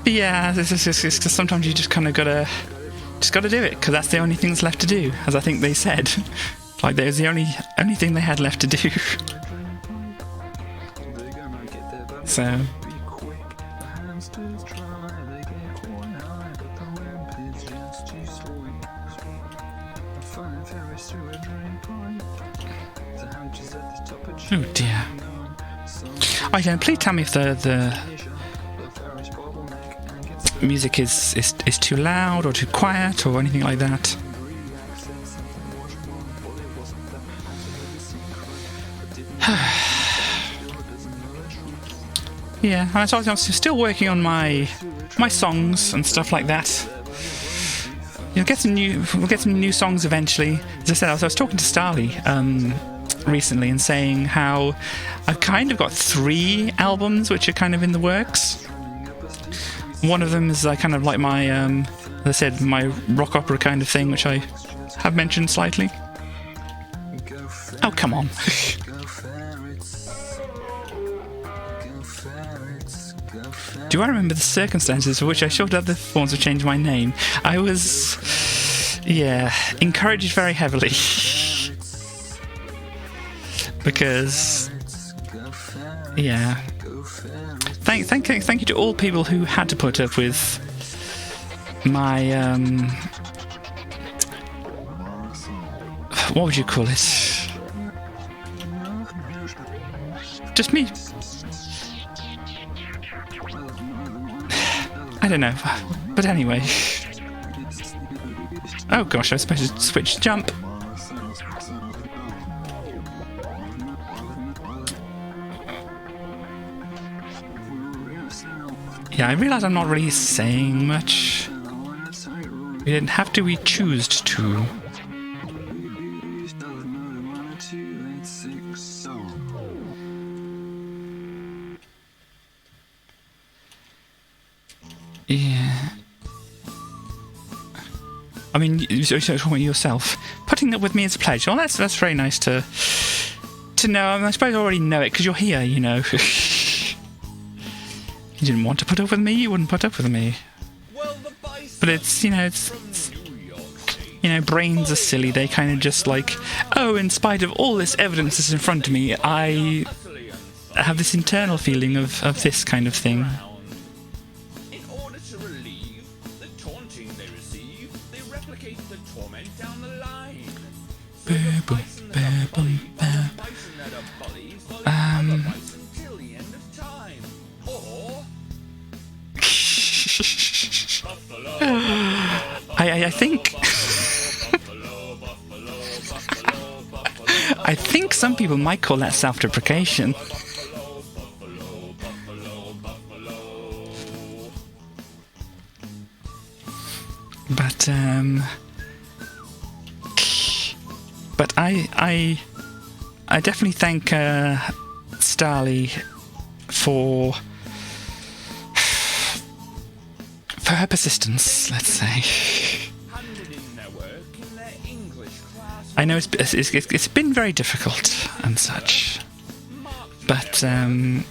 But yeah, it's just sometimes you just kind of gotta do it, because that's the only thing that's left to do, as I think they said. Like, there's the only thing they had left to do. So oh dear. Oh yeah, please tell me if the music is too loud or too quiet or anything like that. Yeah, I'm still working on my songs and stuff like that. We'll get some new songs eventually. As I said, I was talking to Starly recently and saying how I've kind of got 3 albums which are kind of in the works. One of them is kind of like my, as I said, my rock opera kind of thing, which I have mentioned slightly. Oh, come on. Do I remember the circumstances for which I shorted up the forms to change my name? I was, yeah, encouraged very heavily. Because, yeah. Thank you to all people who had to put up with my, what would you call it? Just me. I don't know. But anyway. Oh gosh, I was supposed to switch jump. Yeah, I realise I'm not really saying much. We didn't have to, we choose to. Yeah. I mean, you're talking yourself. Putting up with me is a pledge. Well, that's very nice to know. I suppose I already know it because you're here, you know. You didn't want to put up with me, you wouldn't put up with me. But it's, you know, brains are silly. They kind of just like, oh, in spite of all this evidence that's in front of me, I have this internal feeling of this kind of thing. In order to relieve the taunting they receive, they replicate the torment down the line. So the bison that are bullied are the bison that are bullied other bison till the end of time. Or I think I think some people might call that self-deprecation. But I definitely thank Starly for her persistence, let's say. I know it's been very difficult and such, but I'm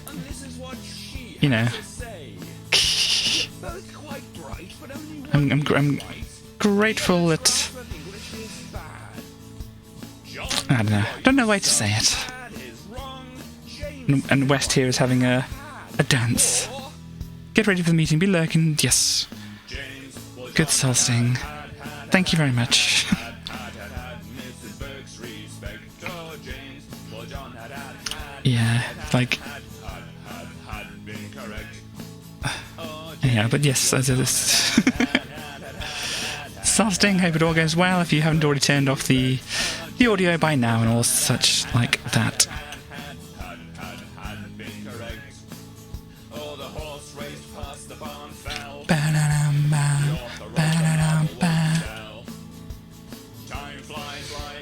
grateful that I don't know a way to say it. And West here is having a dance. Get ready for the meeting. Be lurking. Yes. Good Solstng. Thank you very much. Yeah, like. Yeah, but yes, Solstng, hope it all goes well. If you haven't already turned off the audio by now and all such like that.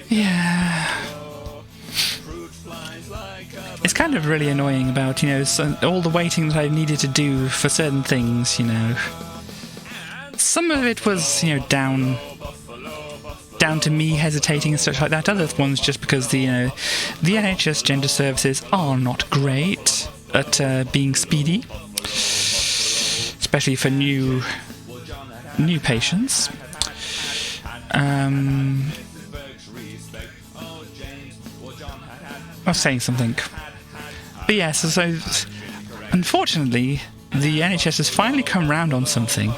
Yeah. It's kind of really annoying about, all the waiting that I needed to do for certain things, Some of it was, down to me hesitating and such like that. Other ones just because the NHS gender services are not great at being speedy, especially for new patients. I was saying something. But yes, so unfortunately, the NHS has finally come round on something,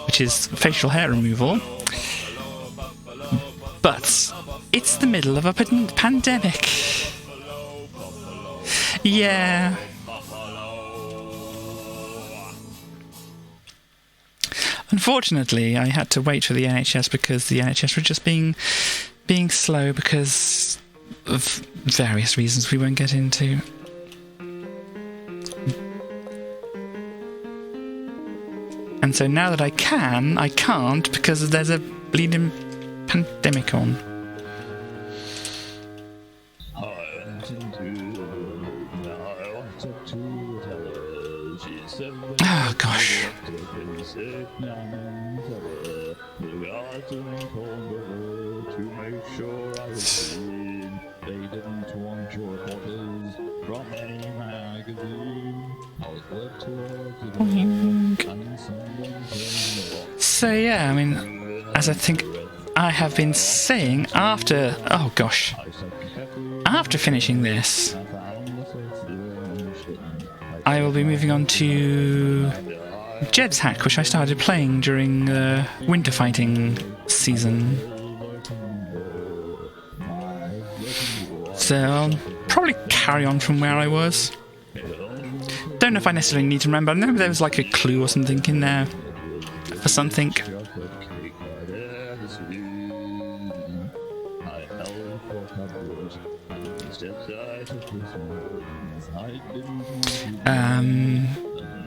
which is facial hair removal. But it's the middle of a pandemic. Yeah. Unfortunately, I had to wait for the NHS because the NHS were just being slow because of various reasons we won't get into. And so now that I can't because there's a bleeding pandemic on. Oh gosh. So yeah, I mean, as I think I have been saying, after finishing this, I will be moving on to Jed's Hack, which I started playing during the winter fighting season. So I'll probably carry on from where I was. Don't know if I necessarily need to remember. I remember there was like a clue or something in there for something.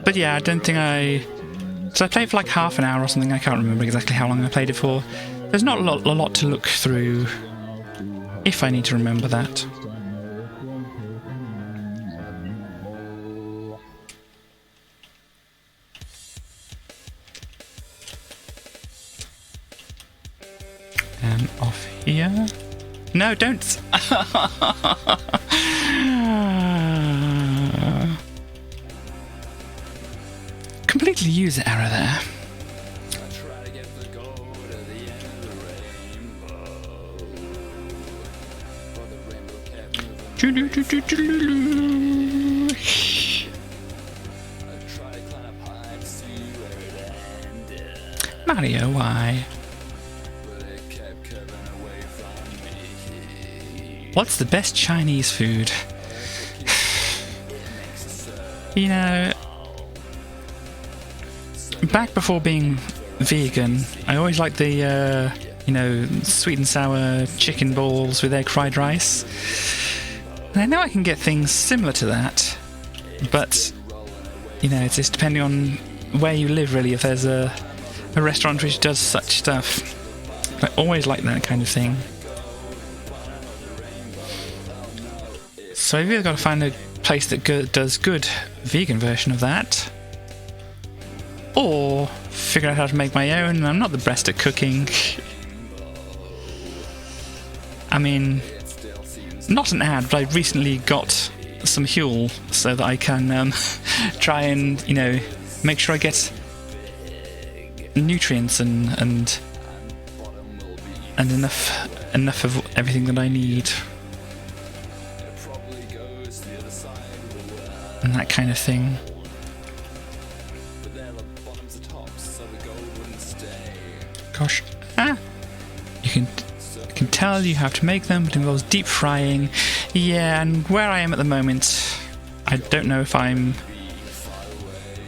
But yeah, I don't think So I played for like half an hour or something. I can't remember exactly how long I played it for. There's not a lot to look through, if I need to remember that. And off here. No, don't. Completely user error there. Mario, why? What's the best Chinese food? You know, back before being vegan, I always liked the, you know, sweet and sour chicken balls with egg fried rice. And I know I can get things similar to that, but, you know, it's just depending on where you live, really, if there's a restaurant which does such stuff. I always like that kind of thing. So I've either got to find a place that does good vegan version of that, or figure out how to make my own. I'm not the best at cooking. I mean, not an ad, but I recently got some Huel so that I can try and, you know, make sure I get nutrients and enough of everything that I need. And that kind of thing. Gosh. You can tell you have to make them, but it involves deep frying. Yeah, and where I am at the moment, I don't know if I'm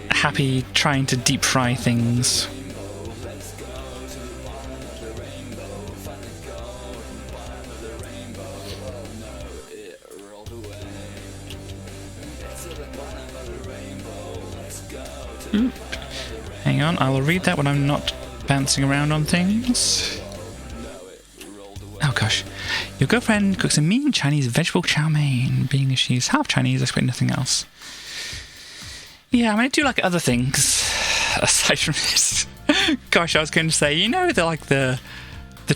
happy trying to deep fry things. Hang on, I will read that when I'm not bouncing around on things. Oh gosh. Your girlfriend cooks a mean Chinese vegetable chow mein. Being as she's half Chinese, I expect nothing else. Yeah, I mean, I do like other things aside from this. Gosh, I was going to say, you know, they're like the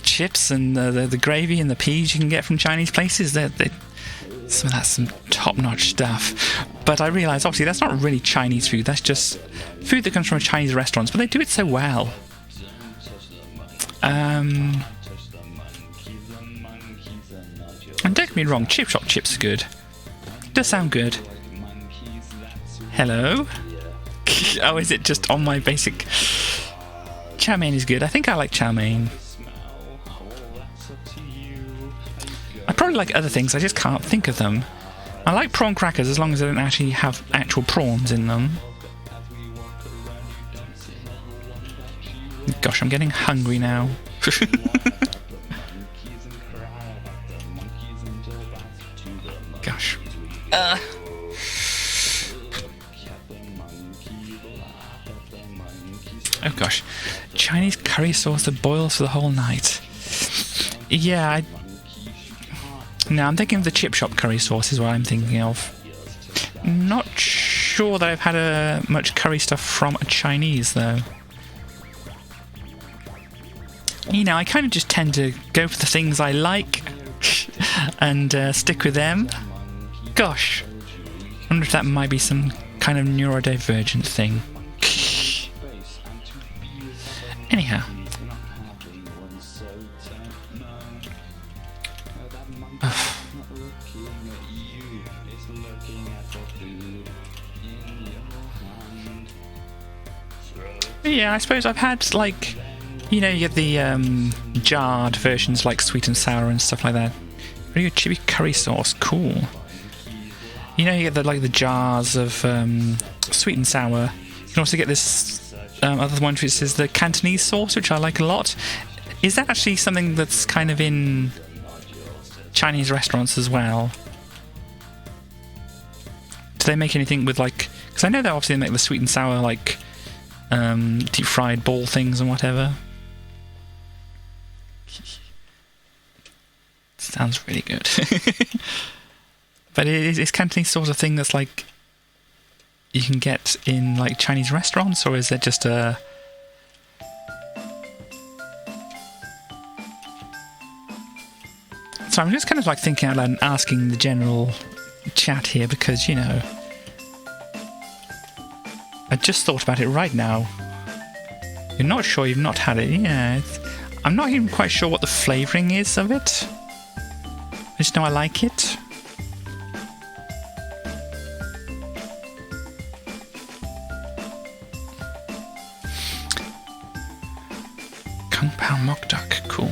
chips and the gravy and the peas you can get from Chinese places. Some of that's some top-notch stuff. But I realise, obviously, that's not really Chinese food. That's just food that comes from Chinese restaurants. But they do it so well. And don't get me wrong, chip shop chips are good. It does sound good. Hello? Oh, is it just on my basic... Chow mein is good. I think I like chow mein. I probably like other things, I just can't think of them. I like prawn crackers as long as they don't actually have actual prawns in them. Gosh, I'm getting hungry now. Gosh. Oh gosh. Chinese curry sauce that boils for the whole night. Yeah, no, I'm thinking of the chip shop curry sauce is what I'm thinking of. Not sure that I've had much curry stuff from a Chinese, though. You know, I kind of just tend to go for the things I like and stick with them. Gosh, I wonder if that might be some kind of neurodivergent thing. Anyhow. Yeah, I suppose I've had, like, you know, you get the jarred versions like sweet and sour and stuff like that. Very good chili curry sauce, cool. You know, you get the jars of sweet and sour. You can also get this other one which is the Cantonese sauce, which I like a lot. Is that actually something that's kind of in Chinese restaurants as well? Do they make anything with, like... Because I know they obviously make the sweet and sour, like... deep fried ball things and whatever. Sounds really good. But is Cantonese sort of thing that's like you can get in like Chinese restaurants, or is it just a... So I'm just kind of like thinking out loud and asking the general chat here because, you know, I just thought about it right now. You're not sure, you've not had it. Yeah, I'm not even quite sure what the flavouring is of it. I just know I like it. Kung Pao Mock Duck, cool.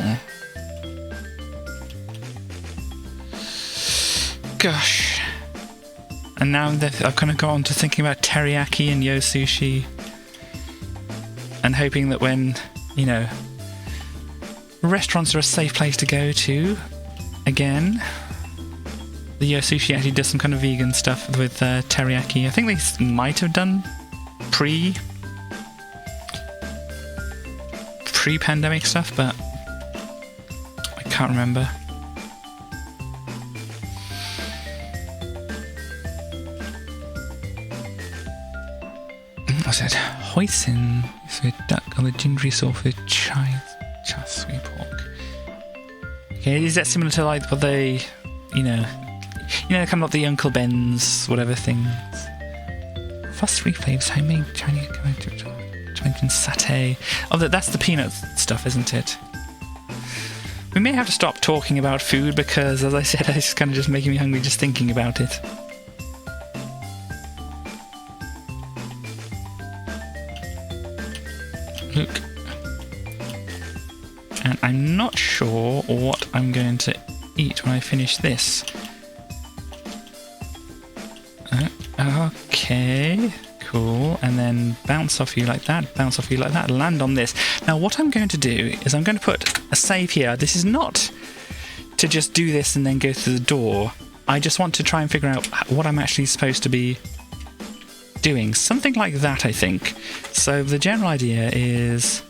Gosh. And now I've kind of gone on to thinking about teriyaki and yo sushi. And hoping that when, you know, restaurants are a safe place to go to, again, the yo sushi actually does some kind of vegan stuff with teriyaki. I think they might have done pre-pandemic stuff, but I can't remember. What's it? Hoisin is with duck or the gingery sauce with chai sweet pork. Okay, is that similar to like what they, you know, kind of like the Uncle Ben's whatever things? Fast three flavors, homemade Chinese satay. Oh, that's the peanut stuff, isn't it? We may have to stop talking about food because, as I said, it's kind of just making me hungry just thinking about it. Look. And I'm not sure what I'm going to eat when I finish this. Okay, cool. And then bounce off you like that, bounce off you like that, land on this. Now what I'm going to do is I'm going to put a save here. This is not to just do this and then go through the door. I just want to try and figure out what I'm actually supposed to be doing. Something like that, I think. So the general idea is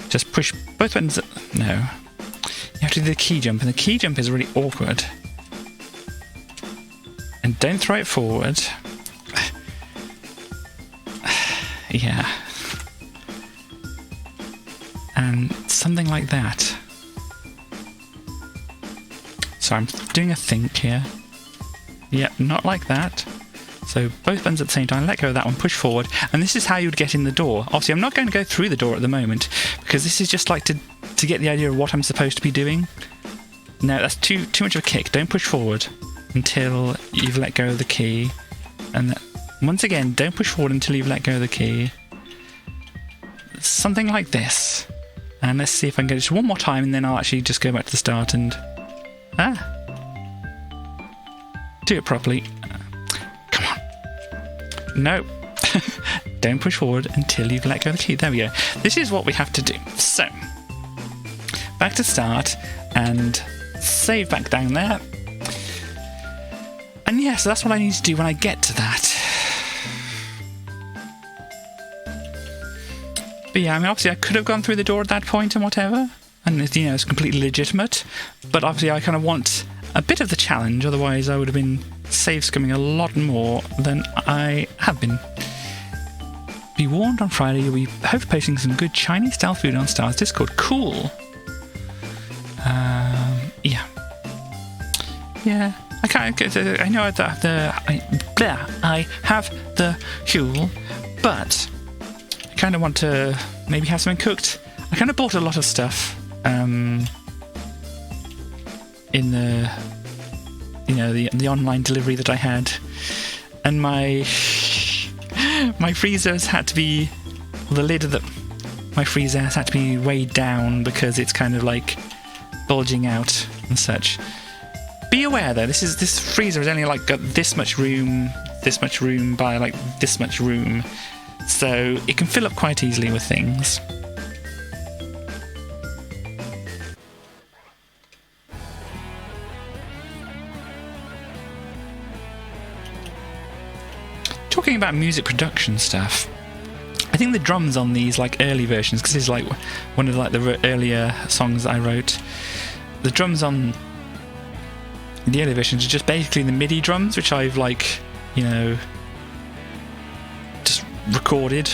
just push both buttons. No. You have to do the key jump, and the key jump is really awkward. And don't throw it forward. Yeah. And something like that. So I'm doing a think here. Yep, not like that. So both buttons at the same time, let go of that one, push forward, and this is how you'd get in the door. Obviously I'm not going to go through the door at the moment, because this is just like to get the idea of what I'm supposed to be doing. No, that's too much of a kick. Don't push forward until you've let go of the key. And once again, don't push forward until you've let go of the key. Something like this. And let's see if I can get it just one more time, and then I'll actually just go back to the start and... do it properly. Come on. No. Don't push forward until you've let go of the key. There we go. This is what we have to do. So, back to start, and save back down there. And yeah, so that's what I need to do when I get to that. But yeah, I mean, obviously I could have gone through the door at that point and whatever, and you know, it's completely legitimate, but obviously I kind of want a bit of the challenge, otherwise I would have been save scumming a lot more than I have been. Be warned, on Friday you'll be hopefully posting some good Chinese style food on Star's Discord. Cool. Yeah. I know that I have the fuel, but I kind of want to maybe have something cooked. I kind of bought a lot of stuff in the, you know, the online delivery that I had, and my freezers had to be, the lid of my freezer has had to be weighed down because it's kind of like bulging out and such. Be aware though, this freezer has only like got this much room by like this much room, so it can fill up quite easily with things. Talking about music production stuff, I think the drums on these like early versions, because this is like one of like the earlier songs that I wrote, the drums on the early versions are just basically the MIDI drums, which I've like, you know, just recorded.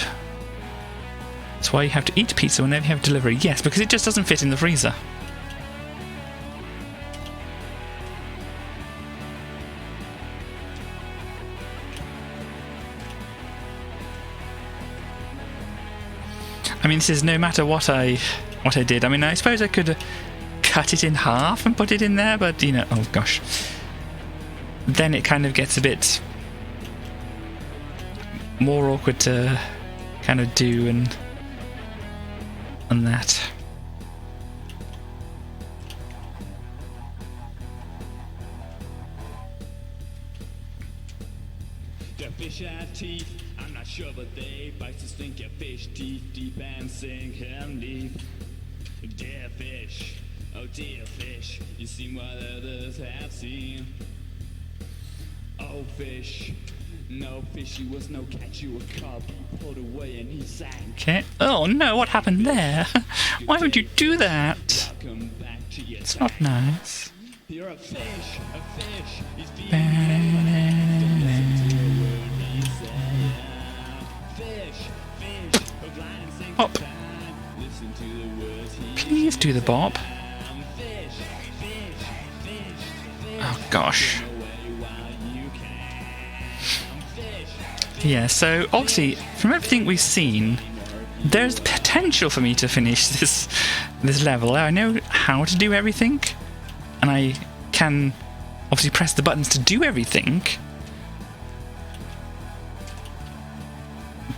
That's why you have to eat pizza whenever you have delivery. Yes, because it just doesn't fit in the freezer. I mean, this is no matter what I did. I mean, I suppose I could cut it in half and put it in there, but you know, oh gosh, then it kind of gets a bit more awkward to kind of do and that. teeth. I'm not sure, but they bite to stink your fish teeth deep and sink him deep. Dear fish, oh dear fish, you seen what others have seen. Oh fish, no fish, he was no catch, you a cub. He pulled away and he sank. Okay. Oh no, what happened there? Why would you do that? Welcome back to your It's not nice. You're a fish, he's being Bop. Please do the bop. Oh gosh. Yeah, so obviously from everything we've seen, there's potential for me to finish this level. I know how to do everything, and I can obviously press the buttons to do everything.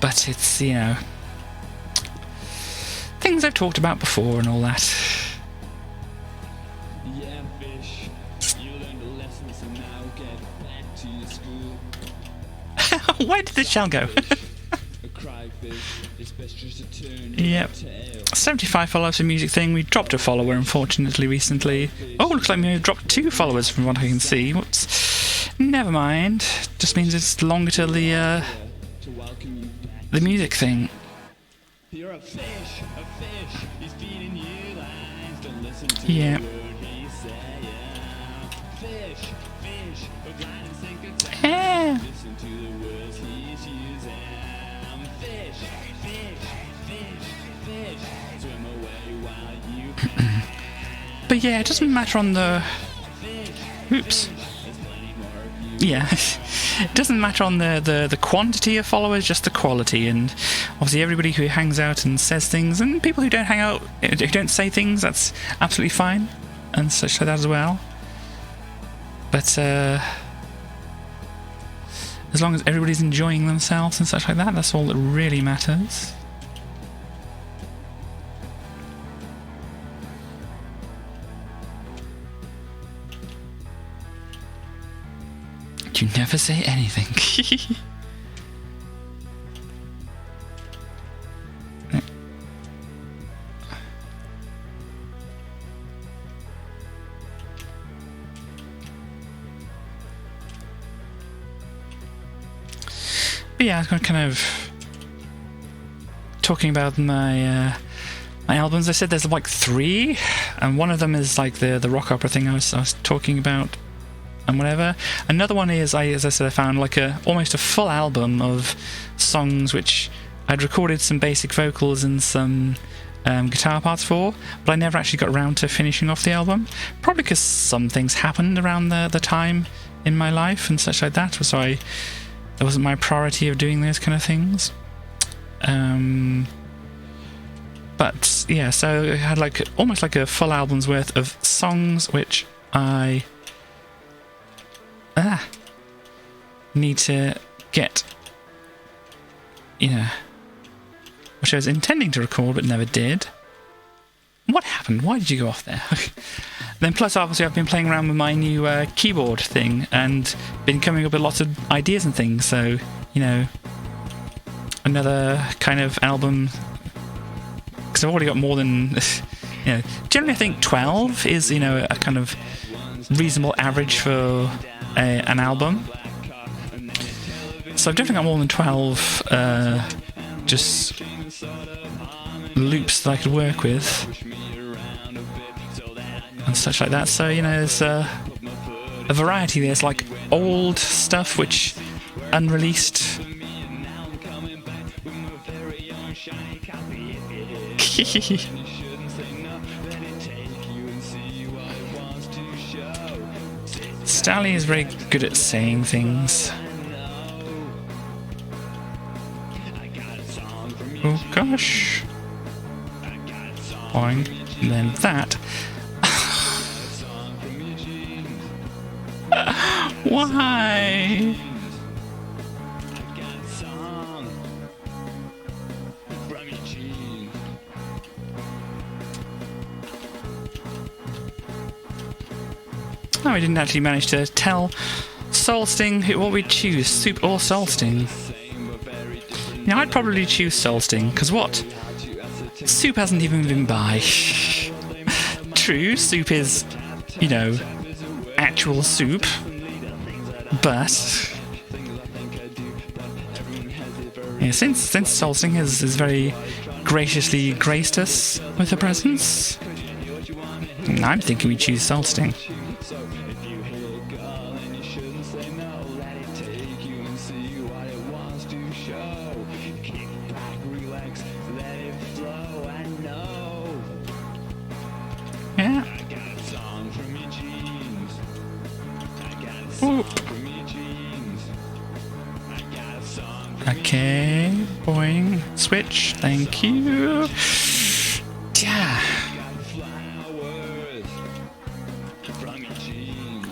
But it's, you know, things I've talked about before and all that. Yeah, fish, you learned a lesson, so now get back to your school. Where did the shell go? A cryfish, it's best just to turn Yep. your tail. 75 followers for music thing. We dropped a follower, unfortunately, recently. Oh, looks like we may have dropped 2 followers from what I can see. Whoops. Never mind. Just means it's longer till the To welcome you back. music thing. You're a fish, he's feeding you lines. Don't listen to Yeah. the word he's saying. Fish, a blind and sinker time. Yeah. Listen to the words he's using. Fish, swim away while you can. But yeah, it doesn't matter on the... Oops. There's plenty more of you. Yeah. It doesn't matter on the quantity of followers, just the quality. And obviously everybody who hangs out and says things, and people who don't hang out, who don't say things, that's absolutely fine. And such like that as well. But as long as everybody's enjoying themselves and such like that, that's all that really matters. You never say anything. But yeah, I was kind of talking about my albums. I said there's like 3, and one of them is like the rock opera thing I was talking about. And whatever. Another one is, as I said, I found like almost a full album of songs which I'd recorded some basic vocals and some guitar parts for, but I never actually got around to finishing off the album. Probably because some things happened around the time in my life and such like that, so it wasn't my priority of doing those kind of things. But yeah, so I had like almost like a full album's worth of songs which I need to get, you know, which I was intending to record but never did. What happened? Why did you go off there? Then plus obviously I've been playing around with my new keyboard thing and been coming up with lots of ideas and things, so, you know, another kind of album, because I've already got more than, you know, generally I think 12 is, you know, a kind of reasonable average for an album. So I've definitely got more than 12 just loops that I could work with and such like that. So, you know, there's a variety. There's like old stuff which unreleased. Stally is very good at saying things. Oh gosh. Boing. And then that. Why? Oh, I didn't actually manage to tell Solstng what we'd choose, soup or Solstng. Yeah, I'd probably choose Solstng, because what? Soup hasn't even been by. True, soup is, you know, actual soup, but yeah, since Solstng has very graciously graced us with her presence, I'm thinking we choose Solstng. Yeah. Ooh. Okay, boing. Switch, thank you. Yeah.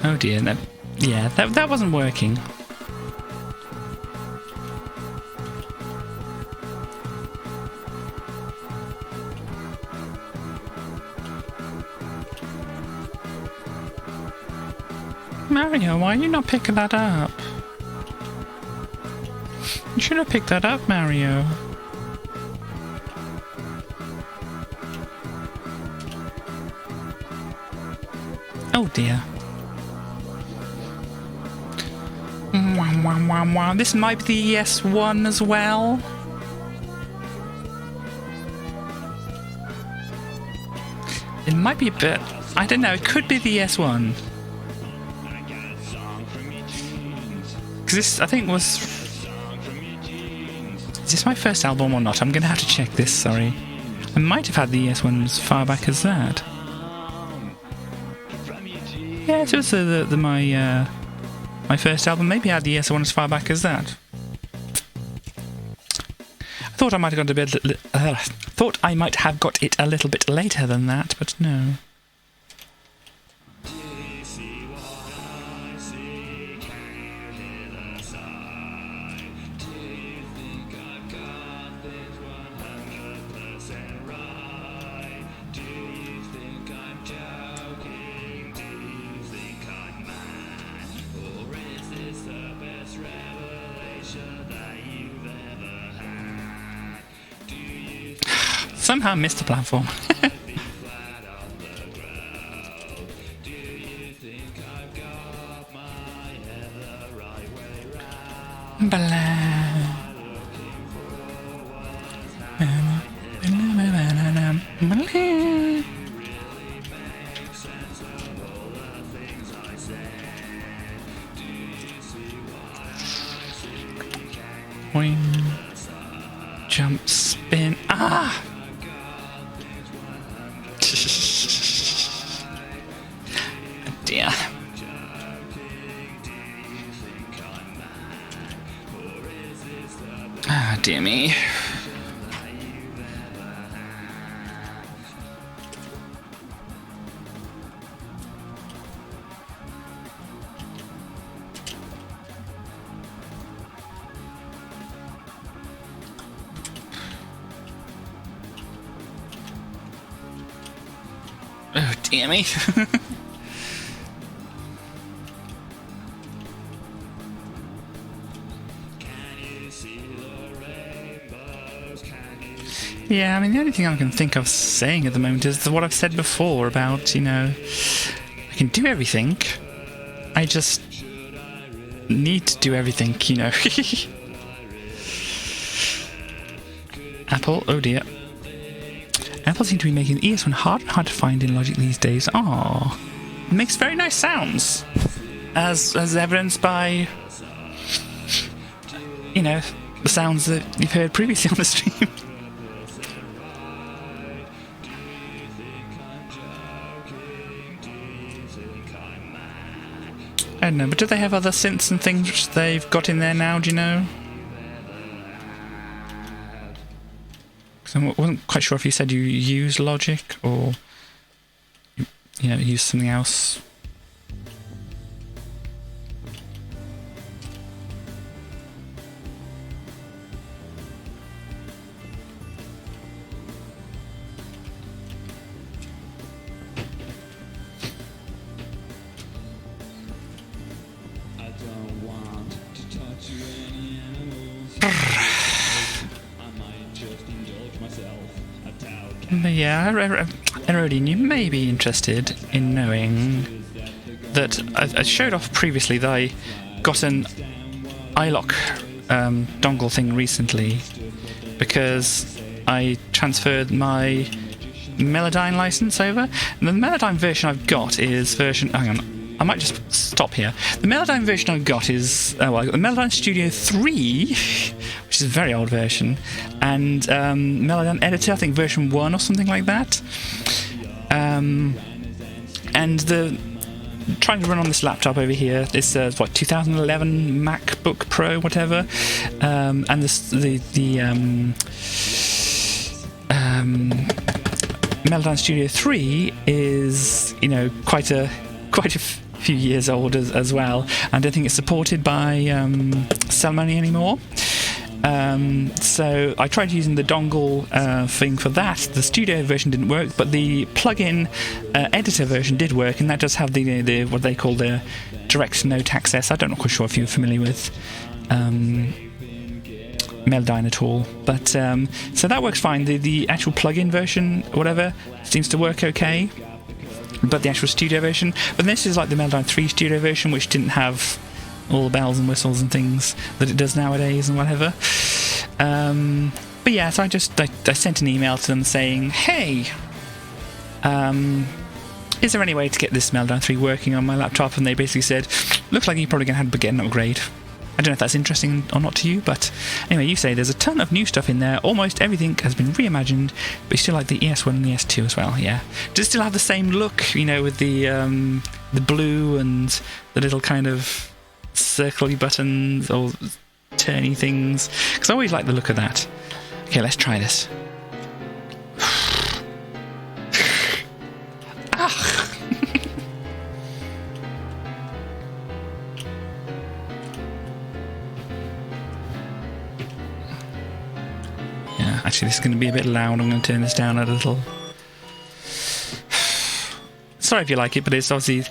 Oh dear, that wasn't working. Mario, why are you not picking that up? You should have picked that up, Mario. Oh dear. This might be the ES1 as well. It might be a bit... I don't know, it could be the ES1. Because this, I think, was... Is this my first album or not? I'm going to have to check this, sorry. I might have had the ES1 as far back as that. Yeah, it was my first album. Maybe I had the ES1 as far back as that. I thought I might have got thought I might have got it a little bit later than that, but no. Somehow missed the platform. Boing. Jump, spin. Ah! Dear. Ah, dear me. Oh, dear me. Yeah, I mean, the only thing I can think of saying at the moment is what I've said before about, you know, I can do everything. I just need to do everything, you know. Apple, oh dear. Apple seems to be making the ES1 hard and hard to find in Logic these days. Aww. It makes very nice sounds. As evidenced by, you know, the sounds that you've heard previously on the stream. I don't know, but do they have other synths and things which they've got in there now, do you know? Because I wasn't quite sure if you said you use Logic or, you know, use something else. But yeah, Erodian, you may be interested in knowing that I showed off previously that I got an iLock dongle thing recently because I transferred my Melodyne license over. And the Melodyne version I've got is version... Hang on, I might just stop here. The Melodyne version I've got is... I got the Melodyne Studio 3, which is a very old version, and Melodyne Editor, I think version 1 or something like that. And the... trying to run on this laptop over here. It's 2011 MacBook Pro, whatever, and the Melodyne Studio 3 is quite a few years old as well. I don't think it's supported by Ceremony anymore. So I tried using the dongle thing for that. The studio version didn't work, but the plugin editor version did work, and that does have the what they call the direct note access. I'm not quite sure if you're familiar with Melodyne at all, but so that works fine. The actual plugin version, whatever, seems to work okay, but the actual studio version. But this is like the Melodyne 3 studio version, which didn't have all the bells and whistles and things that it does nowadays and whatever. But yeah, so I sent an email to them saying, hey, is there any way to get this Melodyne 3 working on my laptop? And they basically said, looks like you're probably going to have to get an upgrade. I don't know if that's interesting or not to you, but anyway, you say there's a ton of new stuff in there. Almost everything has been reimagined, but you still like the ES1 and the ES2 as well, yeah. Does it still have the same look, with the blue and the little kind of circly buttons or turny things? Because I always like the look of that. Okay, let's try this. Yeah, actually this is going to be a bit loud. I'm going to turn this down a little. Sorry if you like it, but it's obviously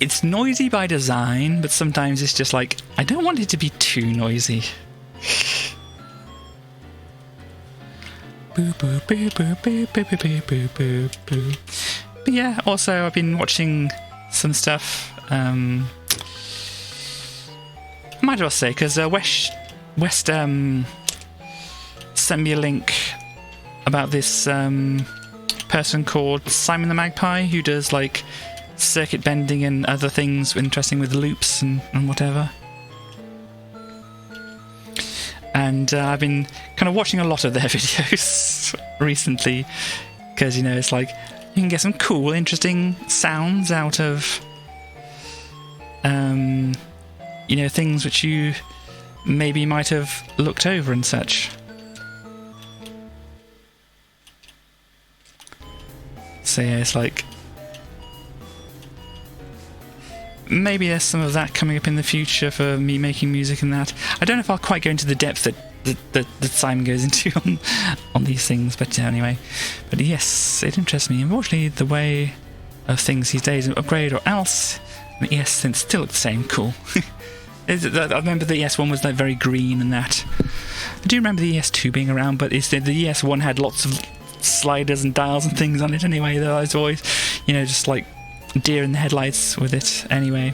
it's noisy by design, but sometimes it's just like, I don't want it to be too noisy. But yeah, also I've been watching some stuff. I might as well say, because West sent me a link about this person called Simon the Magpie, who does like circuit bending and other things interesting with loops and whatever. And I've been kind of watching a lot of their videos recently, because it's like you can get some cool, interesting sounds out of things which you maybe might have looked over and such. So yeah, it's like maybe there's some of that coming up in the future for me making music and that. I don't know if I'll quite go into the depth that Simon goes into on these things, but anyway. But yes, it interests me. Unfortunately, the way of things these days, an upgrade or else, the ES synths still look the same. Cool. I remember the ES1 was like very green and that. I do remember the ES2 being around, but the ES1 had lots of sliders and dials and things on it anyway, that I was always, just like deer in the headlights with it anyway.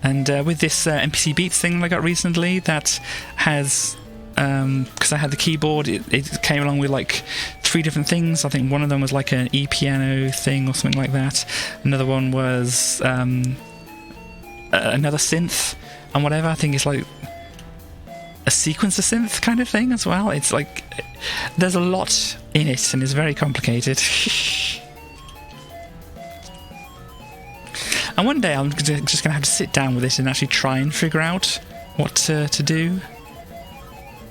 And with this MPC Beats thing I got recently, that has, because I had the keyboard, it came along with like 3 different things. I think one of them was like an e-piano thing or something like that. Another one was another synth and whatever. I think it's like a sequencer synth kind of thing as well. It's like there's a lot in it and it's very complicated. And one day I'm just going to have to sit down with this and actually try and figure out what to do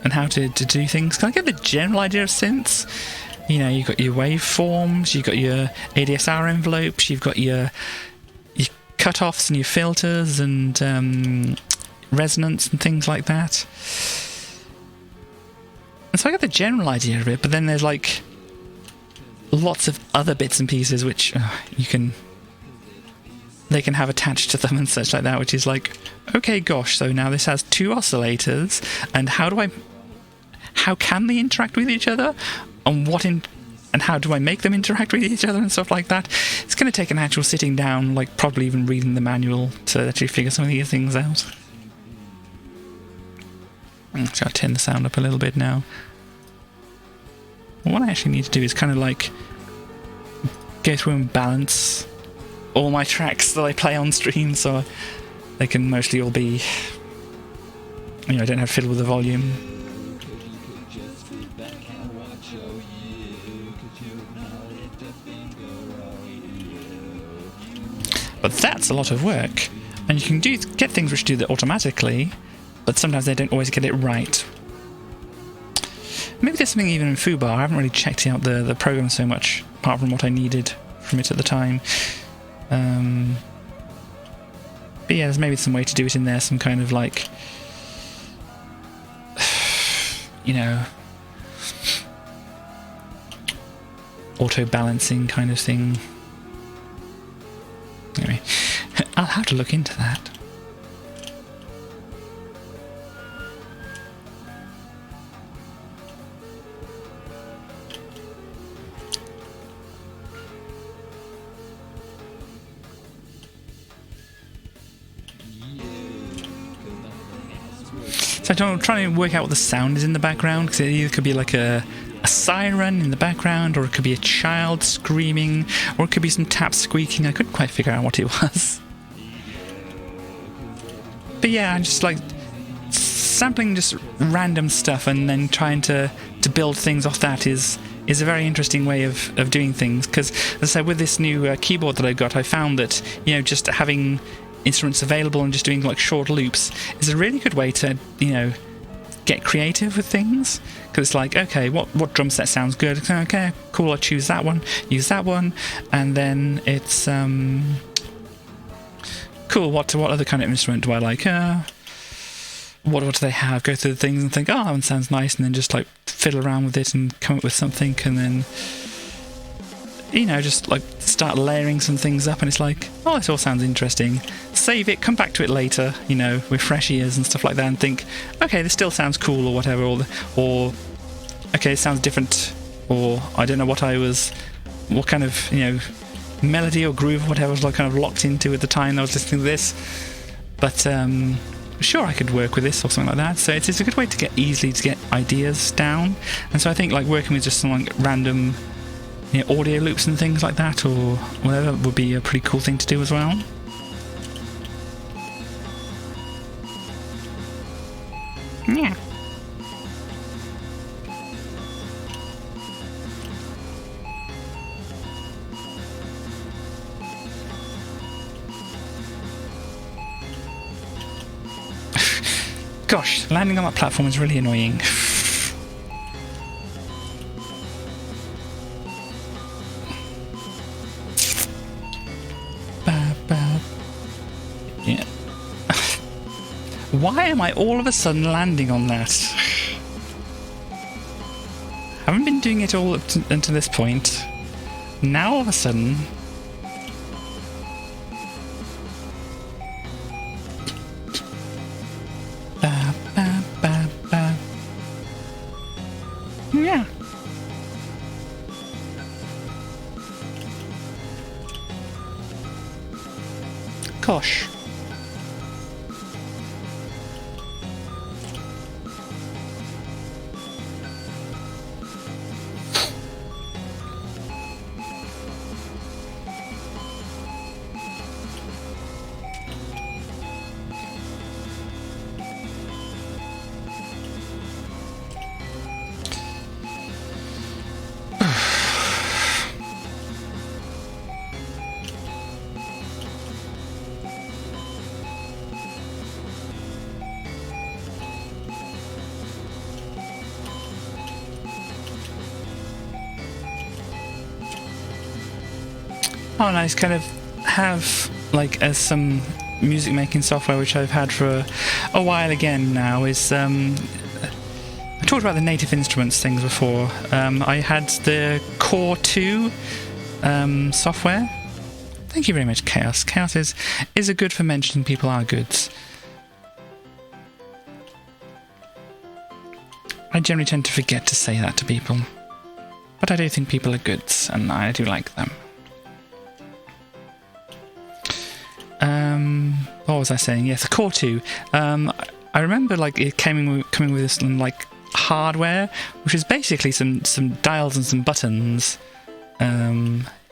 and how to do things. Can I get the general idea of synths? You've got your waveforms, you've got your ADSR envelopes, you've got your cut-offs and your filters and resonance and things like that. And so I got the general idea of it, but then there's like lots of other bits and pieces which you can they can have attached to them and such like that, which is like, okay, gosh, so now this has 2 oscillators, and how can they interact with each other, and how do I make them interact with each other and stuff like that. It's going to take an actual sitting down, like probably even reading the manual to actually figure some of these things out. So I'll turn the sound up a little bit now. What I actually need to do is kind of like go through and balance all my tracks that I play on stream, so they can mostly all be, I don't have to fiddle with the volume. But that's a lot of work, and you can get things which do that automatically, but sometimes they don't always get it right. Maybe there's something even in Foobar. I haven't really checked out the program so much, apart from what I needed from it at the time. But yeah, there's maybe some way to do it in there, some kind of like, auto-balancing kind of thing. Anyway, I'll have to look into that. So I'm trying to work out what the sound is in the background, because it either could be like a siren in the background, or it could be a child screaming, or it could be some taps squeaking. I couldn't quite figure out what it was. But yeah, I'm just like sampling just random stuff and then trying to build things off that is a very interesting way of doing things, because as I said, with this new keyboard that I got, I found that just having instruments available and just doing like short loops is a really good way to get creative with things, because it's like, okay, what drum set sounds good? Okay, cool, I'll choose that one, use that one, and then it's cool, what other kind of instrument do I like? What do they have? Go through the things and think, oh, that one sounds nice, and then just like fiddle around with it and come up with something, and then just like start layering some things up, and it's like, oh, this all sounds interesting. Save it, come back to it later, with fresh ears and stuff like that, and think, okay, this still sounds cool, or whatever, or okay, it sounds different, or I don't know what kind of, melody or groove or whatever I was like kind of locked into at the time I was listening to this. But sure, I could work with this or something like that. So it's a good way to get ideas down. And so I think like working with just some like random audio loops and things like that, or whatever, would be a pretty cool thing to do as well. Yeah. Gosh, landing on that platform is really annoying. Yeah. Why am I all of a sudden landing on that? Haven't been doing it all up until this point. Now all of a sudden... Yeah. Gosh. Oh, nice. Kind of have like as some music making software which I've had for a while again now is I talked about the native instruments things before. I had the Core 2 software. Thank you very much, Chaos. Chaos is a good for mentioning people are goods. I generally tend to forget to say that to people. But I do think people are goods, and I do like them. What was I saying? Yes, the Core 2. I remember like it coming with this like hardware, which is basically some dials and some buttons.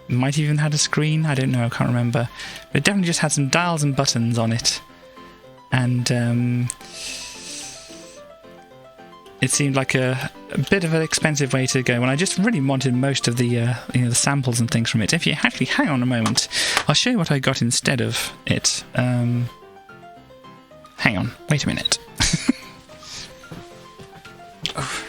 Might even had a screen. I don't know. I can't remember. But it definitely just had some dials and buttons on it, and it seemed like a bit of an expensive way to go when I just really wanted most of the the samples and things from it. If you actually hang on a moment, I'll show you what I got instead of it. Hang on, wait a minute. Oh.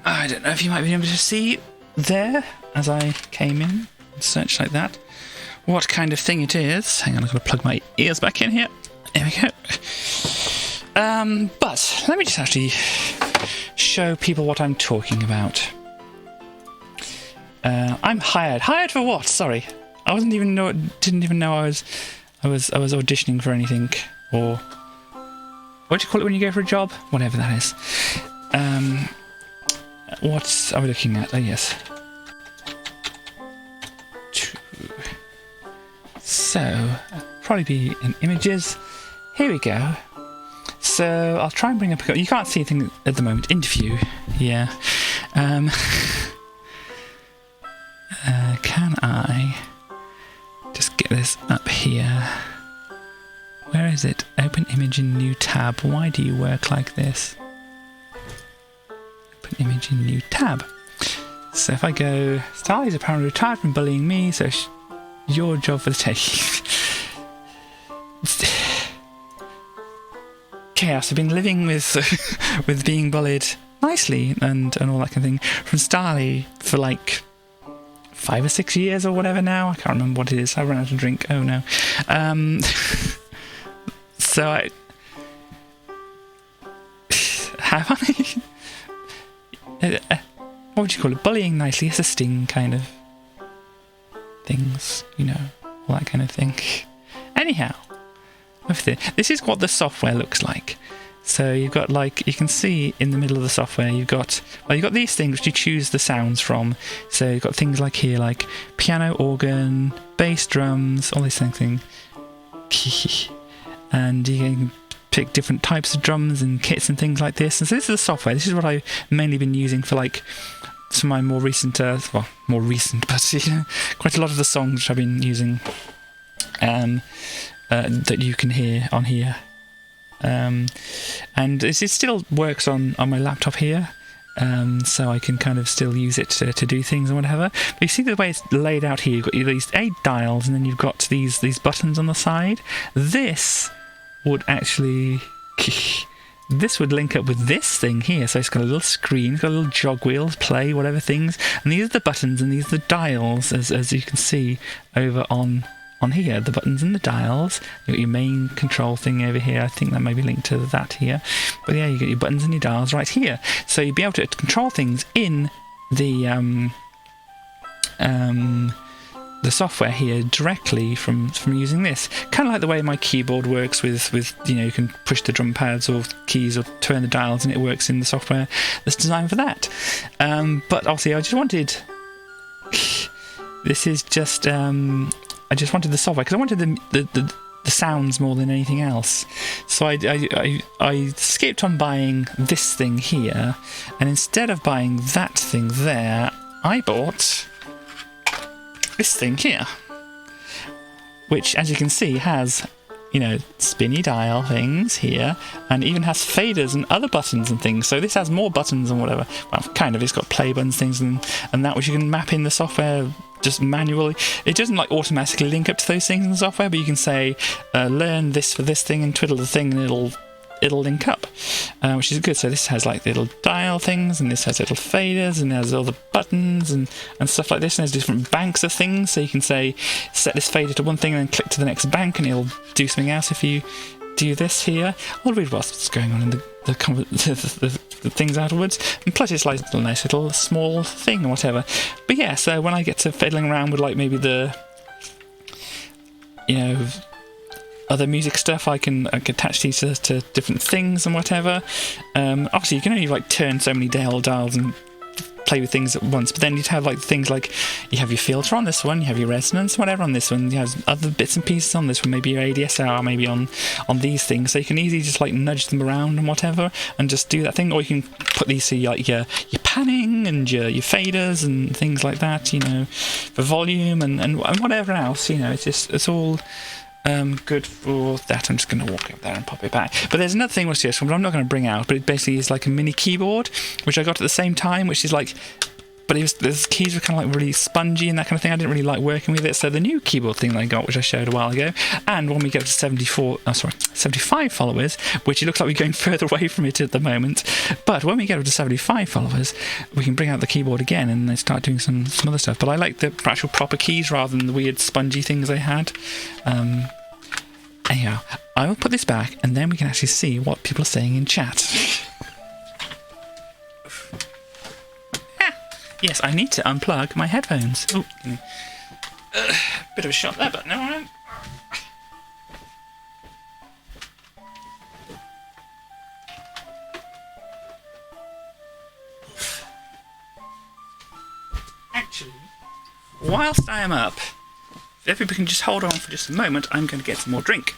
I don't know if you might be able to see there as I came in and searched like that what kind of thing it is. Hang on, I've got to plug my ears back in here. There we go. But let me just actually show people what I'm talking about. I'm hired. Hired for what? Sorry, I didn't even know I was auditioning for anything, or what do you call it when you go for a job? Whatever that is. What are we looking at? Oh, yes. So, probably be in images. Here we go. So, I'll try and bring up... You can't see anything at the moment. Interview. Yeah. Can I just get this up here? Where is it? Open image in new tab. Why do you work like this? Open image in new tab. So if I go, Starly is apparently retired from bullying me, so your job for the taking. Chaos. I've been living with with being bullied nicely and all that kind of thing from Starly for like 5 or 6 years or whatever now. I can't remember what it is. I ran out of drink. Oh no. So I have I. What would you call it? Bullying nicely, assisting kind of things, you know, all that kind of thing. Anyhow, this is what the software looks like. So you've got, like, you can see in the middle of the software, you've got these things which you choose the sounds from. So you've got things like here, like piano, organ, bass, drums, all these things. And you can pick different types of drums and kits and things like this. And so this is the software. This is what I've mainly been using for like some of my more recent, but quite a lot of the songs which I've been using that you can hear on here. And it still works on my laptop here. So I can kind of still use it to do things and whatever. But you see the way it's laid out here. You've got these 8 dials, and then you've got these buttons on the side. This would actually link up with this thing here. So it's got a little screen, it's got a little jog wheels, play, whatever things, and these are the buttons and these are the dials, as you can see over on here, the buttons and the dials. You've got your main control thing over here. I think that may be linked to that here, but yeah, you get your buttons and your dials right here, so you'll be able to control things in the software here directly from using this. Kind of like the way my keyboard works with you can push the drum pads or keys or turn the dials, and it works in the software that's designed for that. But obviously I just wanted this is just I just wanted the software because I wanted the sounds more than anything else. So I skipped on buying this thing here, and instead of buying that thing there, I bought this thing here, which, as you can see, has, spinny dial things here, and even has faders and other buttons and things. So this has more buttons and whatever. Well, kind of. It's got play buttons, things, and that, which you can map in the software just manually. It doesn't like automatically link up to those things in the software, but you can say learn this for this thing and twiddle the thing, and it'll link up, which is good. So this has like little dial things, and this has little faders, and there's all the buttons and stuff like this, and there's different banks of things, so you can say set this fader to one thing and then click to the next bank and it'll do something else if you do this here. I'll read what's going on in the things afterwards, and plus it's like a nice little small thing or whatever. But yeah, so when I get to fiddling around with like maybe the other music stuff, I can attach these to different things and whatever. Obviously you can only like turn so many dials and play with things at once, but then you'd have like things like you have your filter on this one, you have your resonance, whatever on this one, you have other bits and pieces on this one, maybe your ADSR, maybe on these things, so you can easily just like nudge them around and whatever and just do that thing. Or you can put these to like your panning and your faders and things like that, for volume and whatever else, it's all good for that. I'm just going to walk up there and pop it back. But there's another thing which I'm not going to bring out, but it basically is like a mini keyboard, which I got at the same time, which is like, but the keys were kind of like really spongy and that kind of thing. I didn't really like working with it. So the new keyboard thing that I got, which I showed a while ago, and when we get to 75 followers, which it looks like we're going further away from it at the moment, but when we get up to 75 followers, we can bring out the keyboard again and then start doing some other stuff. But I like the actual proper keys rather than the weird spongy things I had. Anyhow, I will put this back and then we can actually see what people are saying in chat. Yes, I need to unplug my headphones. Oh, bit of a shot there, but no, alright. Actually, whilst I am up, if everybody can just hold on for just a moment, I'm going to get some more drink.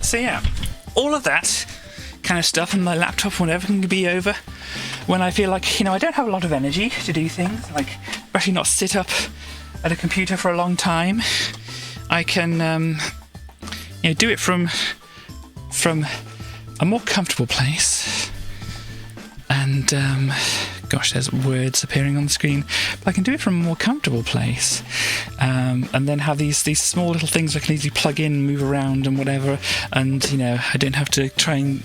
So yeah, all of that kind of stuff on my laptop, whenever can be over when I feel like, I don't have a lot of energy to do things, like especially not sit up at a computer for a long time. I can, do it from a more comfortable place. And, gosh, there's words appearing on the screen. But I can do it from a more comfortable place. And then have these small little things I can easily plug in, move around and whatever. And, I don't have to try and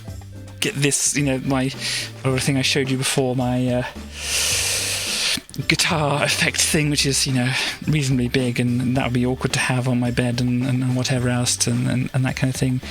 get this, my other thing I showed you before, my guitar effect thing, which is, reasonably big, and that would be awkward to have on my bed and whatever else and that kind of thing.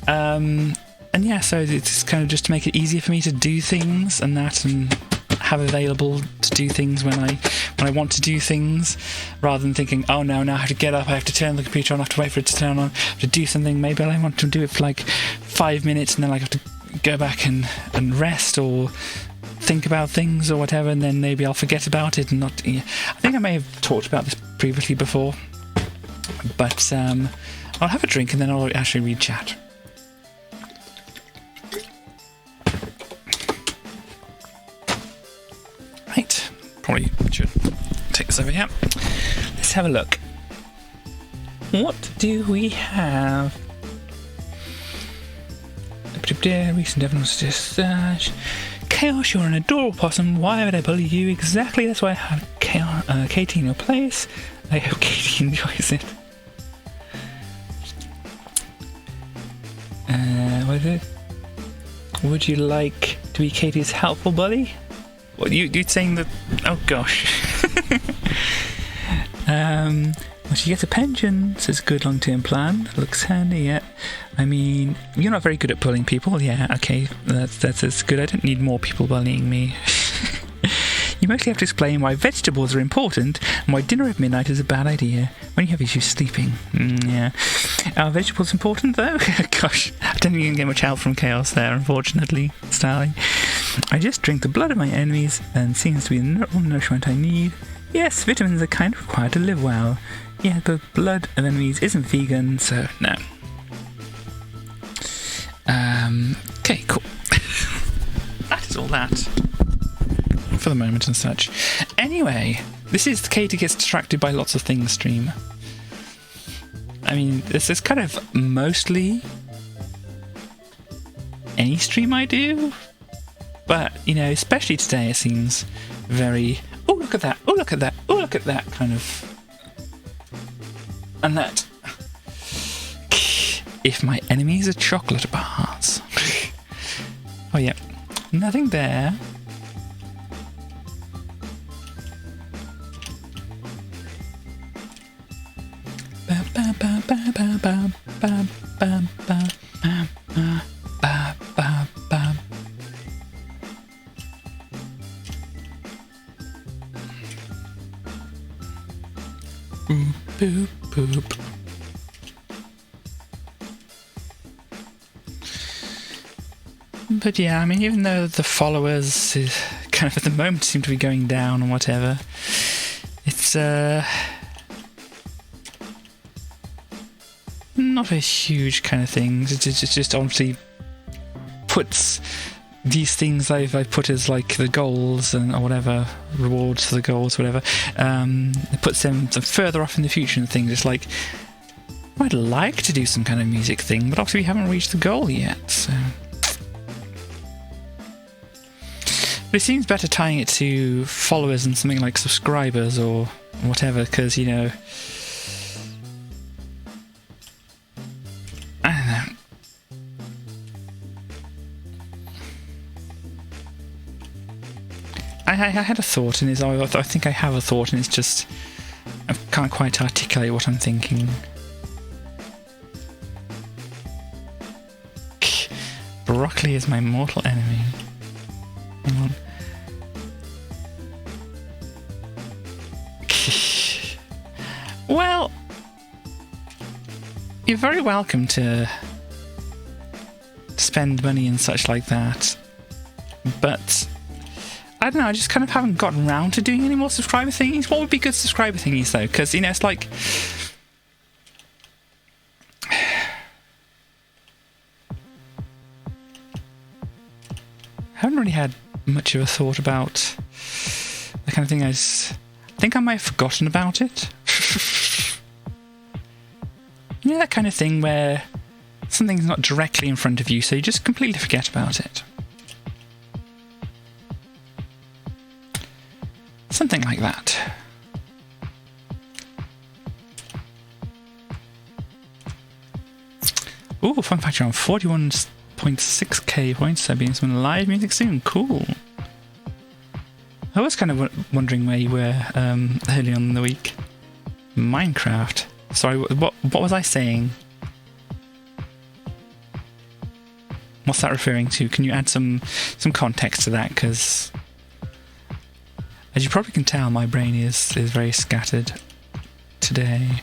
And yeah, so it's kind of just to make it easier for me to do things and that, and have available to do things when I want to do things, rather than thinking, oh no, now I have to get up, I have to turn the computer on, I have to wait for it to turn on, I have to do something. Maybe I want to do it for like 5 minutes and then I have to go back and rest or think about things or whatever, and then maybe I'll forget about it and not. I think I may have talked about this previously before, but I'll have a drink and then I'll actually read chat. Right, probably should take this over here. Let's have a look. What do we have? Recent evidence to search. Chaos, you're an adorable possum. Why would I bully you? Exactly, that's why I have Katie in your place. I hope Katie enjoys it. What is it? Would you like to be Katie's helpful buddy? What, you're saying that... Oh, gosh. Well, she gets a pension, so it's a good long-term plan. Looks handy, yeah. I mean, you're not very good at bullying people. Yeah, okay, that's good. I don't need more people bullying me. You mostly have to explain why vegetables are important and why dinner at midnight is a bad idea when you have issues sleeping. Yeah. Are vegetables important, though? Gosh, I don't think you can get much help from Chaos there, unfortunately, Starling. I just drink the blood of my enemies and seems to be the nourishment I need. Yes, vitamins are kind of required to live well. Yeah, but blood of enemies isn't vegan, so no. Okay, cool. That is all that. For the moment and such. Anyway, this is Katie gets distracted by lots of things stream. I mean, this is kind of mostly any stream I do, but, you know, especially today it seems very, oh, look at that, oh, look at that, oh, look at that kind of, and that, if my enemies are chocolate bars. Oh, yeah, nothing there. Boop, boop. But yeah, I mean, even though the followers kind of at the moment seem to be going down and whatever, it's not a huge kind of thing. It just obviously puts these things I put as like the goals or whatever, rewards for the goals, whatever, it puts them further off in the future and things. It's like, I'd like to do some kind of music thing, but obviously we haven't reached the goal yet, so. But it seems better tying it to followers than something like subscribers or whatever, because, you know, I don't know. I had a thought, and I think I have a thought, and it's just I can't quite articulate what I'm thinking. Broccoli is my mortal enemy. Hang on. Well, you're very welcome to spend money and such like that, but I don't know, I just kind of haven't gotten around to doing any more subscriber thingies. What would be good subscriber thingies though? Because, you know, it's like, I haven't really had much of a thought about the kind of thing. I think I might have forgotten about it. You know, that kind of thing where something's not directly in front of you, so you just completely forget about it. Something like that. Ooh, fun fact, you're on 41.6k points, so being some live music soon. Cool. I was kind of wondering where you were early on in the week. Minecraft. Sorry, what was I saying? What's that referring to? Can you add some context to that? Because, as you probably can tell, my brain is very scattered today.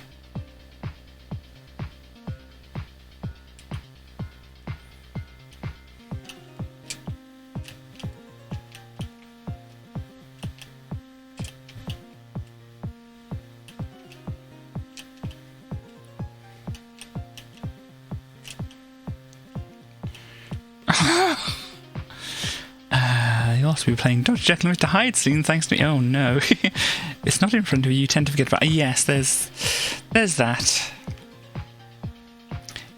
You'll also be playing Dr. Jekyll and Mr. Hyde soon, thanks to me. Oh no, it's not in front of you. You tend to forget about. Yes, there's that.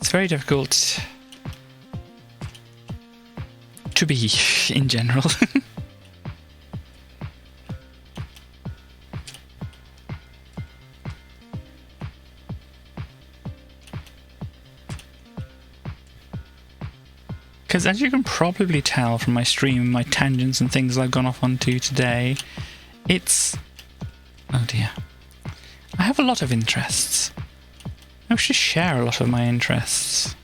It's very difficult to be in general. Because as you can probably tell from my stream and my tangents and things I've gone off onto today, it's... oh dear. I have a lot of interests. I wish to share a lot of my interests.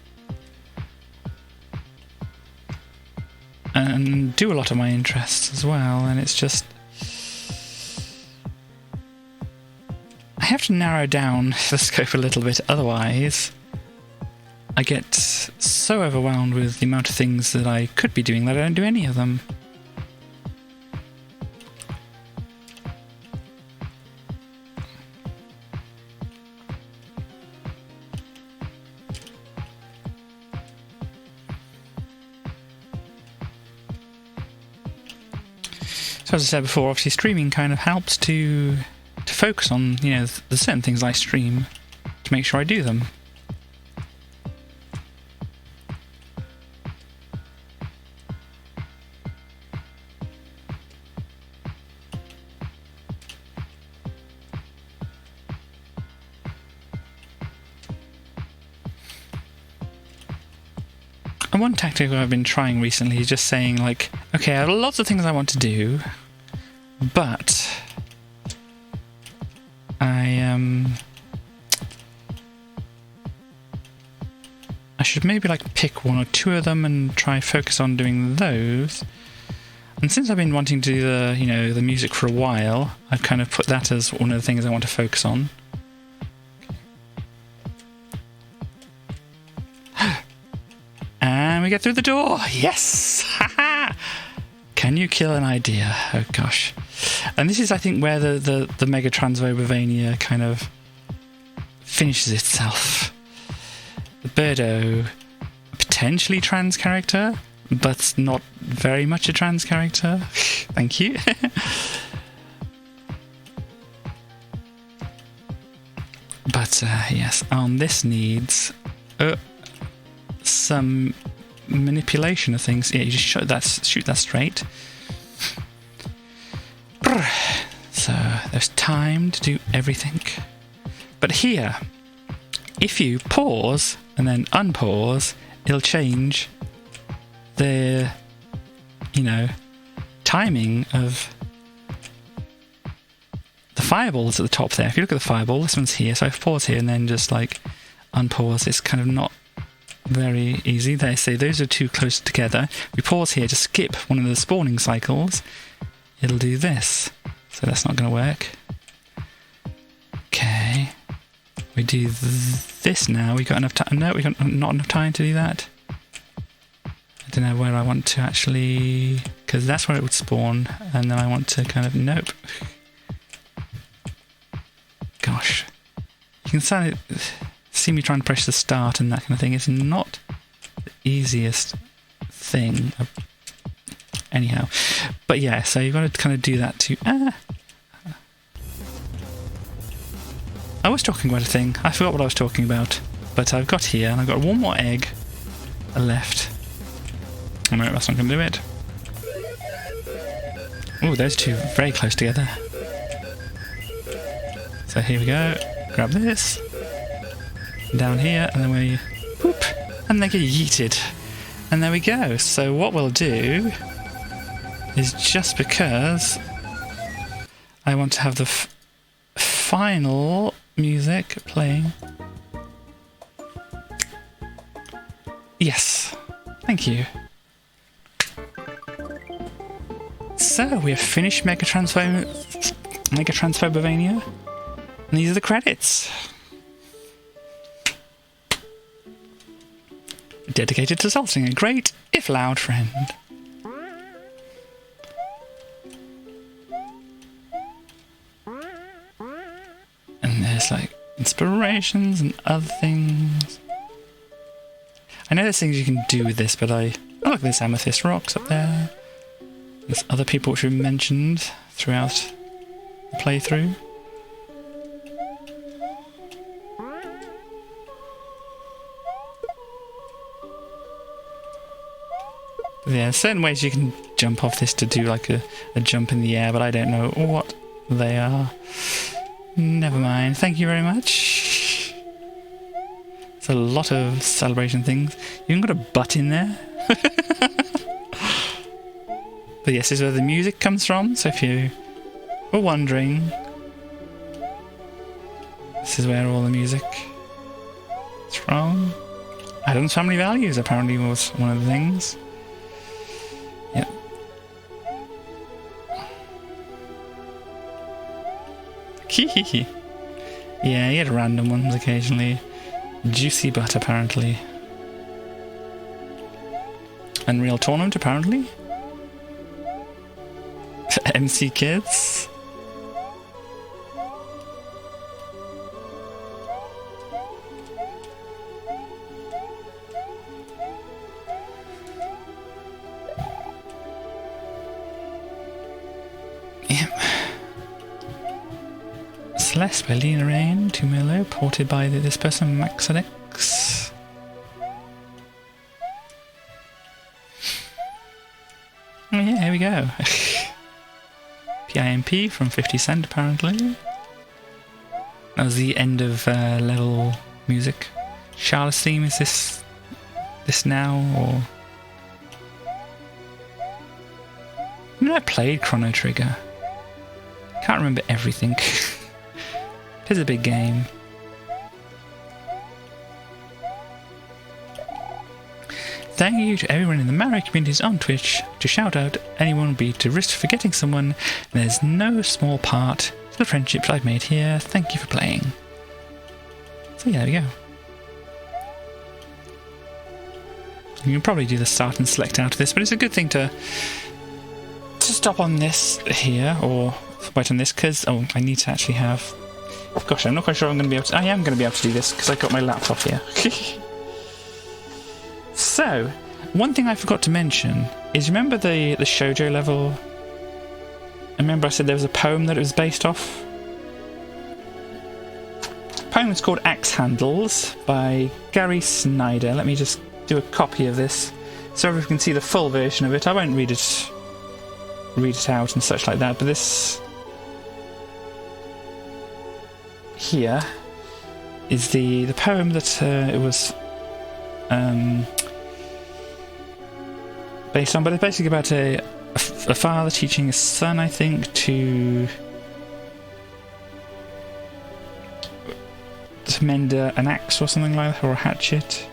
And do a lot of my interests as well, and it's just... I have to narrow down the scope a little bit, otherwise I get so overwhelmed with the amount of things that I could be doing that I don't do any of them. So as I said before, obviously streaming kind of helps to focus on, you know, the certain things I stream to make sure I do them. And one tactic I've been trying recently is just saying, like, okay, I have lots of things I want to do, but I should maybe like pick one or two of them and try focus on doing those. And since I've been wanting to do the, you know, the music for a while, I've kind of put that as one of the things I want to focus on. And we get through the door. Yes! Ha! Can you kill an idea? Oh gosh. And this is, I think, where the Mega Transvobovania kind of finishes itself. The Birdo, potentially trans character, but not very much a trans character. Thank you. But yes, this needs some manipulation of things. Yeah, you just shoot that straight. So there's time to do everything. But here, if you pause and then unpause, it'll change the, you know, timing of the fireballs at the top there. If you look at the fireball, this one's here, so I pause here and then just like unpause. It's kind of not very easy. They say those are too close together. We pause here to skip one of the spawning cycles. It'll do this. So that's not going to work. Okay. We do this now. We got enough time. No, we got not enough time to do that. I don't know where I want to actually, because that's where it would spawn, and then I want to kind of, nope. Gosh. You can see me trying to press the start and that kind of thing. It's not the easiest thing. Anyhow. But yeah, so you've got to kind of do that too. I was talking about a thing. I forgot what I was talking about. But I've got here, and I've got one more egg left. Oh no, that's not going to do it. Oh, those two are very close together. So here we go. Grab this. Down here, and then we... whoop! And they get yeeted. And there we go. So what we'll do is, just because I want to have the final music playing. Yes. Thank you. So we have finished Mega Transphobovania. And these are the credits. Dedicated to Solstng, a great, if loud, friend. And there's like inspirations and other things. I know there's things you can do with this, but oh look, there's amethyst rocks up there. There's other people which we mentioned throughout the playthrough. Yeah, certain ways you can jump off this to do like a jump in the air, but I don't know what they are. Never mind. Thank you very much. It's a lot of celebration things. You even got a butt in there. But yes, this is where the music comes from, so if you were wondering, this is where all the music is from. Adam's Family Values apparently was one of the things. Yep. Yeah, he had random ones occasionally. Juicy Butt apparently. Unreal Tournament apparently. MC Kids. Less by Lena Rain, Too Mellow, ported by this person, Maxodex. Oh yeah, here we go. PIMP from 50 Cent, apparently. That was the end of level music. Charlotte's theme, is this now, or... You know, I played Chrono Trigger. Can't remember everything. It is a big game. Thank you to everyone in the Mario communities on Twitch. To shout out anyone would be to risk forgetting someone. There's no small part to the friendships I've made here. Thank you for playing. So yeah, there we go. You can probably do the start and select out of this, but it's a good thing to stop on this here, or wait on this, because I need to actually have... Gosh, I'm not quite sure I'm going to be able to... I am going to be able to do this, because I've got my laptop here. So, one thing I forgot to mention is, remember the shoujo level? I remember I said there was a poem that it was based off? The poem is called Axe Handles by Gary Snyder. Let me just do a copy of this so everyone can see the full version of it. I won't read it out and such like that, but this here is the poem that it was based on, but it's basically about a father teaching his son, I think, to mend an axe or something like that, or a hatchet.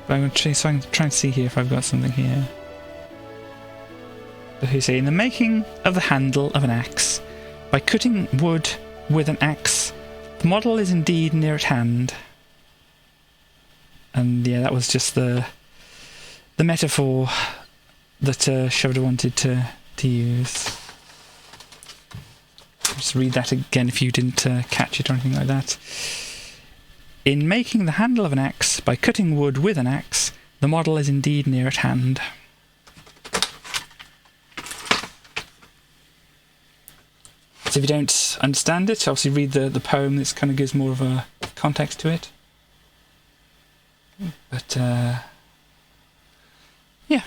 But I'm going to try and see here if I've got something here. So he's saying, in the making of the handle of an axe, by cutting wood with an axe, the model is indeed near at hand. And yeah, that was just the metaphor that Shovda wanted to use. Just read that again if you didn't catch it or anything like that. In making the handle of an axe, by cutting wood with an axe, the model is indeed near at hand. So if you don't understand it, obviously read the poem. This kind of gives more of a context to it. But yeah,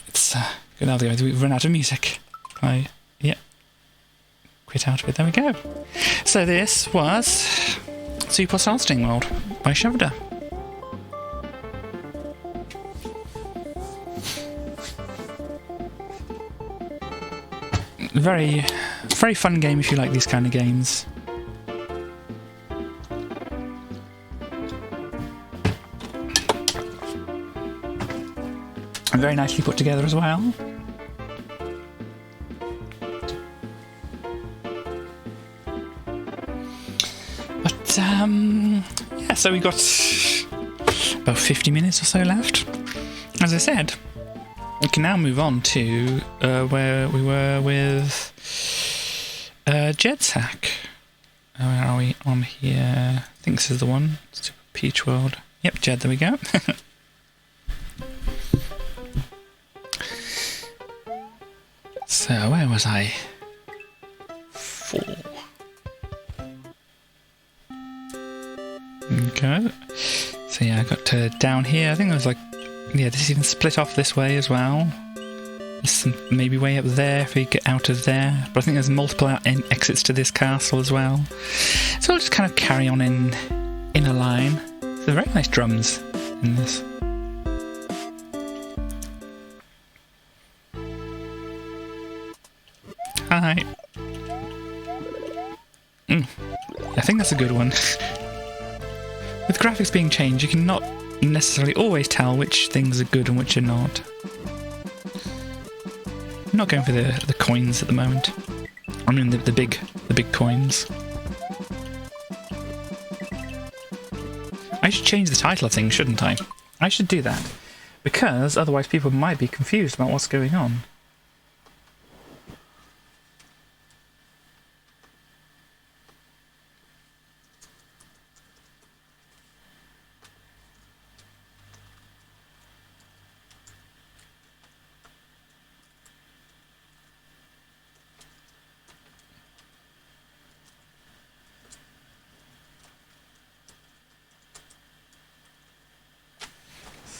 it's good. Now we've run out of music. Yeah, quit out of it. There we go. So this was Super Solstng World by Shovda. Very, very fun game if you like these kind of games. And very nicely put together as well. But yeah, so we got about 50 minutes or so left. As I said, we can now move on to where we were with Jed's hack. Where are we on here? I think this is the one. Super Peach World. Yep, Jed, there we go. So, where was I? 4. Okay. So yeah, I got down here. I think it was like... Yeah, this even split off this way as well. There's some maybe way up there if we get out of there. But I think there's multiple exits to this castle as well. So we'll just kind of carry on in a line. So very nice drums in this. Hi. I think that's a good one. With graphics being changed, you cannot necessarily always tell which things are good and which are not. I'm not going for the coins at the moment. I mean the big coins. I should change the title of things, shouldn't I? I should do that, because otherwise people might be confused about what's going on.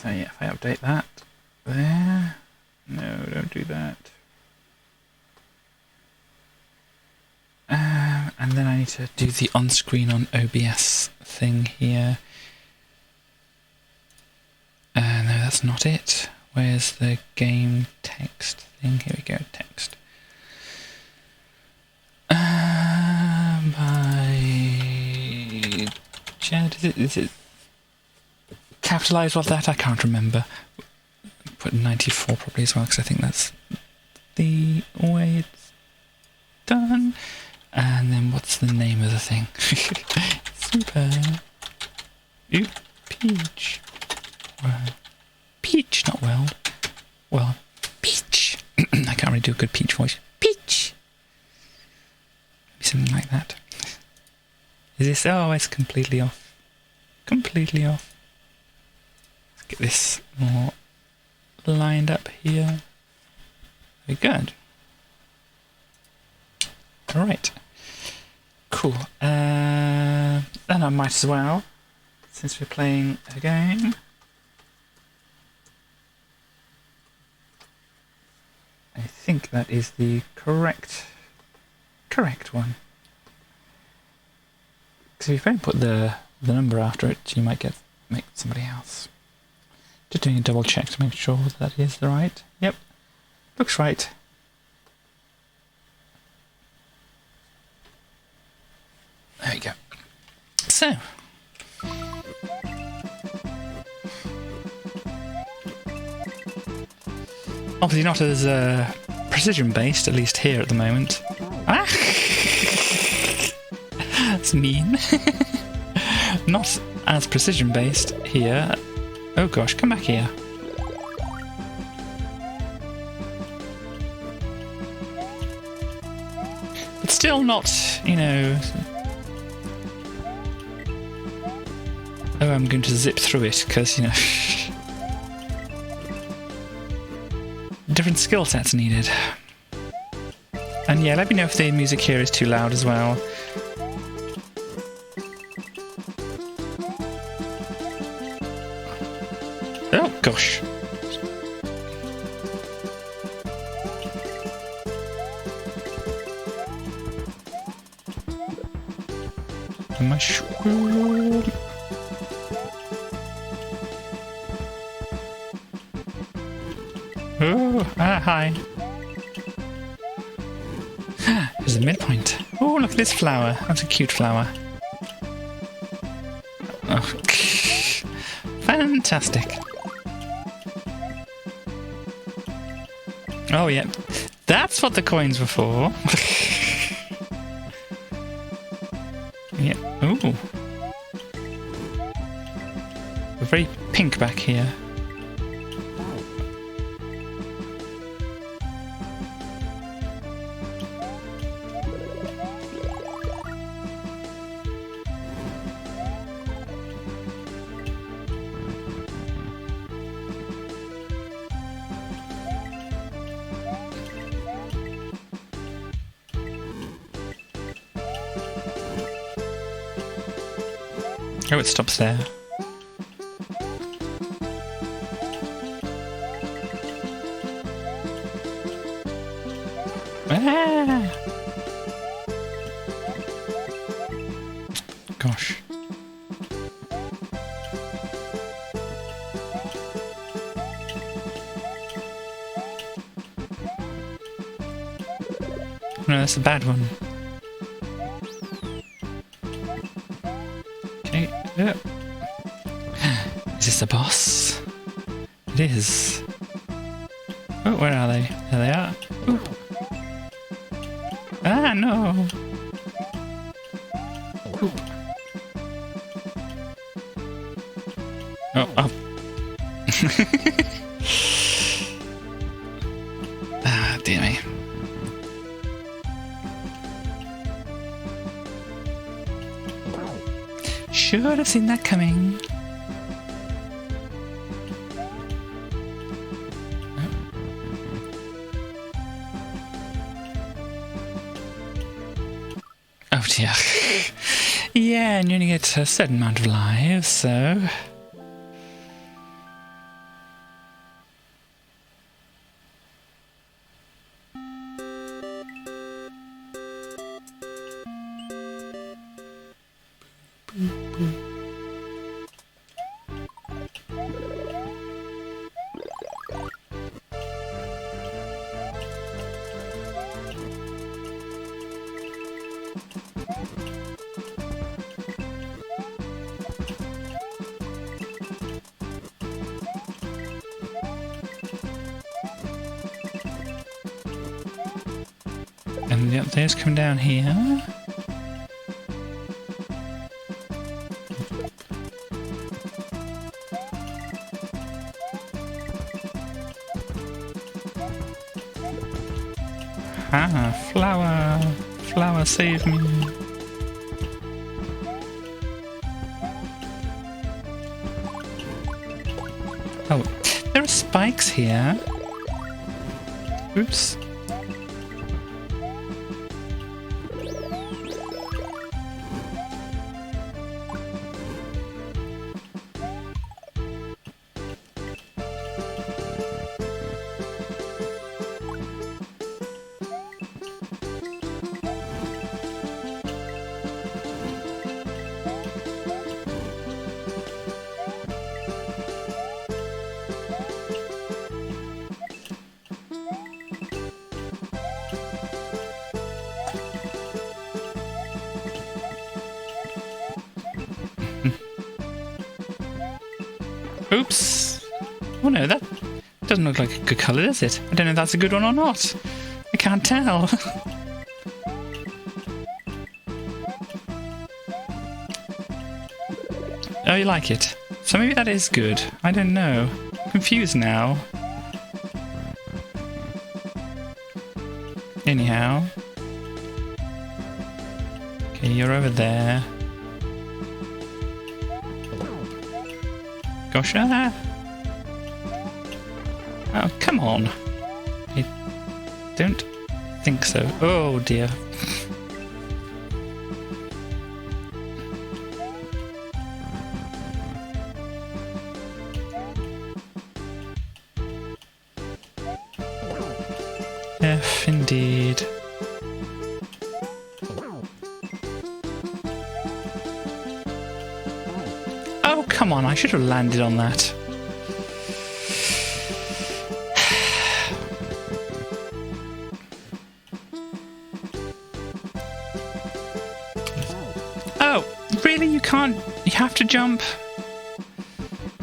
So yeah, if I update that there. No, don't do that. And then I need to do the on-screen on OBS thing here. No, that's not it. Where's the game text thing? Here we go, text. Is it capitalised with that? I can't remember. Put 94 probably as well, because I think that's the way it's done. And then what's the name of the thing? Super. Ooh, Peach. Well, Peach, not well. Well, Peach. I can't really do a good Peach voice. Peach. Maybe something like that. Is this? Oh, it's completely off. Completely off. Let's get this more lined up here. Very good. Alright. Cool. Then I might as well, since we're playing a game. I think that is the correct one. Because if you don't put the number after it, you might make somebody else. Just doing a double check to make sure that is the right. Yep, looks right. There you go. So, obviously not as precision based, at least here at the moment. Ah, that's mean. Not as precision based here. Oh gosh, come back here. But still not, you know. Oh, I'm going to zip through it because, you know, different skill sets needed. And yeah, let me know if the music here is too loud as well. Oh gosh. The mushroom. Oh, hi. There's a midpoint. Oh, look at this flower. That's a cute flower. Oh, fantastic. Oh, yeah. That's what the coins were for. Yeah. Ooh. We're very pink back here. Oh, it stops there. Ah! Gosh. No, that's a bad one. Okay. Yeah. Is this the boss? It is. Oh, where are they? There they are. Ooh. Ah, no. Ooh. Oh, oh. Ah, dear me. Should have seen that coming. Oh dear. Yeah, and you only get a certain amount of lives, so... And the upstairs come down here. Ah, flower! Flower, save me! Oh, there are spikes here. Oops. Oops. Oh no, that doesn't look like a good colour, does it? I don't know if that's a good one or not. I can't tell. Oh, you like it? So maybe that is good. I don't know. I'm confused now. Anyhow. Okay, you're over there. Gosh, oh, come on. I don't think so. Oh dear. F indeed. Oh, come on, I should have landed on that. Oh, really? You can't... You have to jump?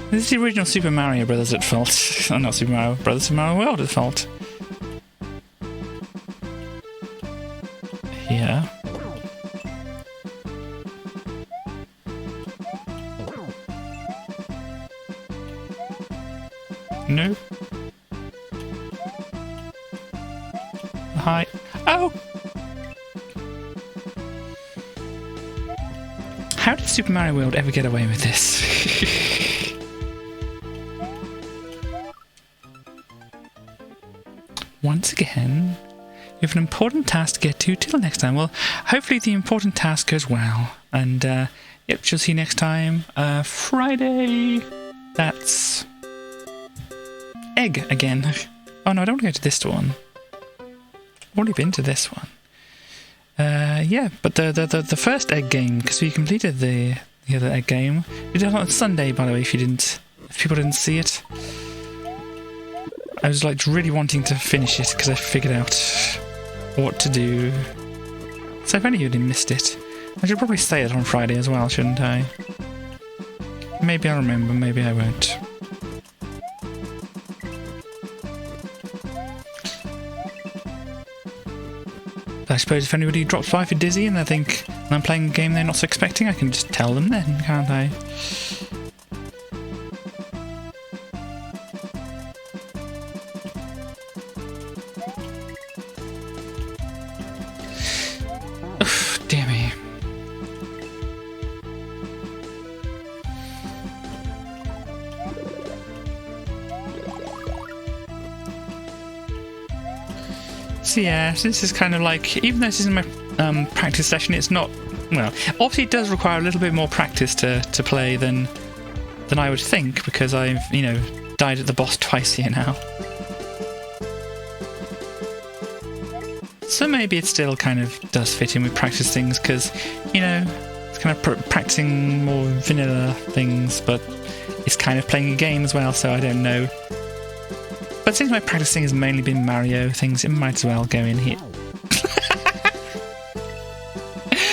This is the original Super Mario Brothers at fault. Oh, not Super Mario Brothers, Super Mario World at fault. Here. No. Hi. Oh! How did Super Mario World ever get away with this? Once again, you have an important task to get to. Till next time. Well, hopefully the important task goes well. And, yep, she'll see you next time. Friday. That's... egg again. Oh no, I don't want to go to this one. I've already been to this one. Yeah, but the first egg game, because we completed the other egg game. We did it on Sunday, by the way, if people didn't see it. I was like really wanting to finish it because I figured out what to do. So if any of you missed it, I should probably say it on Friday as well, shouldn't I? Maybe I'll remember, maybe I won't. I suppose if anybody drops by for Dizzy and they think I'm playing a game they're not expecting, I can just tell them then, can't I? Oof, dear me. So yeah, this is kind of like, even though this isn't my practice session, it's not, well, obviously it does require a little bit more practice to play than I would think, because I've, you know, died at the boss twice here now. So maybe it still kind of does fit in with practice things, because, you know, it's kind of practicing more vanilla things, but it's kind of playing a game as well, so I don't know. But since my practicing has mainly been Mario things, it might as well go in here.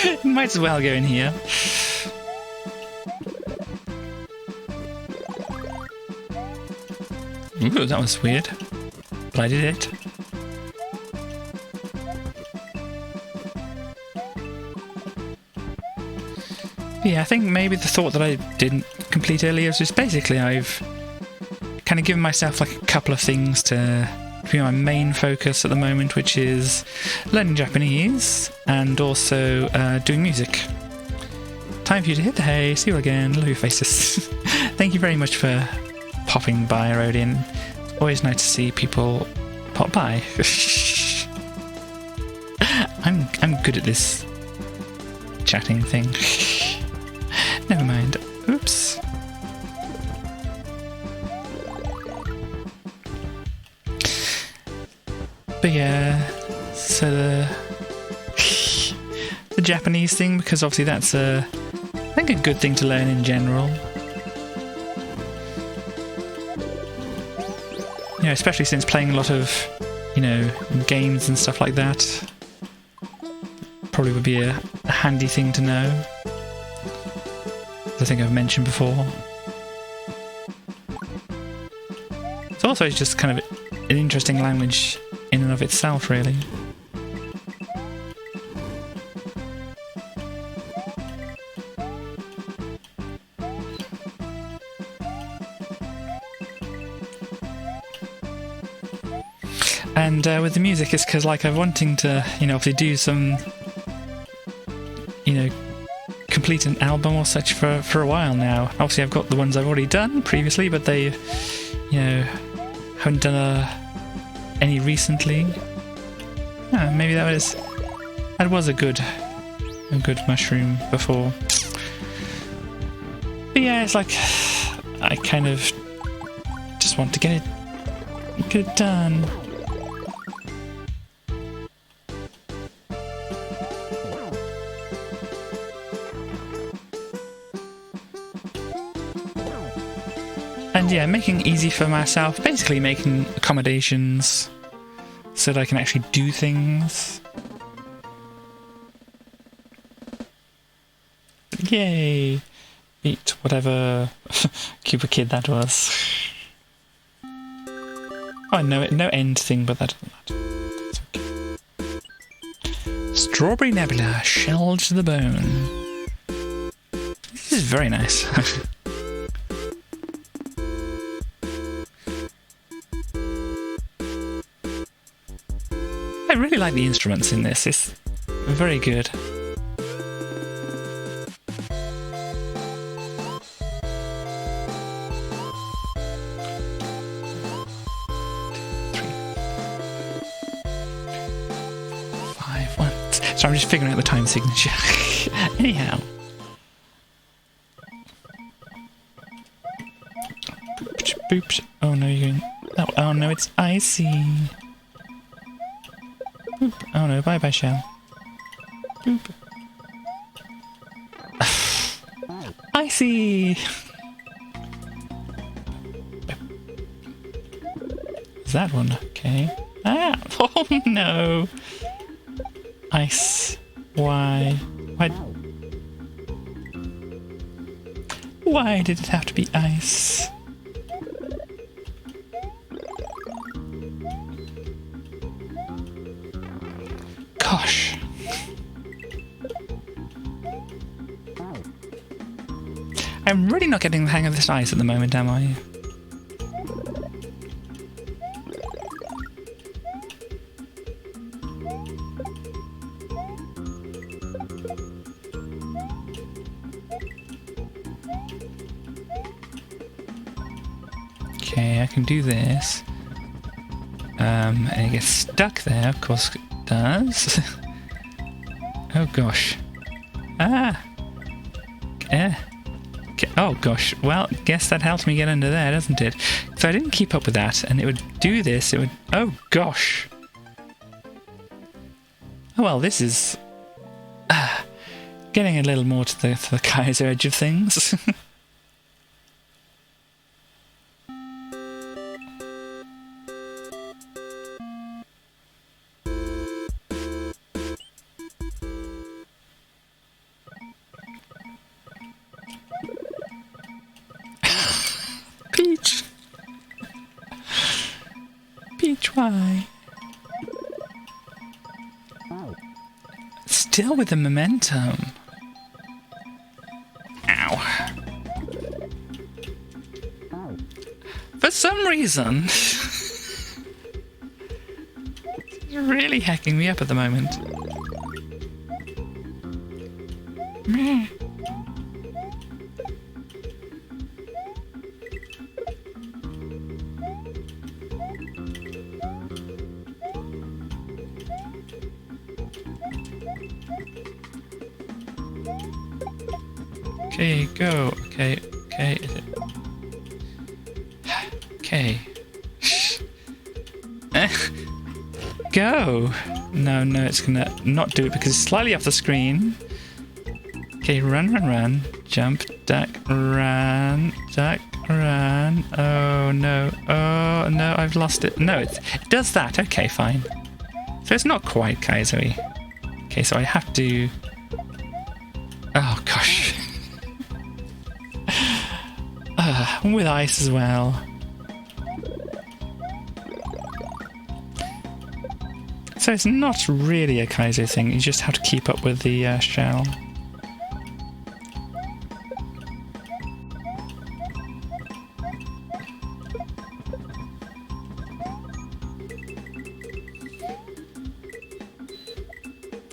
It might as well go in here. Ooh, that was weird. But I did it. Yeah, I think maybe the thought that I didn't complete earlier is just basically I've kind of given myself like a couple of things to be my main focus at the moment, which is learning Japanese and also doing music. Time for you to hit the hay. See you again. Love your faces. Thank you very much for popping by, Rodian. Always nice to see people pop by. I'm good at this chatting thing. Never mind. Oops. But yeah, so the Japanese thing, because obviously that's I think a good thing to learn in general. You know, especially since playing a lot of, you know, games and stuff like that. Probably would be a handy thing to know. I think I've mentioned before. It's also just kind of an interesting language in and of itself, really. And with the music, it's because like I'm wanting to, you know, obviously do some, you know, complete an album or such for a while now. Obviously I've got the ones I've already done previously, but they, you know, haven't done any recently. Maybe that was a good mushroom before. But yeah, it's like I kind of just want to get it done. And yeah, making it easy for myself, basically making accommodations so that I can actually do things. Yay! Beat whatever Cuba Kid that was. Oh, no end thing, but that doesn't matter. It's okay. Strawberry Nebula, shelled to the bone. This is very nice. I really like the instruments in this. It's very good. So I'm just figuring out the time signature. Anyhow. Boop. Oh no, you're going... Oh no, it's icy. Boop. Oh no, bye-bye, Shell. Boop. Icy! Is that one? Okay. Ah! Oh no! Ice. Why? Why did it have to be ice? Gosh. I'm really not getting the hang of this ice at the moment, am I? Okay, I can do this. And it gets stuck there, of course it does. Oh gosh. Ah! Okay. Oh gosh, well, guess that helps me get under there, doesn't it? So I didn't keep up with that, and it would do this, it would... Oh gosh! Oh well, this is... getting a little more to the Kaiser edge of things. Peach! Peach, why? Still with the momentum. Ow. For some reason, it's really hacking me up at the moment. Meh. Okay, go. Okay, okay. Okay. Go! No, no, it's gonna not do it because it's slightly off the screen. Okay, run, run, run. Jump, duck, run, duck, run. Oh no, oh no, I've lost it. No, it does that. Okay, fine. So it's not quite Kaiser-y. Okay, so I have to... Oh gosh. With ice as well. So it's not really a Kaiser thing, you just have to keep up with the shell.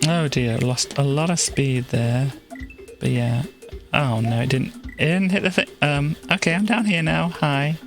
Oh dear, lost a lot of speed there. But yeah. Oh no, it didn't hit the thing. Okay, I'm down here now. Hi.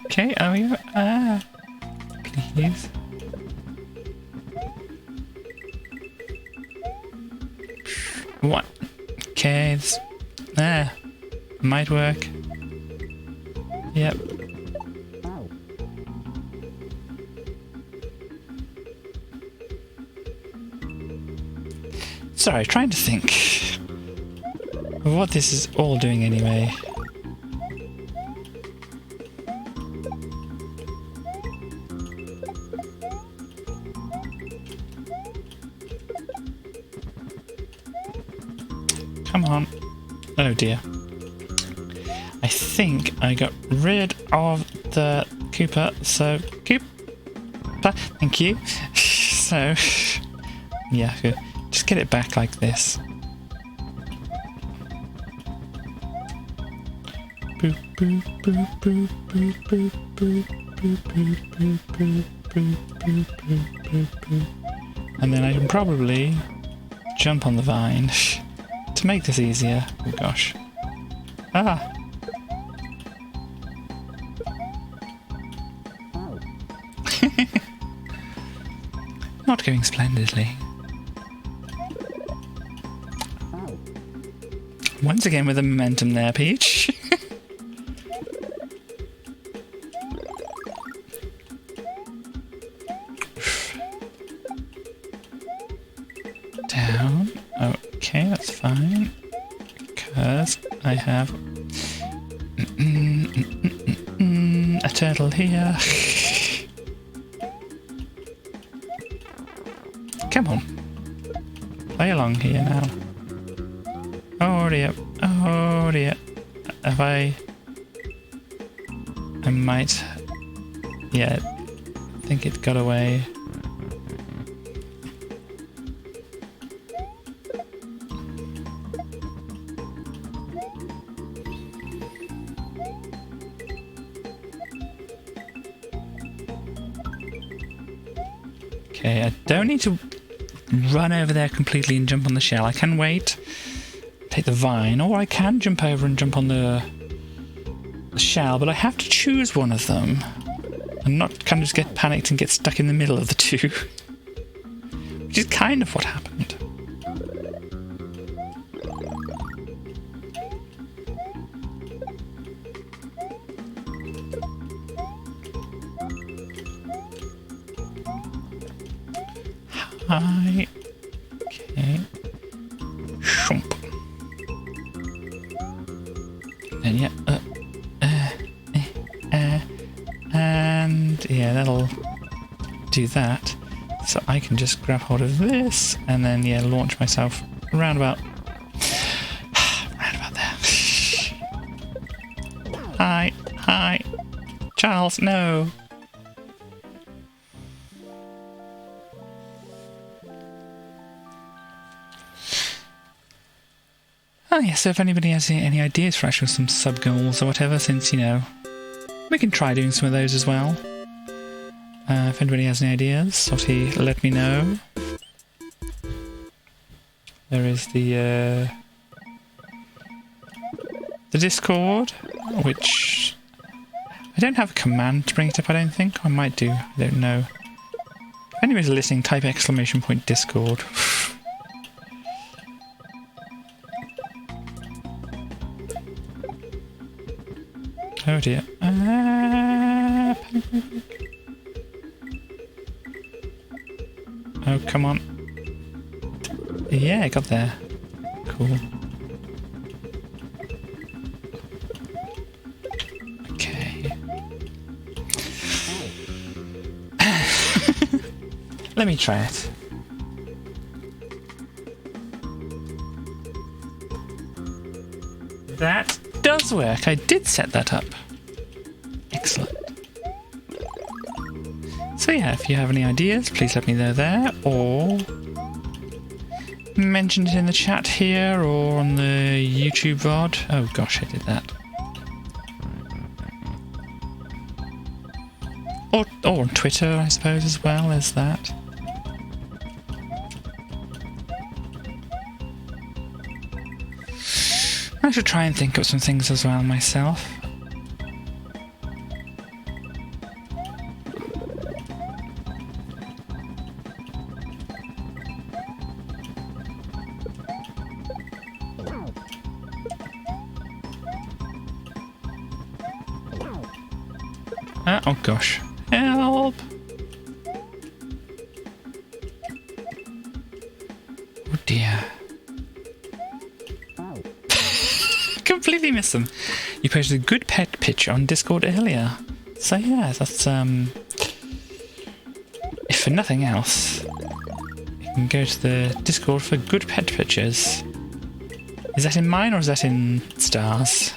Okay, oh yeah, please. What? Okay, this, might work. Yep. Sorry, trying to think of what this is all doing anyway. Come on. Oh dear. I think I got rid of the Cooper, so... Cooper, thank you. So, yeah, just get it back like this. Boop, boop, boop, boop, boop, boop, boop, boop, boop, boop, boop, boop, boop, boop, boop. And then I can probably jump on the vine. To make this easier, oh gosh. Ah! Not going splendidly. Once again with the momentum there, Peach. Down. Okay, that's fine. Because I have a turtle here. Come on. Play along here now. Oh dear. Oh dear. Have I might... Yeah, I think it got away. Okay, I don't need to run over there completely and jump on the shell. I can wait, take the vine, or I can jump over and jump on the shell, but I have to choose one of them and not kind of just get panicked and get stuck in the middle of the two, which is kind of what happened. Hi. Okay. Shump. And yeah, and yeah, that'll do that. So I can just grab hold of this and then yeah, launch myself around about there. Hi, Charles, no. Oh yeah, so if anybody has any ideas for actual some sub-goals or whatever, since, you know, we can try doing some of those as well. If anybody has any ideas, obviously let me know. There is the Discord, which I don't have a command to bring it up, I don't think. I might do, I don't know. If anybody's listening, type !Discord. Oh dear. Oh, come on. Yeah, I got there. Cool. Okay. Let me try it. That does work. I did set that up. Excellent. So yeah, if you have any ideas, please let me know there, or mention it in the chat here or on the YouTube VOD. Oh gosh, I did that. Or on Twitter, I suppose, as well as that. I should try and think of some things as well myself. Oh gosh. Help! Oh dear. Completely missed them. You posted a good pet picture on Discord earlier. So yeah, that's if for nothing else, you can go to the Discord for good pet pictures. Is that in mine or is that in Stars?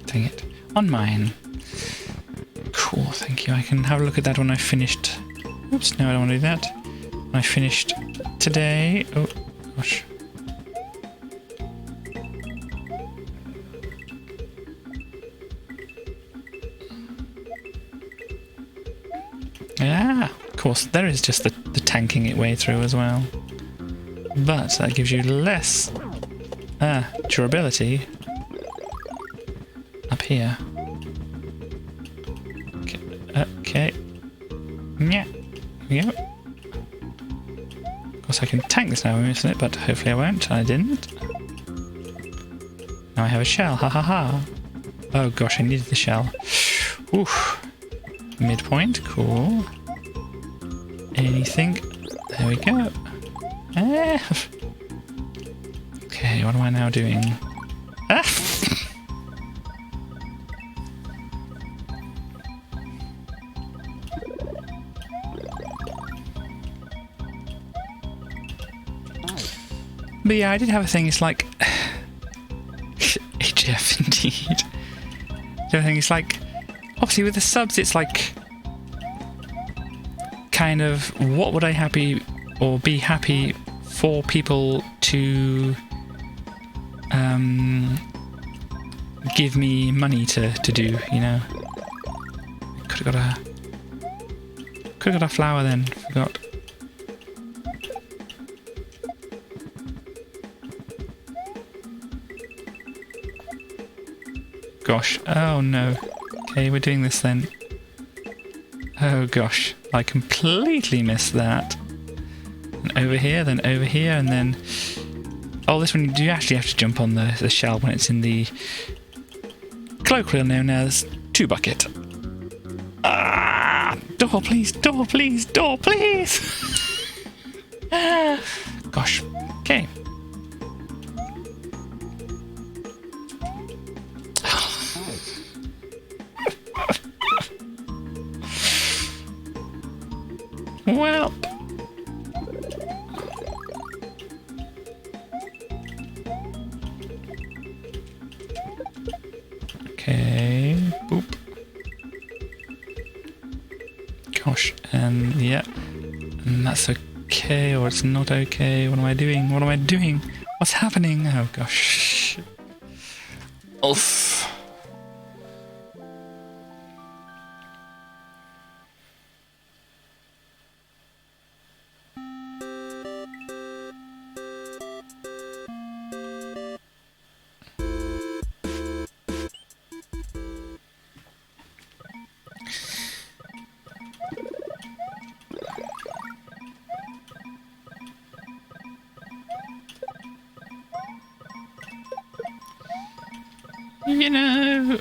Dang it. On mine. Cool, thank you. I can have a look at that when I finished. Oops, no, I don't want to do that. When I finished today. Oh, gosh. Yeah, of course, there is just the tanking it way through as well. But that gives you less durability up here. Okay. Yeah. Here we go. Of course I can tank this now, isn't it? But hopefully I won't. I didn't. Now I have a shell. Ha ha ha. Oh gosh, I needed the shell. Oof. Midpoint. Cool. Anything. There we go. Okay, what am I now doing? Ah! But yeah, I did have a thing, it's like... HF, indeed. The other thing is like... Obviously with the subs, it's like... kind of what would I happy or be happy for people to give me money to do, you know. Could have got a flower then, forgot. Gosh, oh no. Okay, we're doing this then. Oh gosh, I completely missed that. And over here, and then... Oh, this one, you do actually have to jump on the shell when it's in the... colloquially known as 2-bucket. Ah! Door, please, door, please, door, please! Gosh, okay. Well... Okay, boop. Gosh, and yeah, and that's okay, or it's not okay. What am I doing? What am I doing? What's happening? Oh gosh. Oof. You know,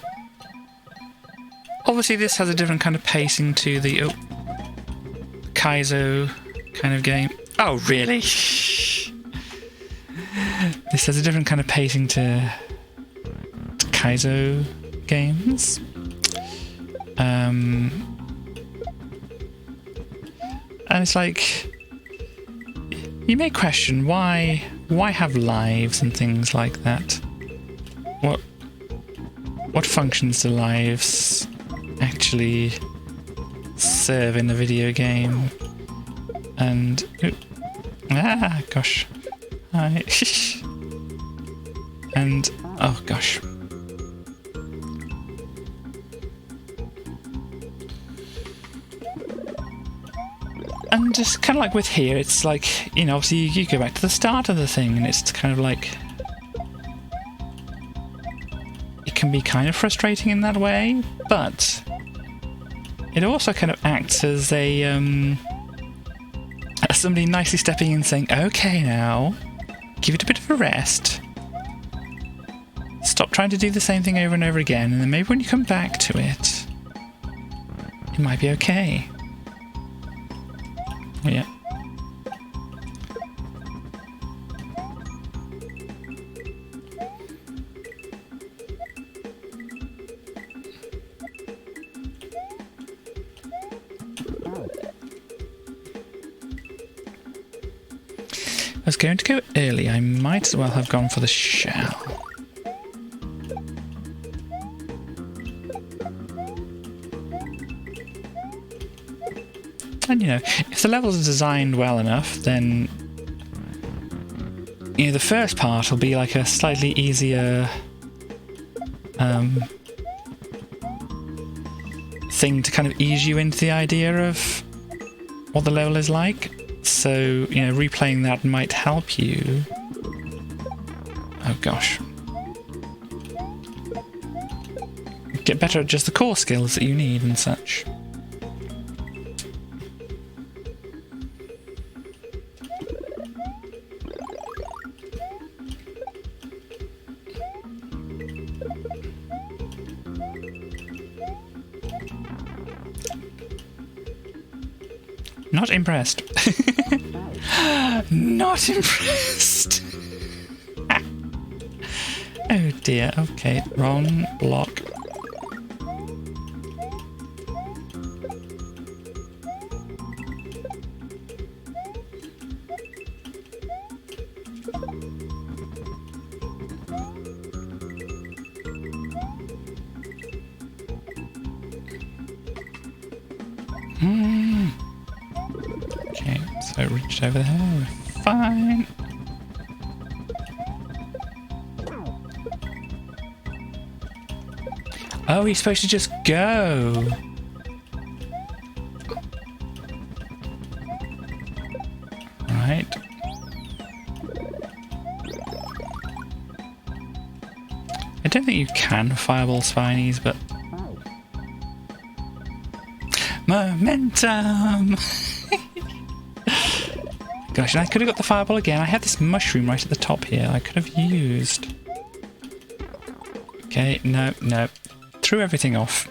obviously this has a different kind of pacing to the Kaizo kind of game. Oh, really? This has a different kind of pacing to Kaizo games. And it's like, you may question why have lives and things like that. What functions do lives actually serve in a video game? And gosh, hi. And oh gosh. And just kind of like with here, it's like, you know, obviously you go back to the start of the thing, and it's kind of like, it can be kind of frustrating in that way, but it also kind of acts as a as somebody nicely stepping in saying, okay now, give it a bit of a rest, stop trying to do the same thing over and over again, and then maybe when you come back to it, it might be okay. Yeah. I was going to go early. I might as well have gone for the shell. And, you know, if the levels are designed well enough, then, you know, the first part will be like a slightly easier thing to kind of ease you into the idea of what the level is like. So, you know, replaying that might help you. Oh gosh. Get better at just the core skills that you need and such. Not impressed. Not impressed. Oh dear, okay, wrong block. So it reached over there. We're fine. Oh, he's supposed to just go. Right. I don't think you can fireball spinies, but... Momentum! Gosh, and I could have got the fireball again. I had this mushroom right at the top here I could have used. Okay, no, no. Threw everything off.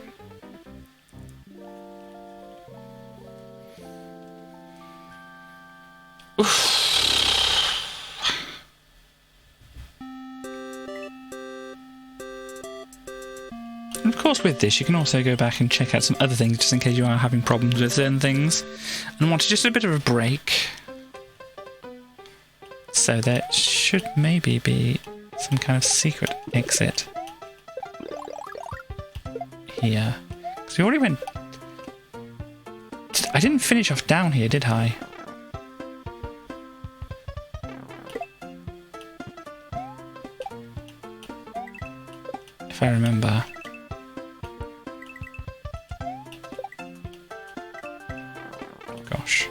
And of course with this you can also go back and check out some other things just in case you are having problems with certain things and want just a bit of a break. So there should maybe be some kind of secret exit here. Because we already went... I didn't finish off down here, did I? If I remember. Gosh.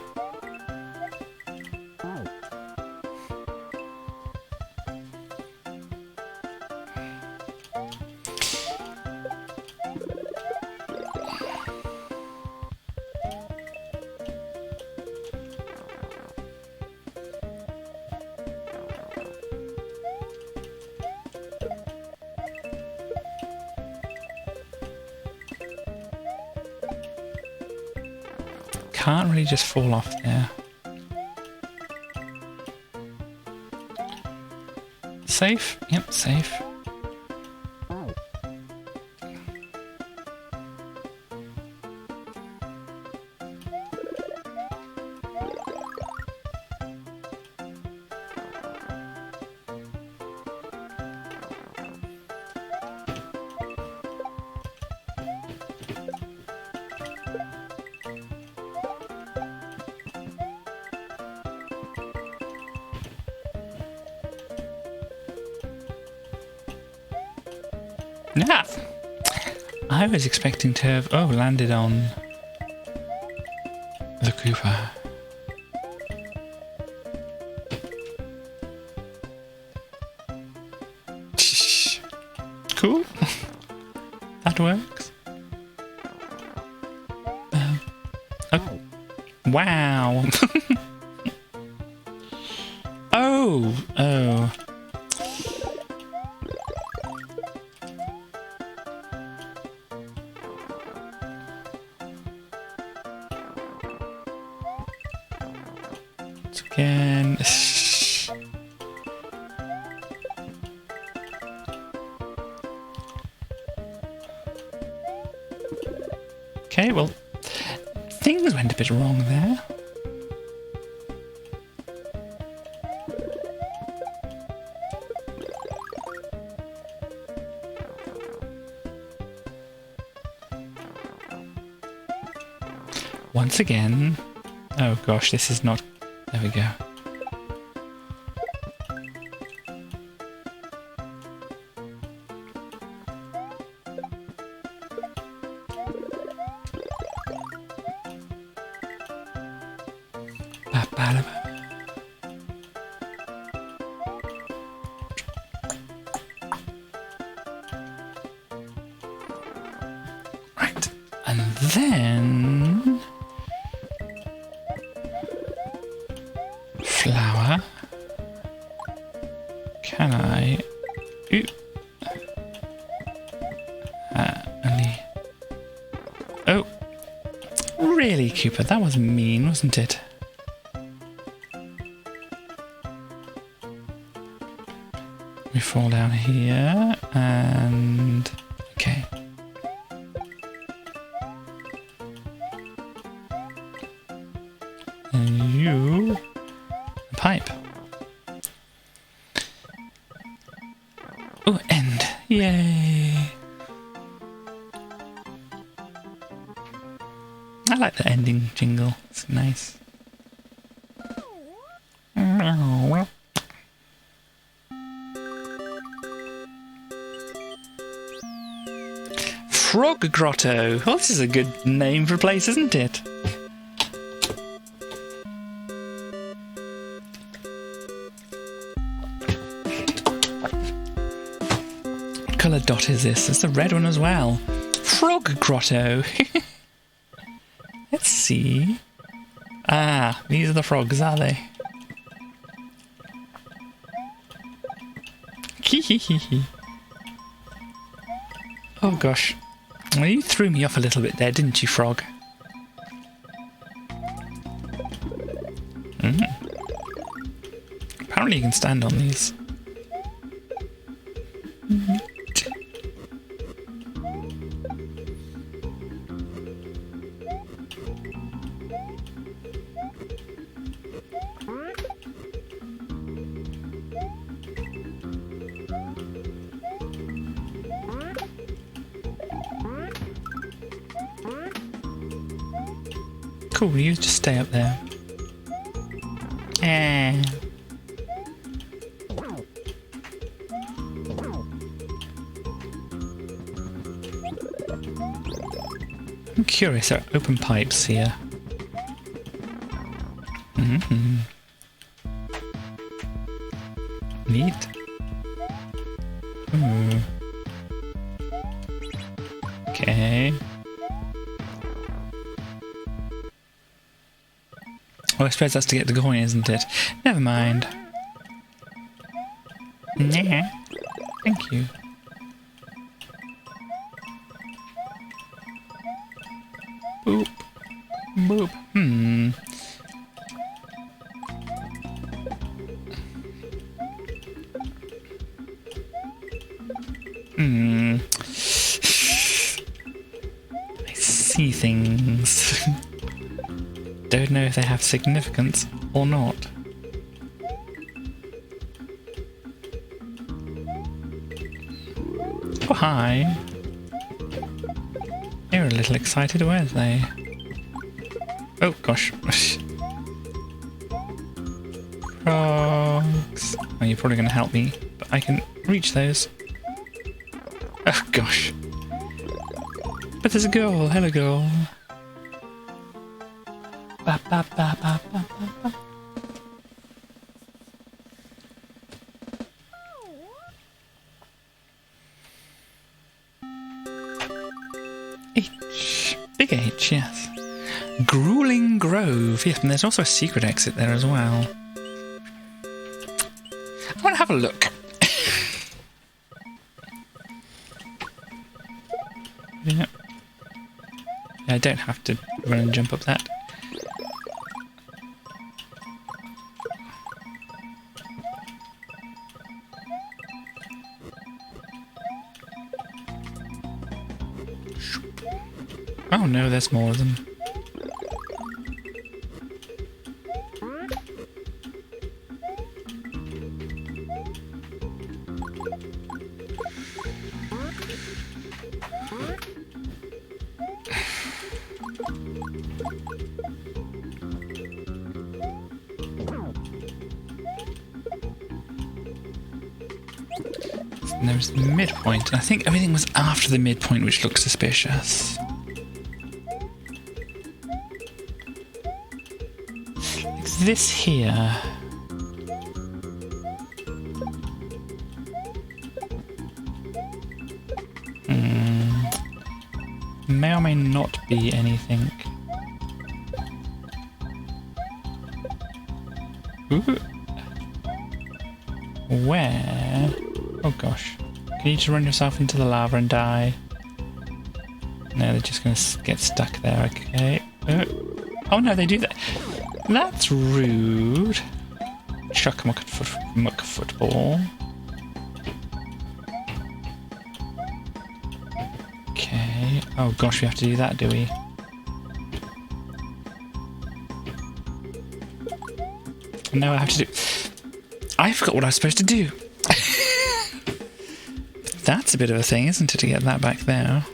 Can't really just fall off there. Safe? Yep, safe. Yeah. I was expecting to have, landed on the Cooper. Cool. That works. Oh. Wow. Oh. Again. Okay, well, things went a bit wrong there. Once again. Oh gosh, this is not... There we go. Right, and then... Flower. Can I... Ooh. Only... Oh! Really, Cooper? That was mean, wasn't it? We fall down here, and... Okay. And you... Pipe. Oh, end. Yay. I like the ending jingle. It's nice. Frog Grotto. Well, this is a good name for a place, isn't it? What colour dot is this? It's the red one as well. Frog Grotto. Let's see. Ah, these are the frogs, are they? Oh gosh. Well, you threw me off a little bit there, didn't you, frog? Apparently you can stand on these. Cool, you just stay up there. I'm curious, there are open pipes here. Neat. Ooh. Okay. Oh, I suppose that's to get the coin, isn't it? Never mind. Nah. Thank you. Boop. Boop. I see things. Don't know if they have significance or not. Oh, hi. They were a little excited, weren't they? Oh, gosh. Frogs. Oh, you're probably going to help me, but I can reach those. Oh, gosh. But there's a girl. Hello, girl. Ba, ba, ba, ba, ba, ba, ba. H. Big H, yes. Grueling Grove. Yes, and there's also a secret exit there as well. I want to have a look. Yeah. I don't have to run and jump up that. Oh no, there's more of them. And there's the midpoint. I think everything was after the midpoint, which looks suspicious. This here. May or may not be anything. Ooh. Where? Oh gosh. Can you just run yourself into the lava and die? No, they're just going to get stuck there, okay. Oh no, they do that. That's rude. Chuck muck football. Okay. Oh gosh, we have to do that, do we? No, I have to do... I forgot what I was supposed to do. That's a bit of a thing, isn't it, to get that back there?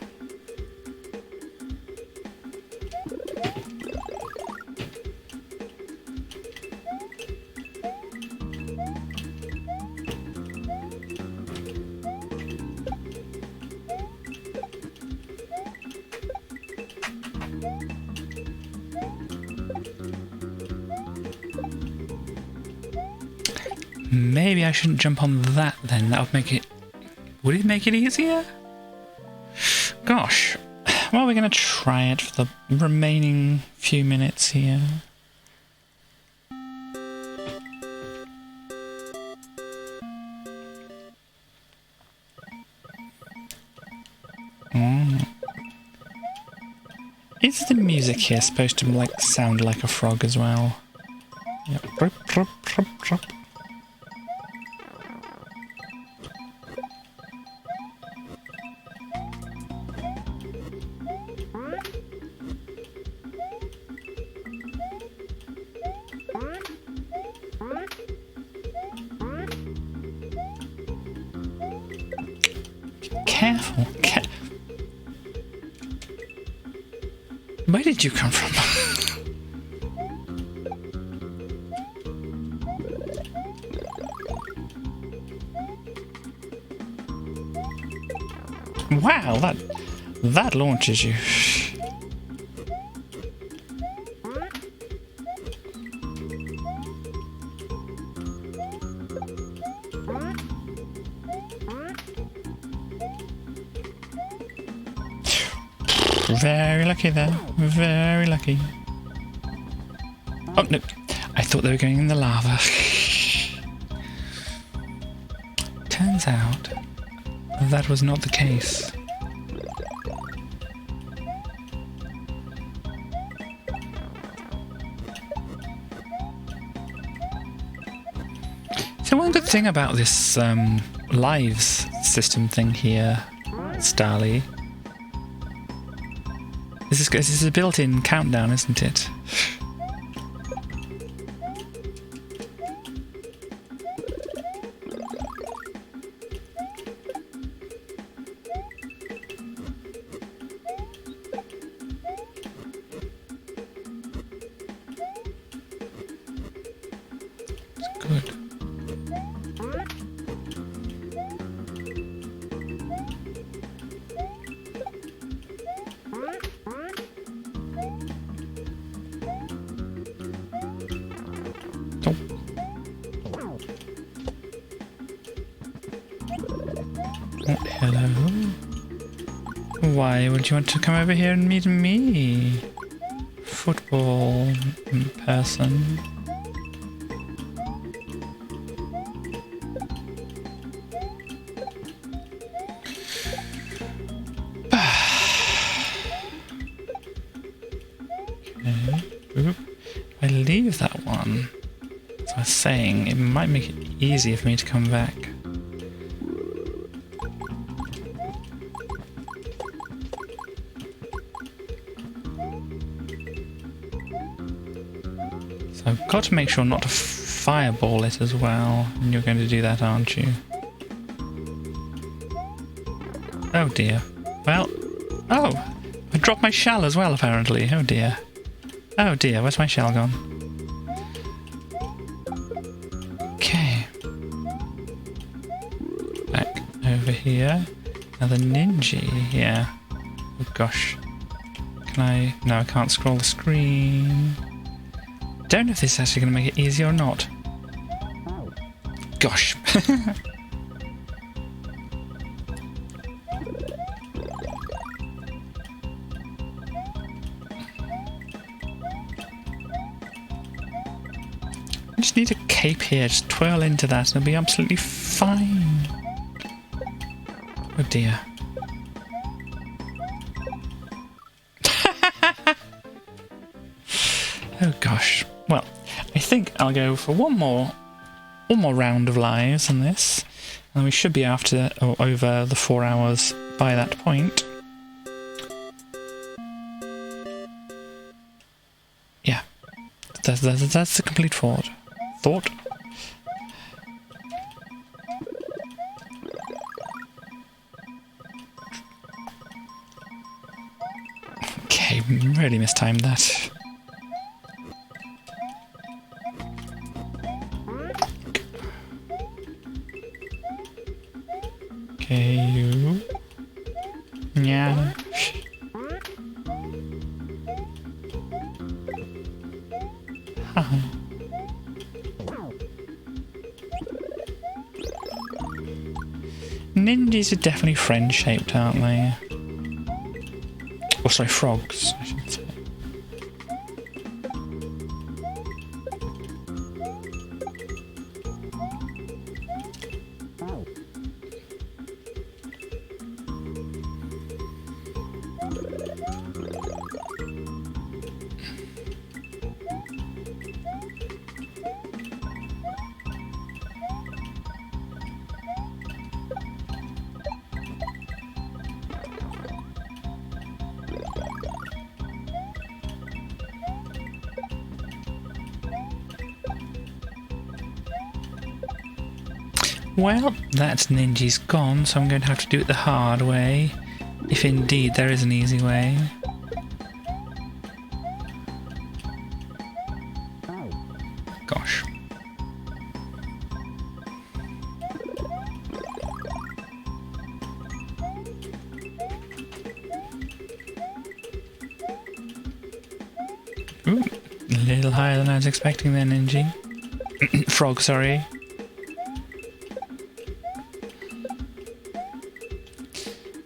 Maybe I shouldn't jump on that then. That would make it... Would it make it easier? Gosh. Well, we're going to try it for the remaining few minutes here. Is the music here supposed to like sound like a frog as well? Yep. Careful. Where did you come from? Wow, that launches you. Very lucky there. Very lucky. Oh, no. I thought they were going in the lava. Turns out that was not the case. So one good thing about this lives system thing here, Starly, this is a built-in countdown, isn't it? It's good. Oh, hello. Why would you want to come over here and meet me? Football person. Okay. Oop. I leave that one. As I was saying, it might make it easier for me to come back. I've got to make sure not to fireball it as well. And you're going to do that, aren't you? Oh dear. Well, oh! I dropped my shell as well, apparently. Oh dear. Oh dear, where's my shell gone? Okay. Back over here. Another ninja here. Oh gosh. Can I... No, I can't scroll the screen. Don't know if this is actually going to make it easy or not. Gosh. I just need a cape here, just twirl into that and it'll be absolutely fine. Oh dear. Oh gosh. Well, I think I'll go for one more round of lives on this, and we should be over the 4 hours by that point. Yeah, that's the complete thought. Okay, really mistimed that. Okay, you. Yeah. ninjas are definitely friend-shaped, aren't they? Or sorry, frogs, I should say. Well, that ninja's gone, so I'm going to have to do it the hard way, if indeed there is an easy way. Gosh. Ooh, a little higher than I was expecting there, ninja. Frog, sorry.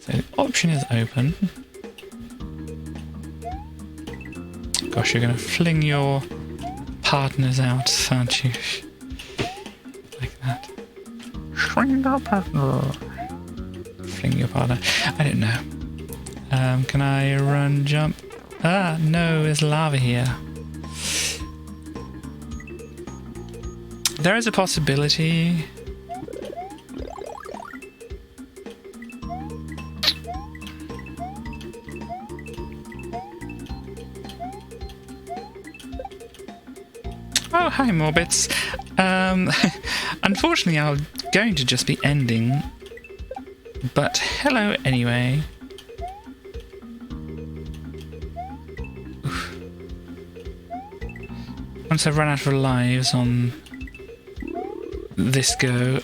The option is open. Gosh, you're going to fling your partners out, aren't you? Like that. Fling your partner. Fling your partner. I don't know. Can I run, jump? Ah, no, there's lava here. There is a possibility. Oh, hi, Morbits. Unfortunately, I'm going to just be ending. But hello anyway. Oof. Once I've run out of lives on this go,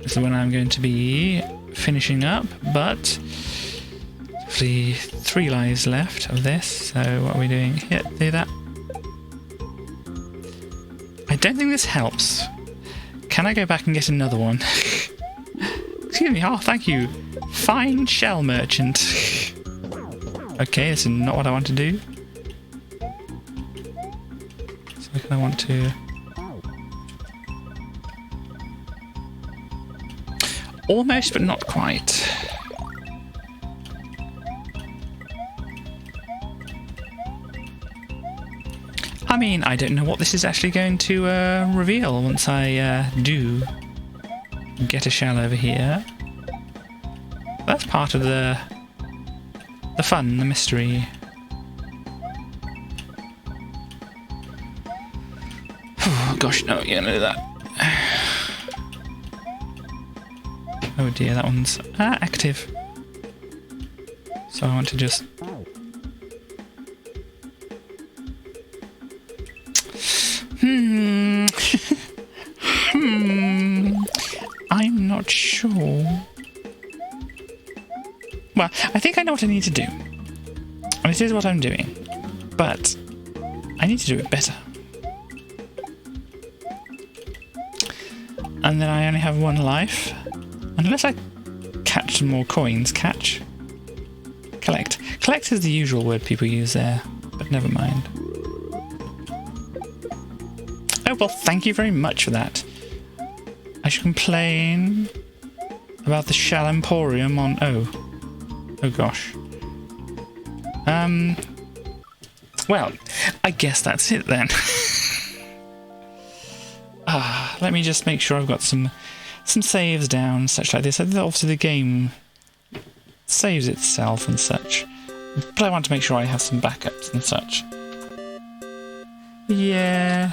is when I'm going to be finishing up, but hopefully 3 lives left of this. So what are we doing here? Do that. I don't think this helps. Can I go back and get another one? Excuse me. Oh, thank you. Fine shell merchant. Okay, this is not what I want to do. So I want to... Almost, but not quite. I mean, I don't know what this is actually going to reveal once I do get a shell over here. That's part of the fun, the mystery. Oh, gosh, no, you're gonna do that. Oh dear, that one's active. So I want to just... I'm not sure. Well, I think I know what I need to do. And it is what I'm doing. But I need to do it better. And then I only have 1 life. Unless I catch some more coins. Catch? Collect. Collect is the usual word people use there. But never mind. Oh, well, thank you very much for that. I should complain about the Shell Emporium on... Oh gosh. Well, I guess that's it then. Let me just make sure I've got some saves down, such like this. Obviously the game saves itself and such. But I want to make sure I have some backups and such. Yeah.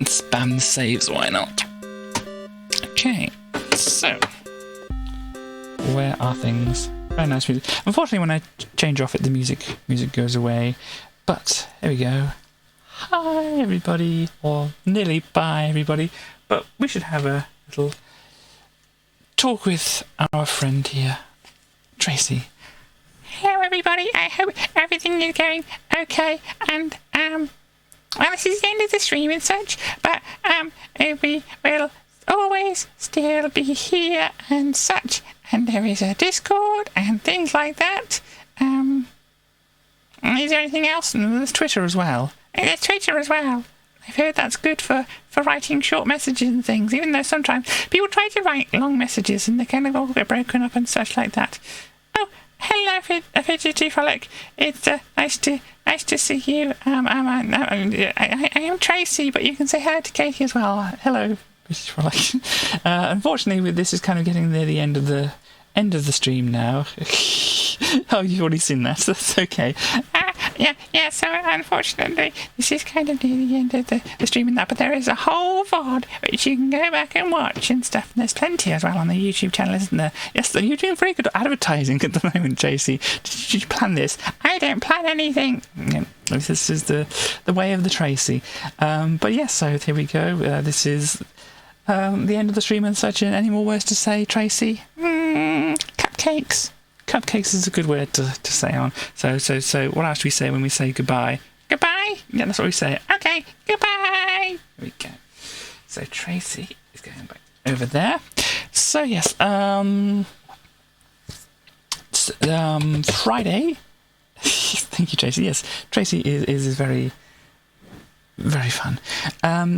Spam the saves, why not? Okay, so where are things? Very nice music. Unfortunately, when I change off it, the music goes away. But here we go. Hi, everybody, or nearly bye, everybody. But we should have a little talk with our friend here, Tracy. Hello, everybody. I hope everything is going okay. And well, this is the end of the stream and such. But we will always still be here and such. And there is a Discord and things like that. Is there anything else? And there's Twitter as well. And there's Twitter as well. I've heard that's good for writing short messages and things, even though sometimes people try to write long messages and they kind of all get broken up and such like that. Oh, hello, Fidgety Frolic. It's nice to see you. I am Tracy, but you can say hello to Katie as well. Hello, Fidgety Frolic. Unfortunately, this is kind of getting near the end of the stream now. Oh, you've already seen that. So that's okay. Yeah, so unfortunately, this is kind of near the end of the stream and that, but there is a whole VOD which you can go back and watch and stuff, and there's plenty as well on the YouTube channel, isn't there? Yes, you're doing very good advertising at the moment, JC. Did you plan this? I don't plan anything. Yeah, this is the way of the Tracy. But yes, so here we go. This is the end of the stream and such. Any more words to say, Tracy? Cupcakes. Cupcakes is a good word to say on. So what else do we say when we say goodbye? Goodbye? Yeah, that's what we say. Okay, goodbye. There we go. So Tracy is going back over there. So yes, Friday. Thank you, Tracy. Yes, Tracy is very, very fun.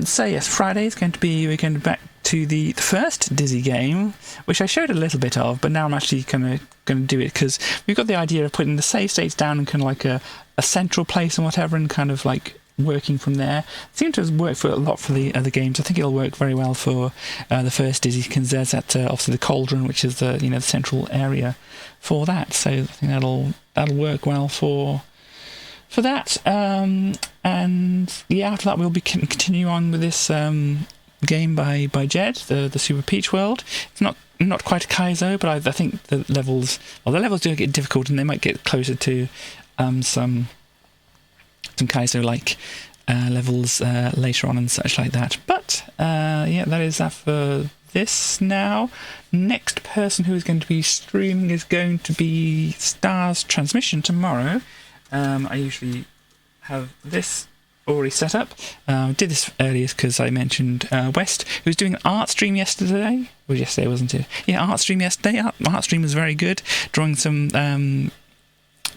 So yes, Friday is going to be, we're going back to the first Dizzy game, which I showed a little bit of, but now I'm actually going to do it because we've got the idea of putting the save states down in kind of like a central place and whatever, and kind of like working from there. It seemed to have worked for a lot for the other games. I think it'll work very well for the first Dizzy, because there's that obviously the cauldron, which is the the central area for that. So I think that'll work well for that. And yeah, after that we'll be continue on with this game by Jed, the Super Peach World. It's not quite a Kaizo, but I think the levels do get difficult, and they might get closer to some Kaizo like levels later on and such like that. But yeah, that is that for this now. Next person who is going to be streaming is going to be Stars Transmission tomorrow. I usually have this already set up. Did this earlier because I mentioned West, who was doing an art stream yesterday. It was yesterday, wasn't it? Yeah, art stream yesterday. Art stream was very good, drawing some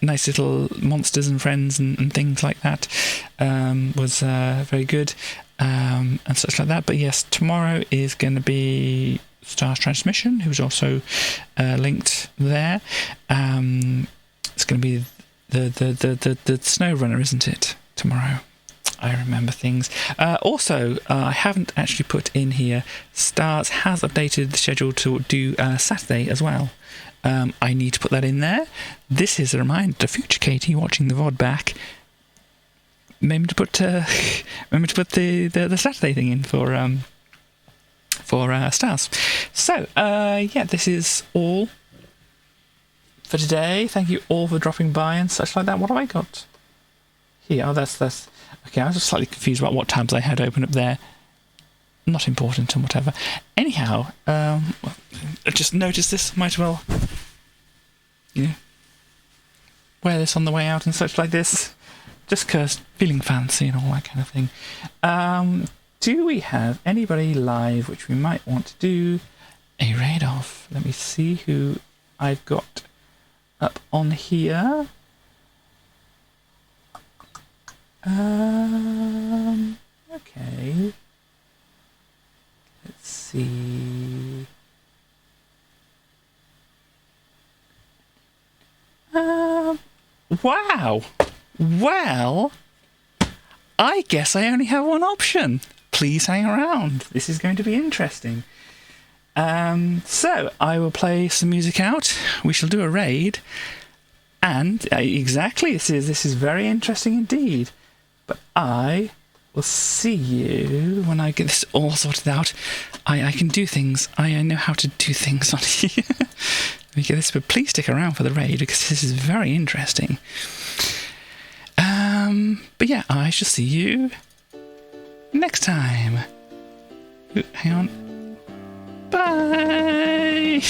nice little monsters and friends and things like that. Was very good and such like that. But yes, tomorrow is going to be Stars Transmission, who's also linked there. It's going to be the Snow Runner, isn't it? Tomorrow. I remember things. Also, I haven't actually put in here, Stars has updated the schedule to do Saturday as well. I need to put that in there. This is a reminder to future Katie watching the VOD back. Remember to put the Saturday thing in for Stars. So yeah, this is all for today. Thank you all for dropping by and such like that. What have I got here? Oh, that's okay. I was just slightly confused about what tabs I had open up there. Not important and whatever. Anyhow, I just noticed this. Might as well, wear this on the way out and such like this. Just 'cause feeling fancy and all that kind of thing. Do we have anybody live which we might want to do a raid of? Let me see who I've got up on here. Okay. Let's see. Wow. Well, I guess I only have one option. Please hang around. This is going to be interesting. So I will play some music out. We shall do a raid. And exactly, this is very interesting indeed. But I will see you when I get this all sorted out. I can do things. I know how to do things on here. Let me get this, but please stick around for the raid because this is very interesting. But yeah, I shall see you next time. Ooh, hang on. Bye!